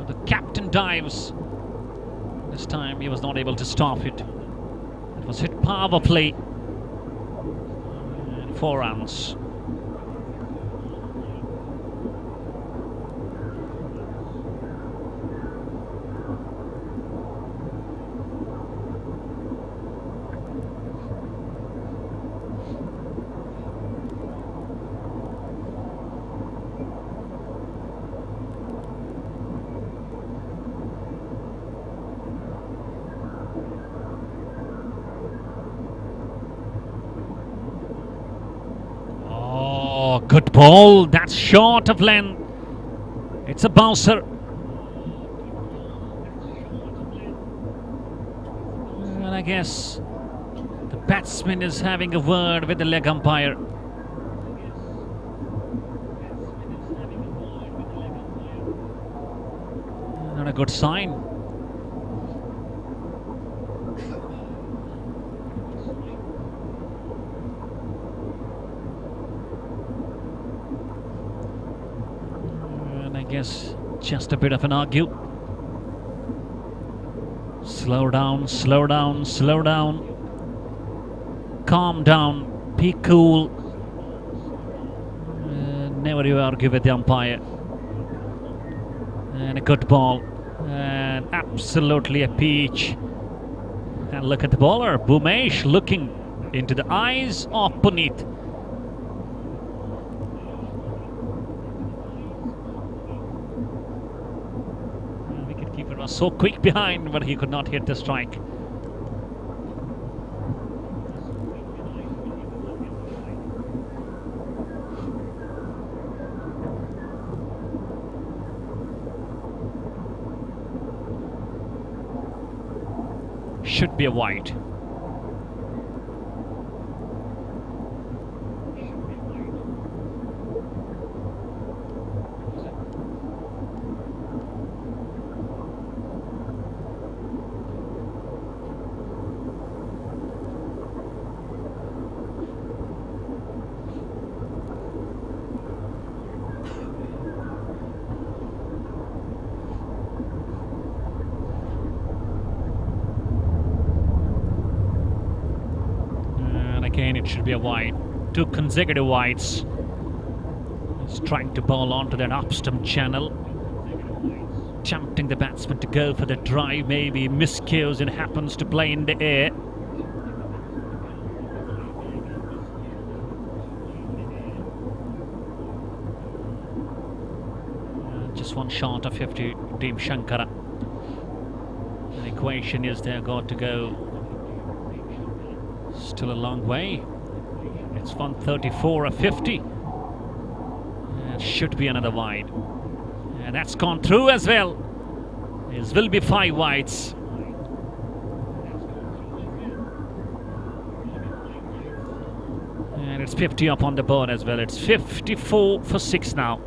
The captain dives. This time he was not able to stop it. It was hit power play. And 4 runs. Good ball, that's short of length. It's a bouncer. And I guess the batsman is having a word with the leg umpire. Not a good sign. I guess just a bit of an argue. Slow down, slow down, slow down. Calm down, be cool. Never you argue with the umpire. And a good ball. And absolutely a peach. And look at the bowler, Bhumesh, looking into the eyes of Puneet. Wicketkeeper was so quick behind, but he could not hit the strike. Should be a wide. Again, it should be a wide. 2 consecutive wides. He's trying to bowl onto that off-stump channel, tempting the batsman to go for the drive. Maybe miscues and happens to play in the air. Just one short of 50, Team Shankara. The equation is they've got to go. Still a long way. It's 134 of 50. It should be another wide. And that's gone through as well. There will be 5 wides. And it's 50 up on the board as well. It's 54 for 6 now.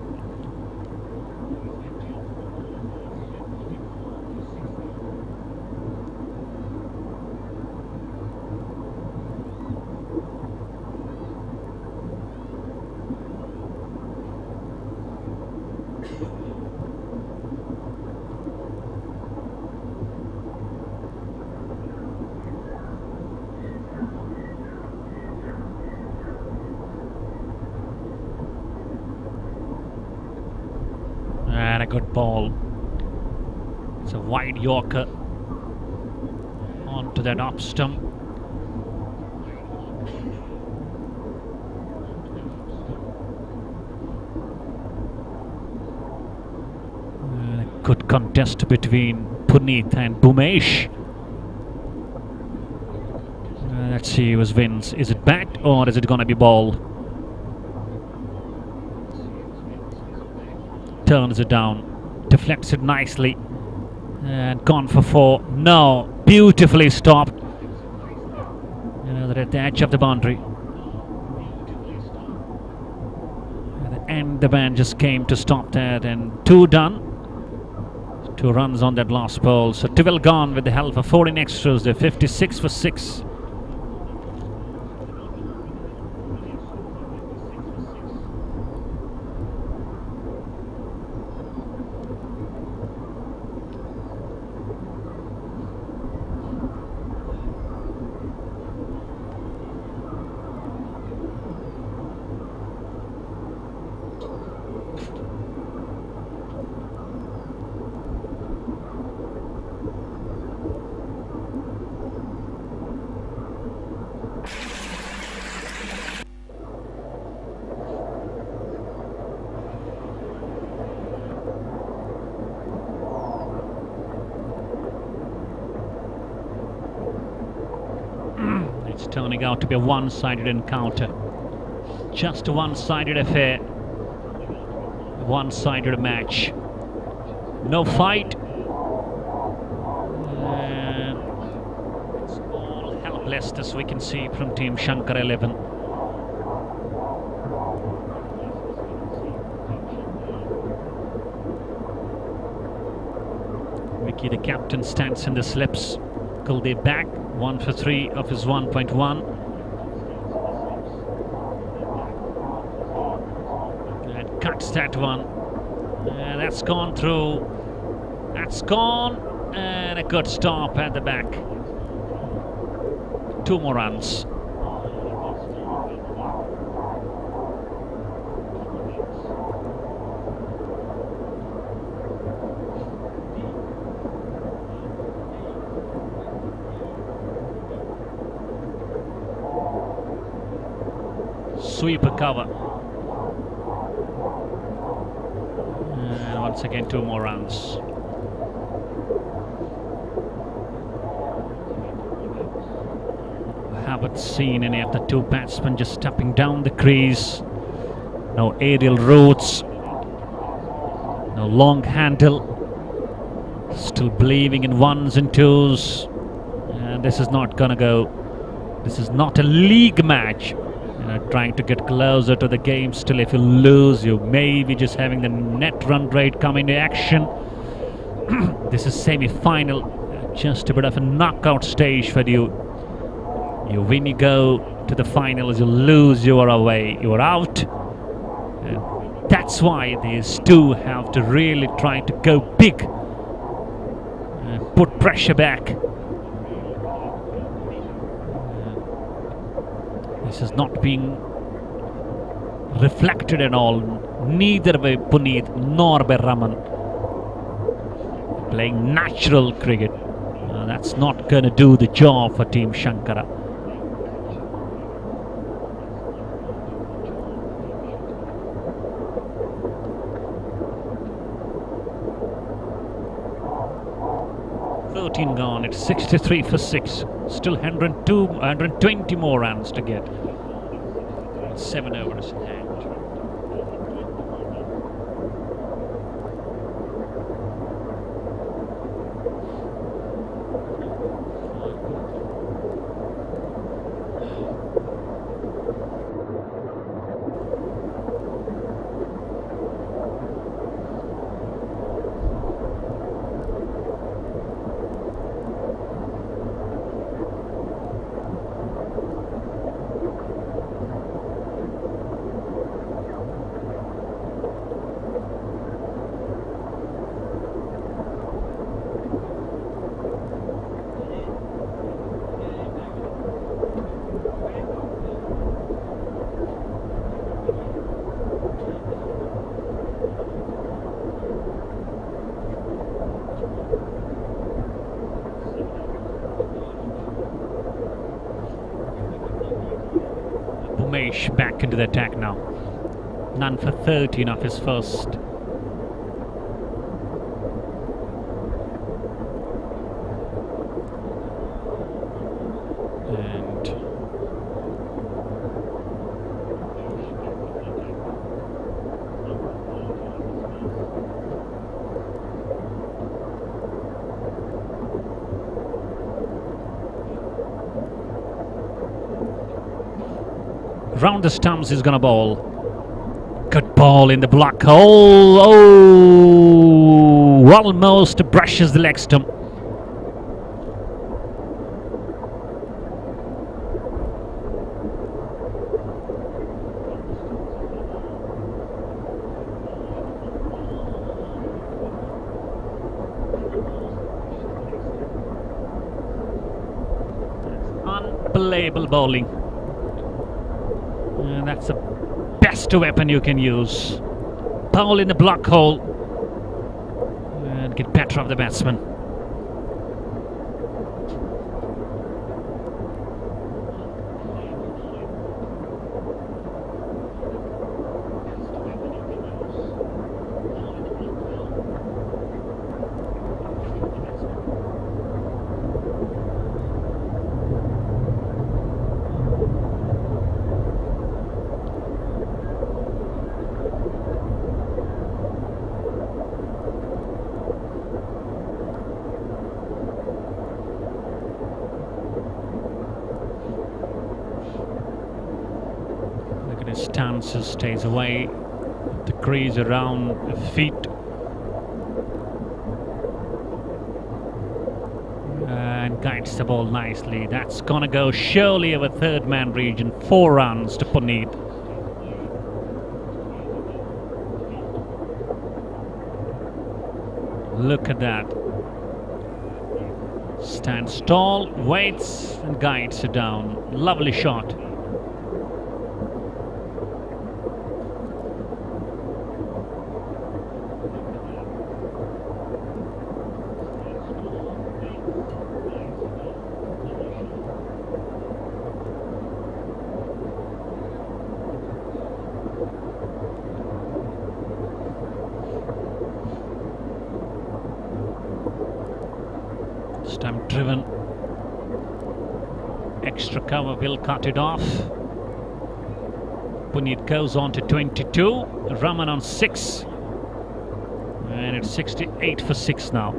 And a good ball. It's a wide Yorker onto that off stump. A good contest between Puneet and Bhumesh. Let's see who wins. Is it bat or is it going to be ball? Turns it down, deflects it nicely, and gone for 4. No, beautifully stopped. They're at the edge of the boundary. And the man just came to stop that, and 2 done. 2 runs on that last ball. So 12 gone with the help of 14 extras. They're 56 for 6. It's turning out to be a one-sided encounter. Just a one-sided affair. One-sided match. No fight. And it's all helpless as we can see from Team Shankara 11. Vicky, the captain, stands in the slips. Kuldeep back, 1 for 3 of his 1.1. And cuts that one. And that's gone through. That's gone. And a good stop at the back. 2 more runs. Sweeper cover. And once again 2 more runs. I haven't seen any of the 2 batsmen just stepping down the crease. No aerial routes. No long handle. Still believing in 1s and 2s. And this is not gonna go. This is not a league match. Trying to get closer to the game. Still, if you lose, you may be just having the net run rate come into action. This is semi-final, just a bit of a knockout stage for you. You win, you go to the finals. You lose, you are away, you are out. That's why these 2 have to really try to go big, put pressure back. This is not being reflected at all, neither by Puneet nor by Raman. Playing natural cricket. That's not going to do the job for Team Shankara. Gone. It's 63 for 6. Still 120 more runs to get. 7 overs in hand. Back into the attack now. None for 13 of his first. And round the stumps he's gonna bowl. Good ball in the black hole. Oh, almost brushes the leg stump. Unbelievable bowling. And that's the best weapon you can use. Bowl in the block hole and get better of the batsman. Stances, stays away, the crease around the feet, and guides the ball nicely. That's gonna go surely over third man region. 4 runs to Puneet. Look at that. Stands tall, waits, and guides it down. Lovely shot. Stump driven. Extra cover will cut it off. Puneet goes on to 22. Raman on 6. And it's 68 for 6 now.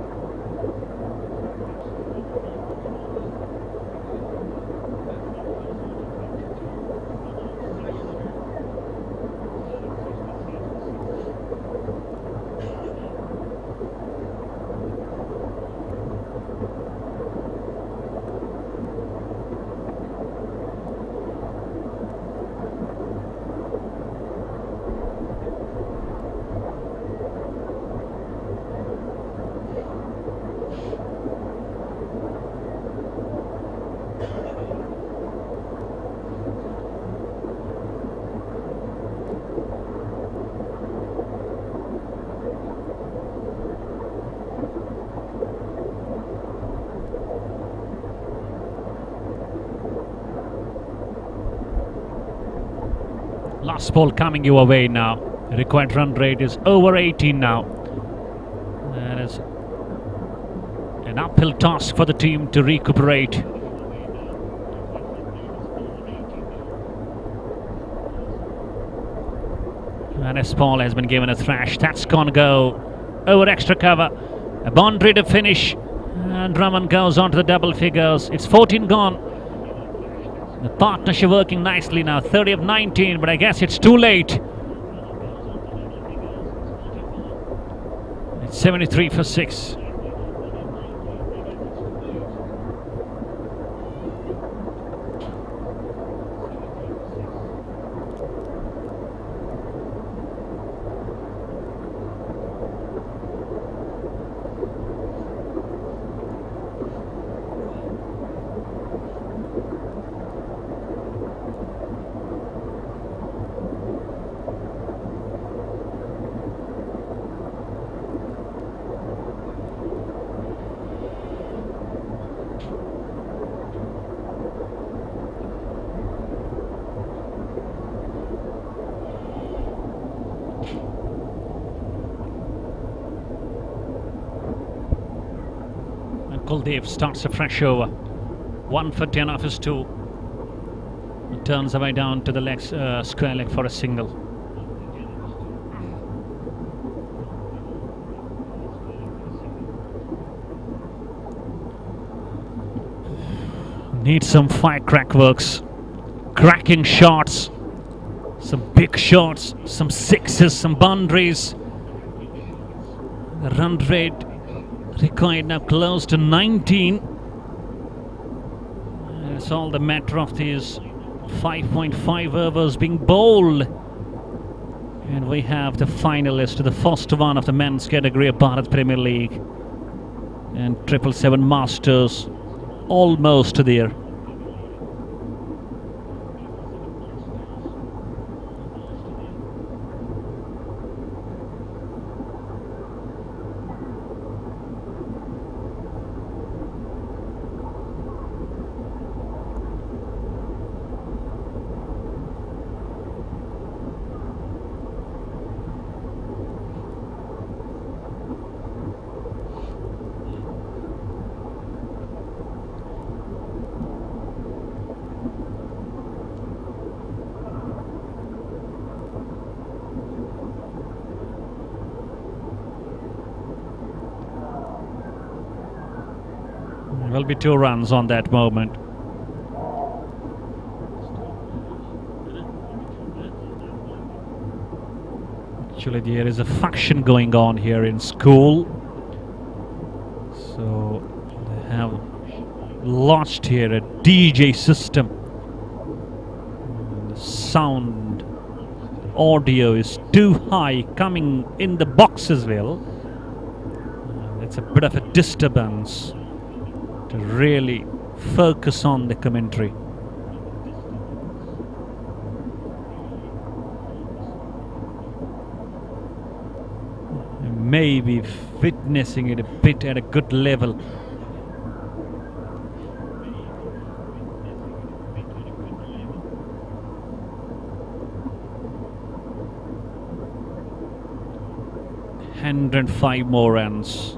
Last ball coming your way now. The required run rate is over 18 now. That is an uphill task for the team to recuperate. And this ball has been given a thrash. That's gonna go over extra cover. A boundary to finish. And Raman goes on to the double figures. It's 14 gone. The partnership working nicely now, 30 of 19, but I guess it's too late. It's 73 for 6. Kuldev starts a fresh over. 1 for 10 off his 2. He turns away down to the leg, square leg for a single. Need some firecrack works. Cracking shots. Some big shots. Some sixes, some boundaries. The run rate required now close to 19. It's all the matter of these 5.5 overs being bowled. And we have the finalist, the first one of the men's category of Bharat Premier League. And 777 Masters almost there. Will be 2 runs on that moment. Actually, there is a function going on here in school. So they have launched here a DJ system. The sound, the audio is too high coming in the box as well. It's a bit of a disturbance to really focus on the commentary. Maybe witnessing it a bit at a good level. And 5 more runs.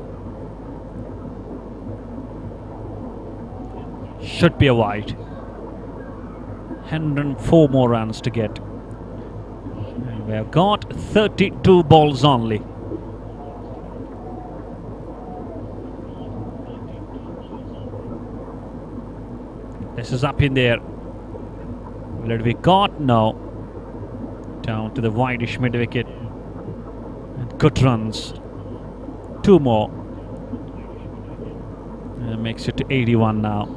Should be a wide. 104 more runs to get. And we have got 32 balls only. This is up in there. Will it be caught? No. Down to the wideish mid wicket. And good runs. 2 more. And makes it to 81 now.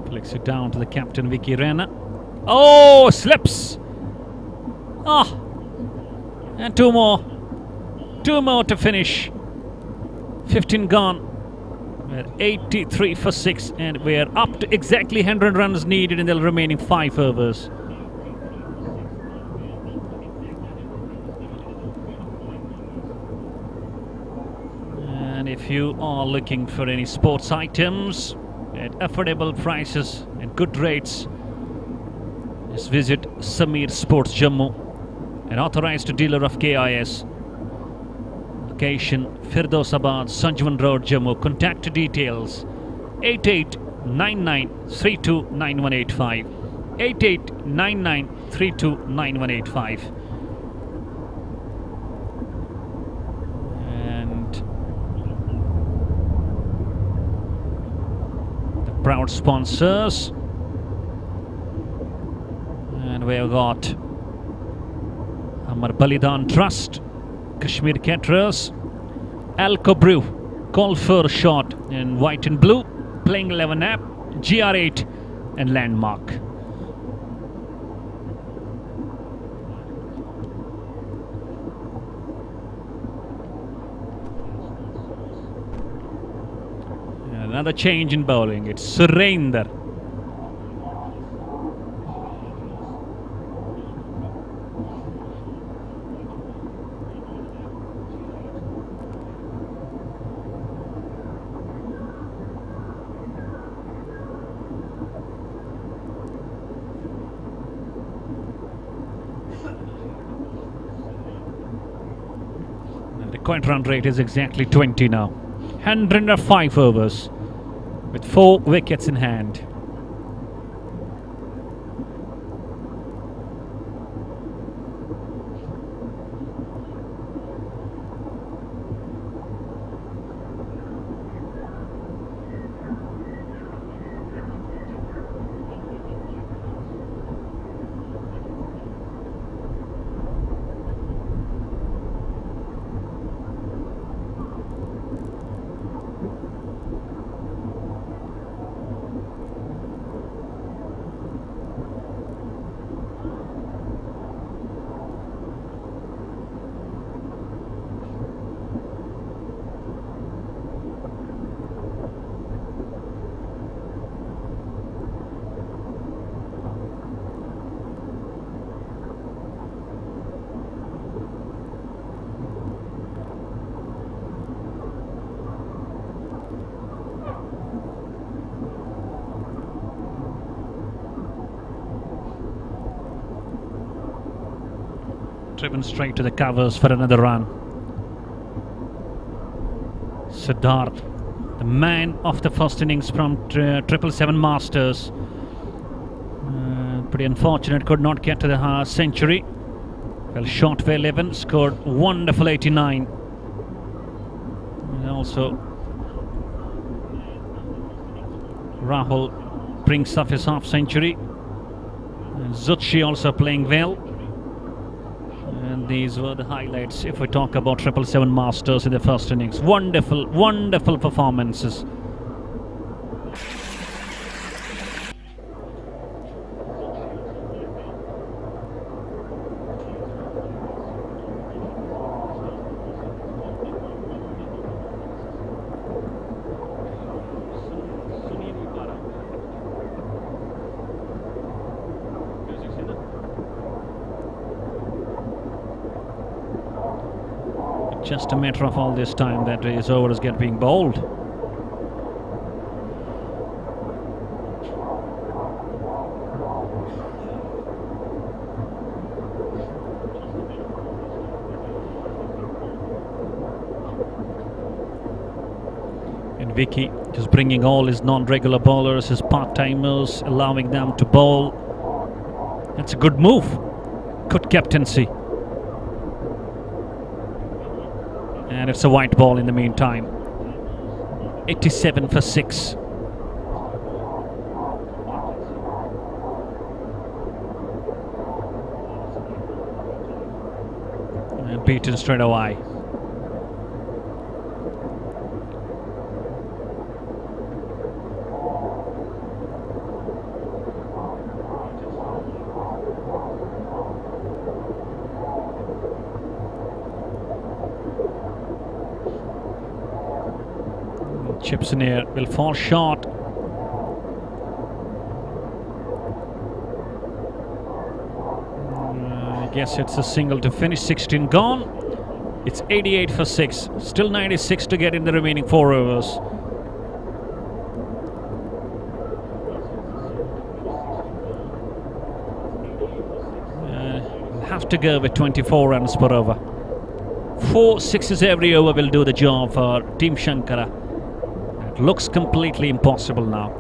Flicks it down to the captain, Vicky Rana. Oh, slips! Ah! And 2 more. 2 more to finish. 15 gone. We're 83 for 6, and we're up to exactly 100 runs needed in the remaining 5 overs. And if you are looking for any sports items at affordable prices and good rates, just visit Samir Sports Jammu, an authorized dealer of KIS. Location Firdosabad, Sanjavan Road, Jammu. Contact details 8899329185. 8899329185. And the proud sponsors. And we have got Amar Balidan Trust, Kashmir Caterers, Alco Brew, Call for Shot in white and blue, Playing 11 app, GR8 and Landmark. Another change in bowling. It's Surrender. The current run rate is exactly 20 now. 105 overs with 4 wickets in hand. driven straight to the covers for another run. Siddharth, the man of the first innings from 777 Masters. Pretty unfortunate, could not get to the century. Fell short for 11, scored wonderful 89. And also Rahul brings up his half century. And Zutshi also playing well. And these were the highlights if we talk about 777 Masters in the first innings. Wonderful, wonderful performances. Just a matter of all this time that his overs get being bowled. And Vicky just bringing all his non-regular bowlers, his part-timers, allowing them to bowl. That's a good move. Good captaincy. And it's a white ball in the meantime. 87 for 6. And beaten straight away. Chips in air, will fall short. I guess it's a single to finish. 16 gone. It's 88 for 6. Still 96 to get in the remaining 4 overs. Have to go with 24 runs per over. 4 sixes every over will do the job for Team Shankara. It looks completely impossible now.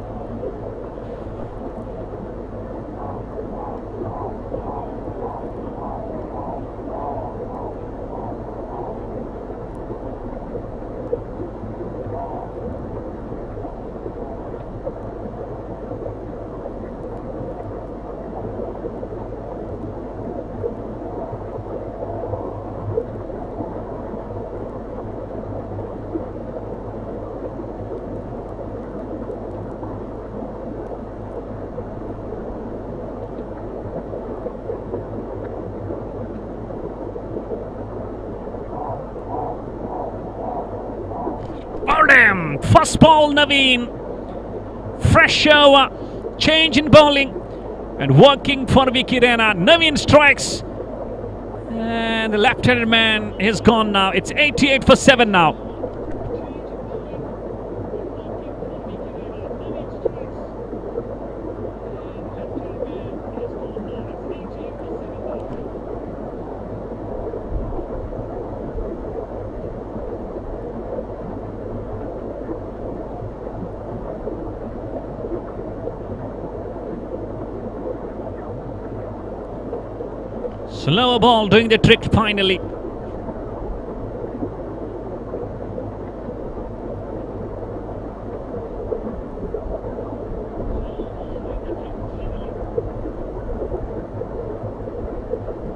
First ball, Naveen. Fresh over. Change in bowling. And working for Vicky Rena. Naveen strikes. And the left-handed man is gone now. It's 88 for 7 now. Slower ball doing the trick finally.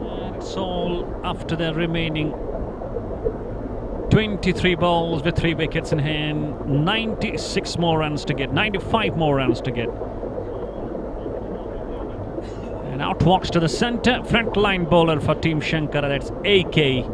And it's all after the remaining 23 balls with 3 wickets in hand. 96 more runs to get, 95 more runs to get. And out walks to the centre, front line bowler for Team Shankara, that's AK.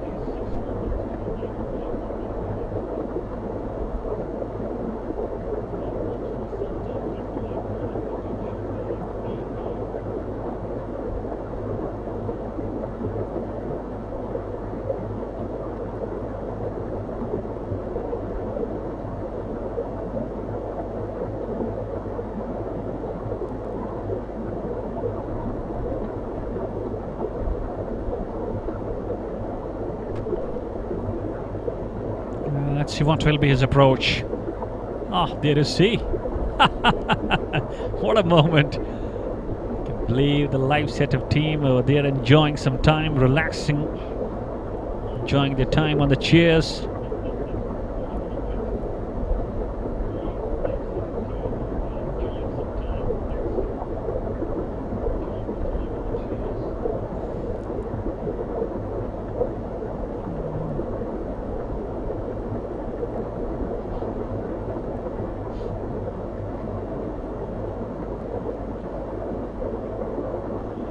see what will be his approach. Ah, there you see. What a moment. I can believe the live setup team over there enjoying some time, relaxing, enjoying their time on the chairs.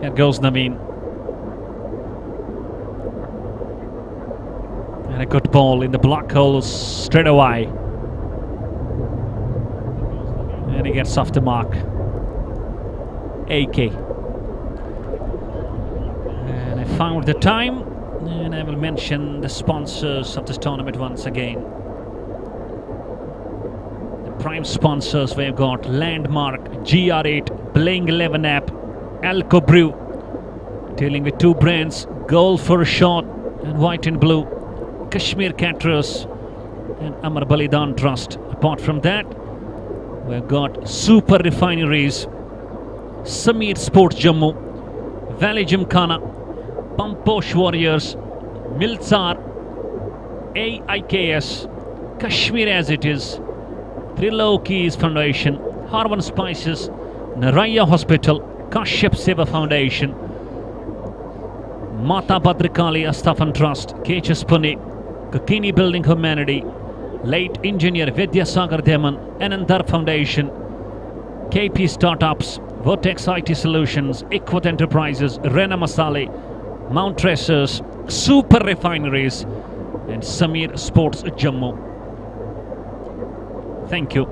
Here goes Naveen. And a good ball in the black hole straight away. And he gets off the mark. AK. And I found the time. And I will mention the sponsors of this tournament once again. The prime sponsors, we've got Landmark, GR8, Playing 11 app, Alco Brew, dealing with two brands, Gold for a Shot and White and Blue, Kashmir Caterers and Amar Balidan Trust. Apart from that, we've got Super Refineries, Samir Sports Jammu, Valley Gymkhana, Pamposh Warriors, Milsar, AIKS, Kashmir As It Is, Trilokis Foundation, Harvan Spices, Naraya Hospital, Kashyap Seva Foundation, Mata Bhadrakali Astafan Trust, KHS Pune, Kakini Building Humanity, late engineer Vidyasagar Deman, Anandar Foundation, KP Startups, Vortex IT Solutions, Equat Enterprises, Rena Masale, Mount Tracers, Super Refineries and Samir Sports Jammu. Thank you.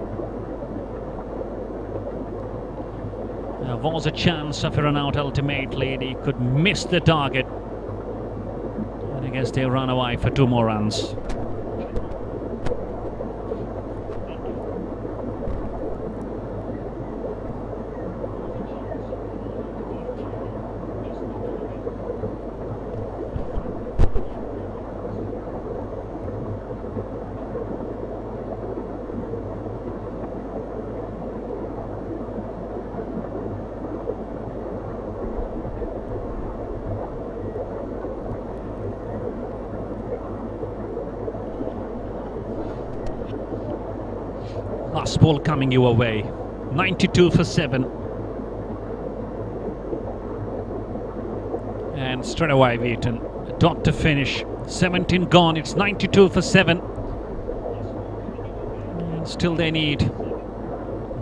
There was a chance of a run out ultimately. He could miss the target. And I guess they run away for 2 more runs. Last ball coming your way. 92 for 7. And straight away Wheaton. A dot to finish. 17 gone. It's 92 for 7. And still they need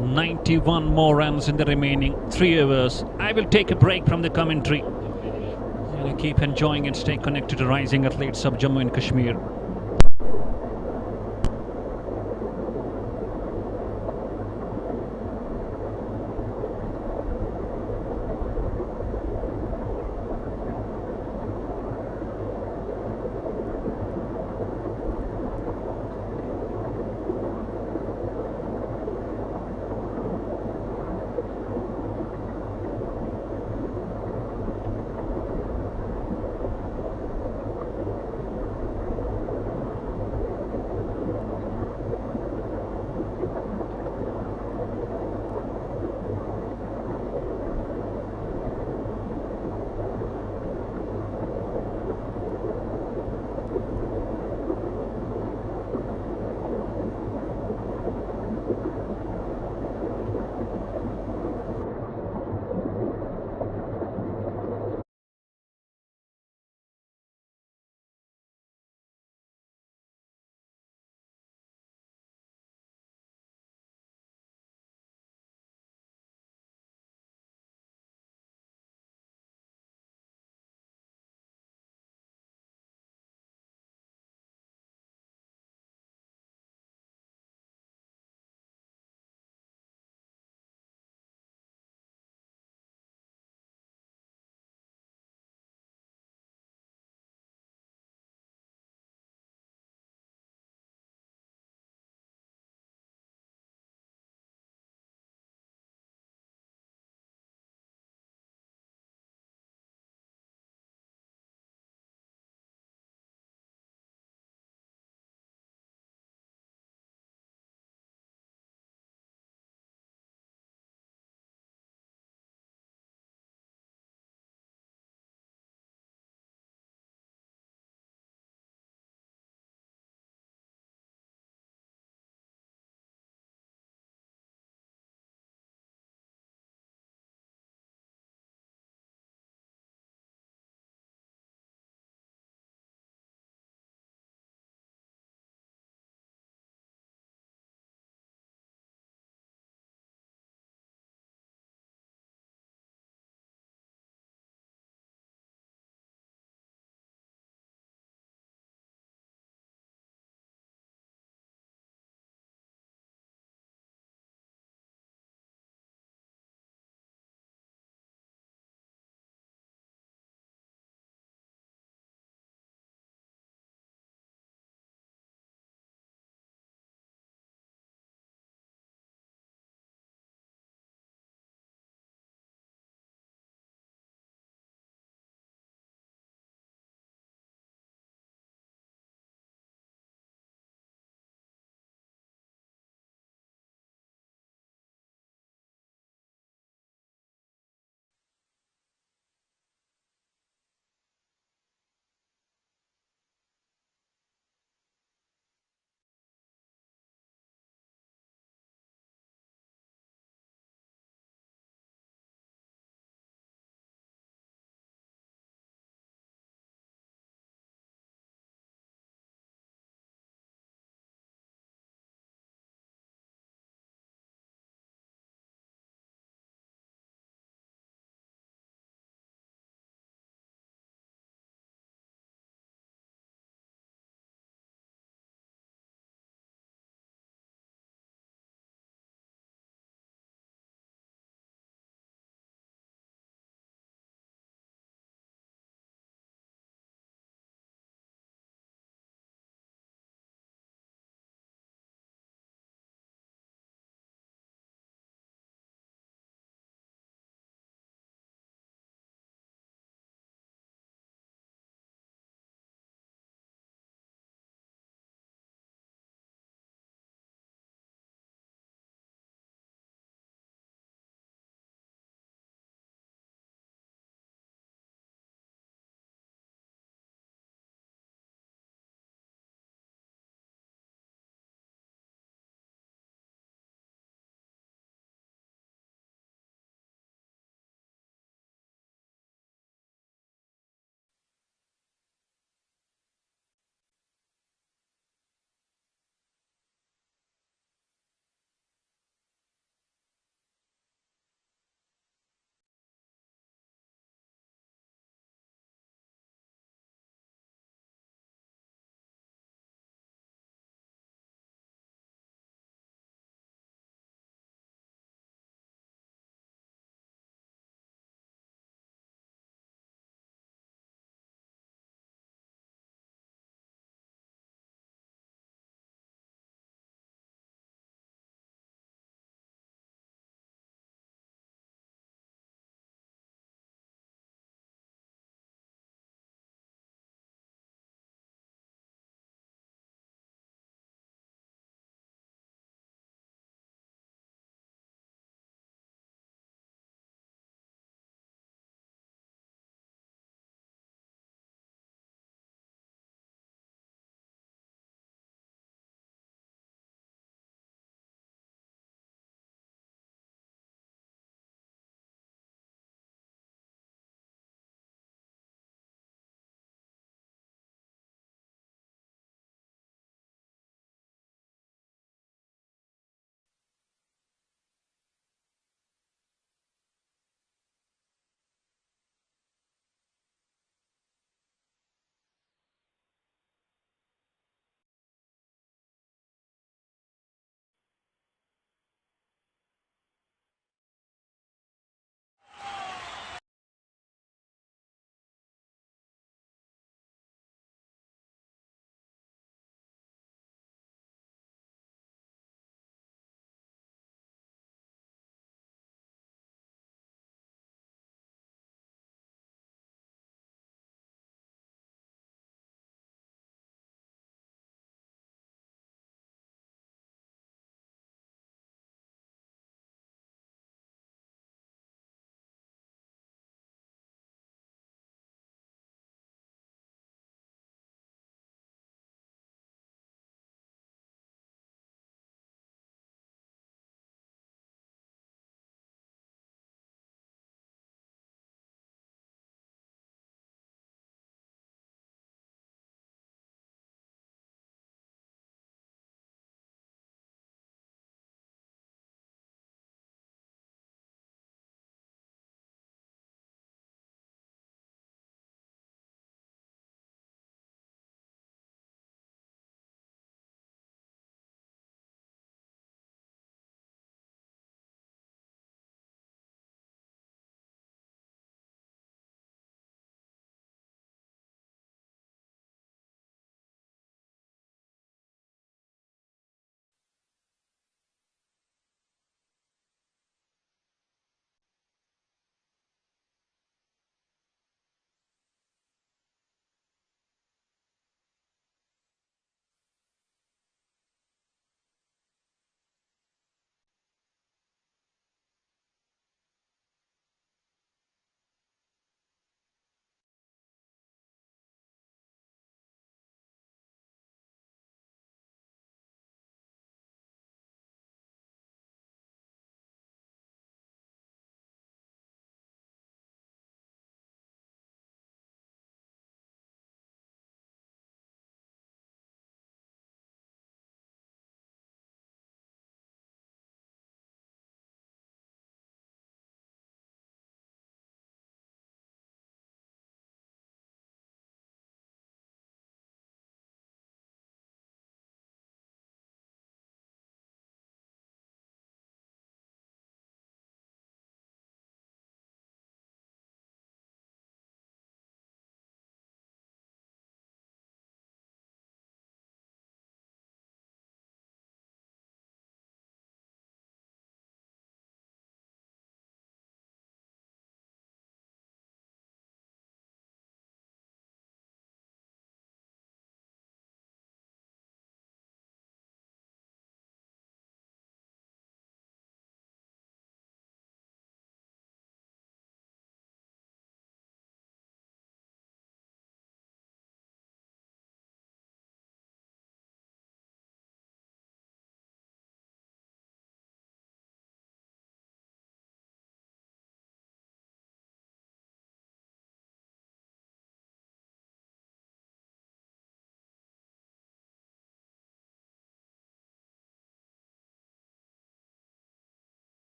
91 more runs in the remaining 3 overs. I will take a break from the commentary. And I keep enjoying and stay connected to Rising Athletes of Jammu and Kashmir.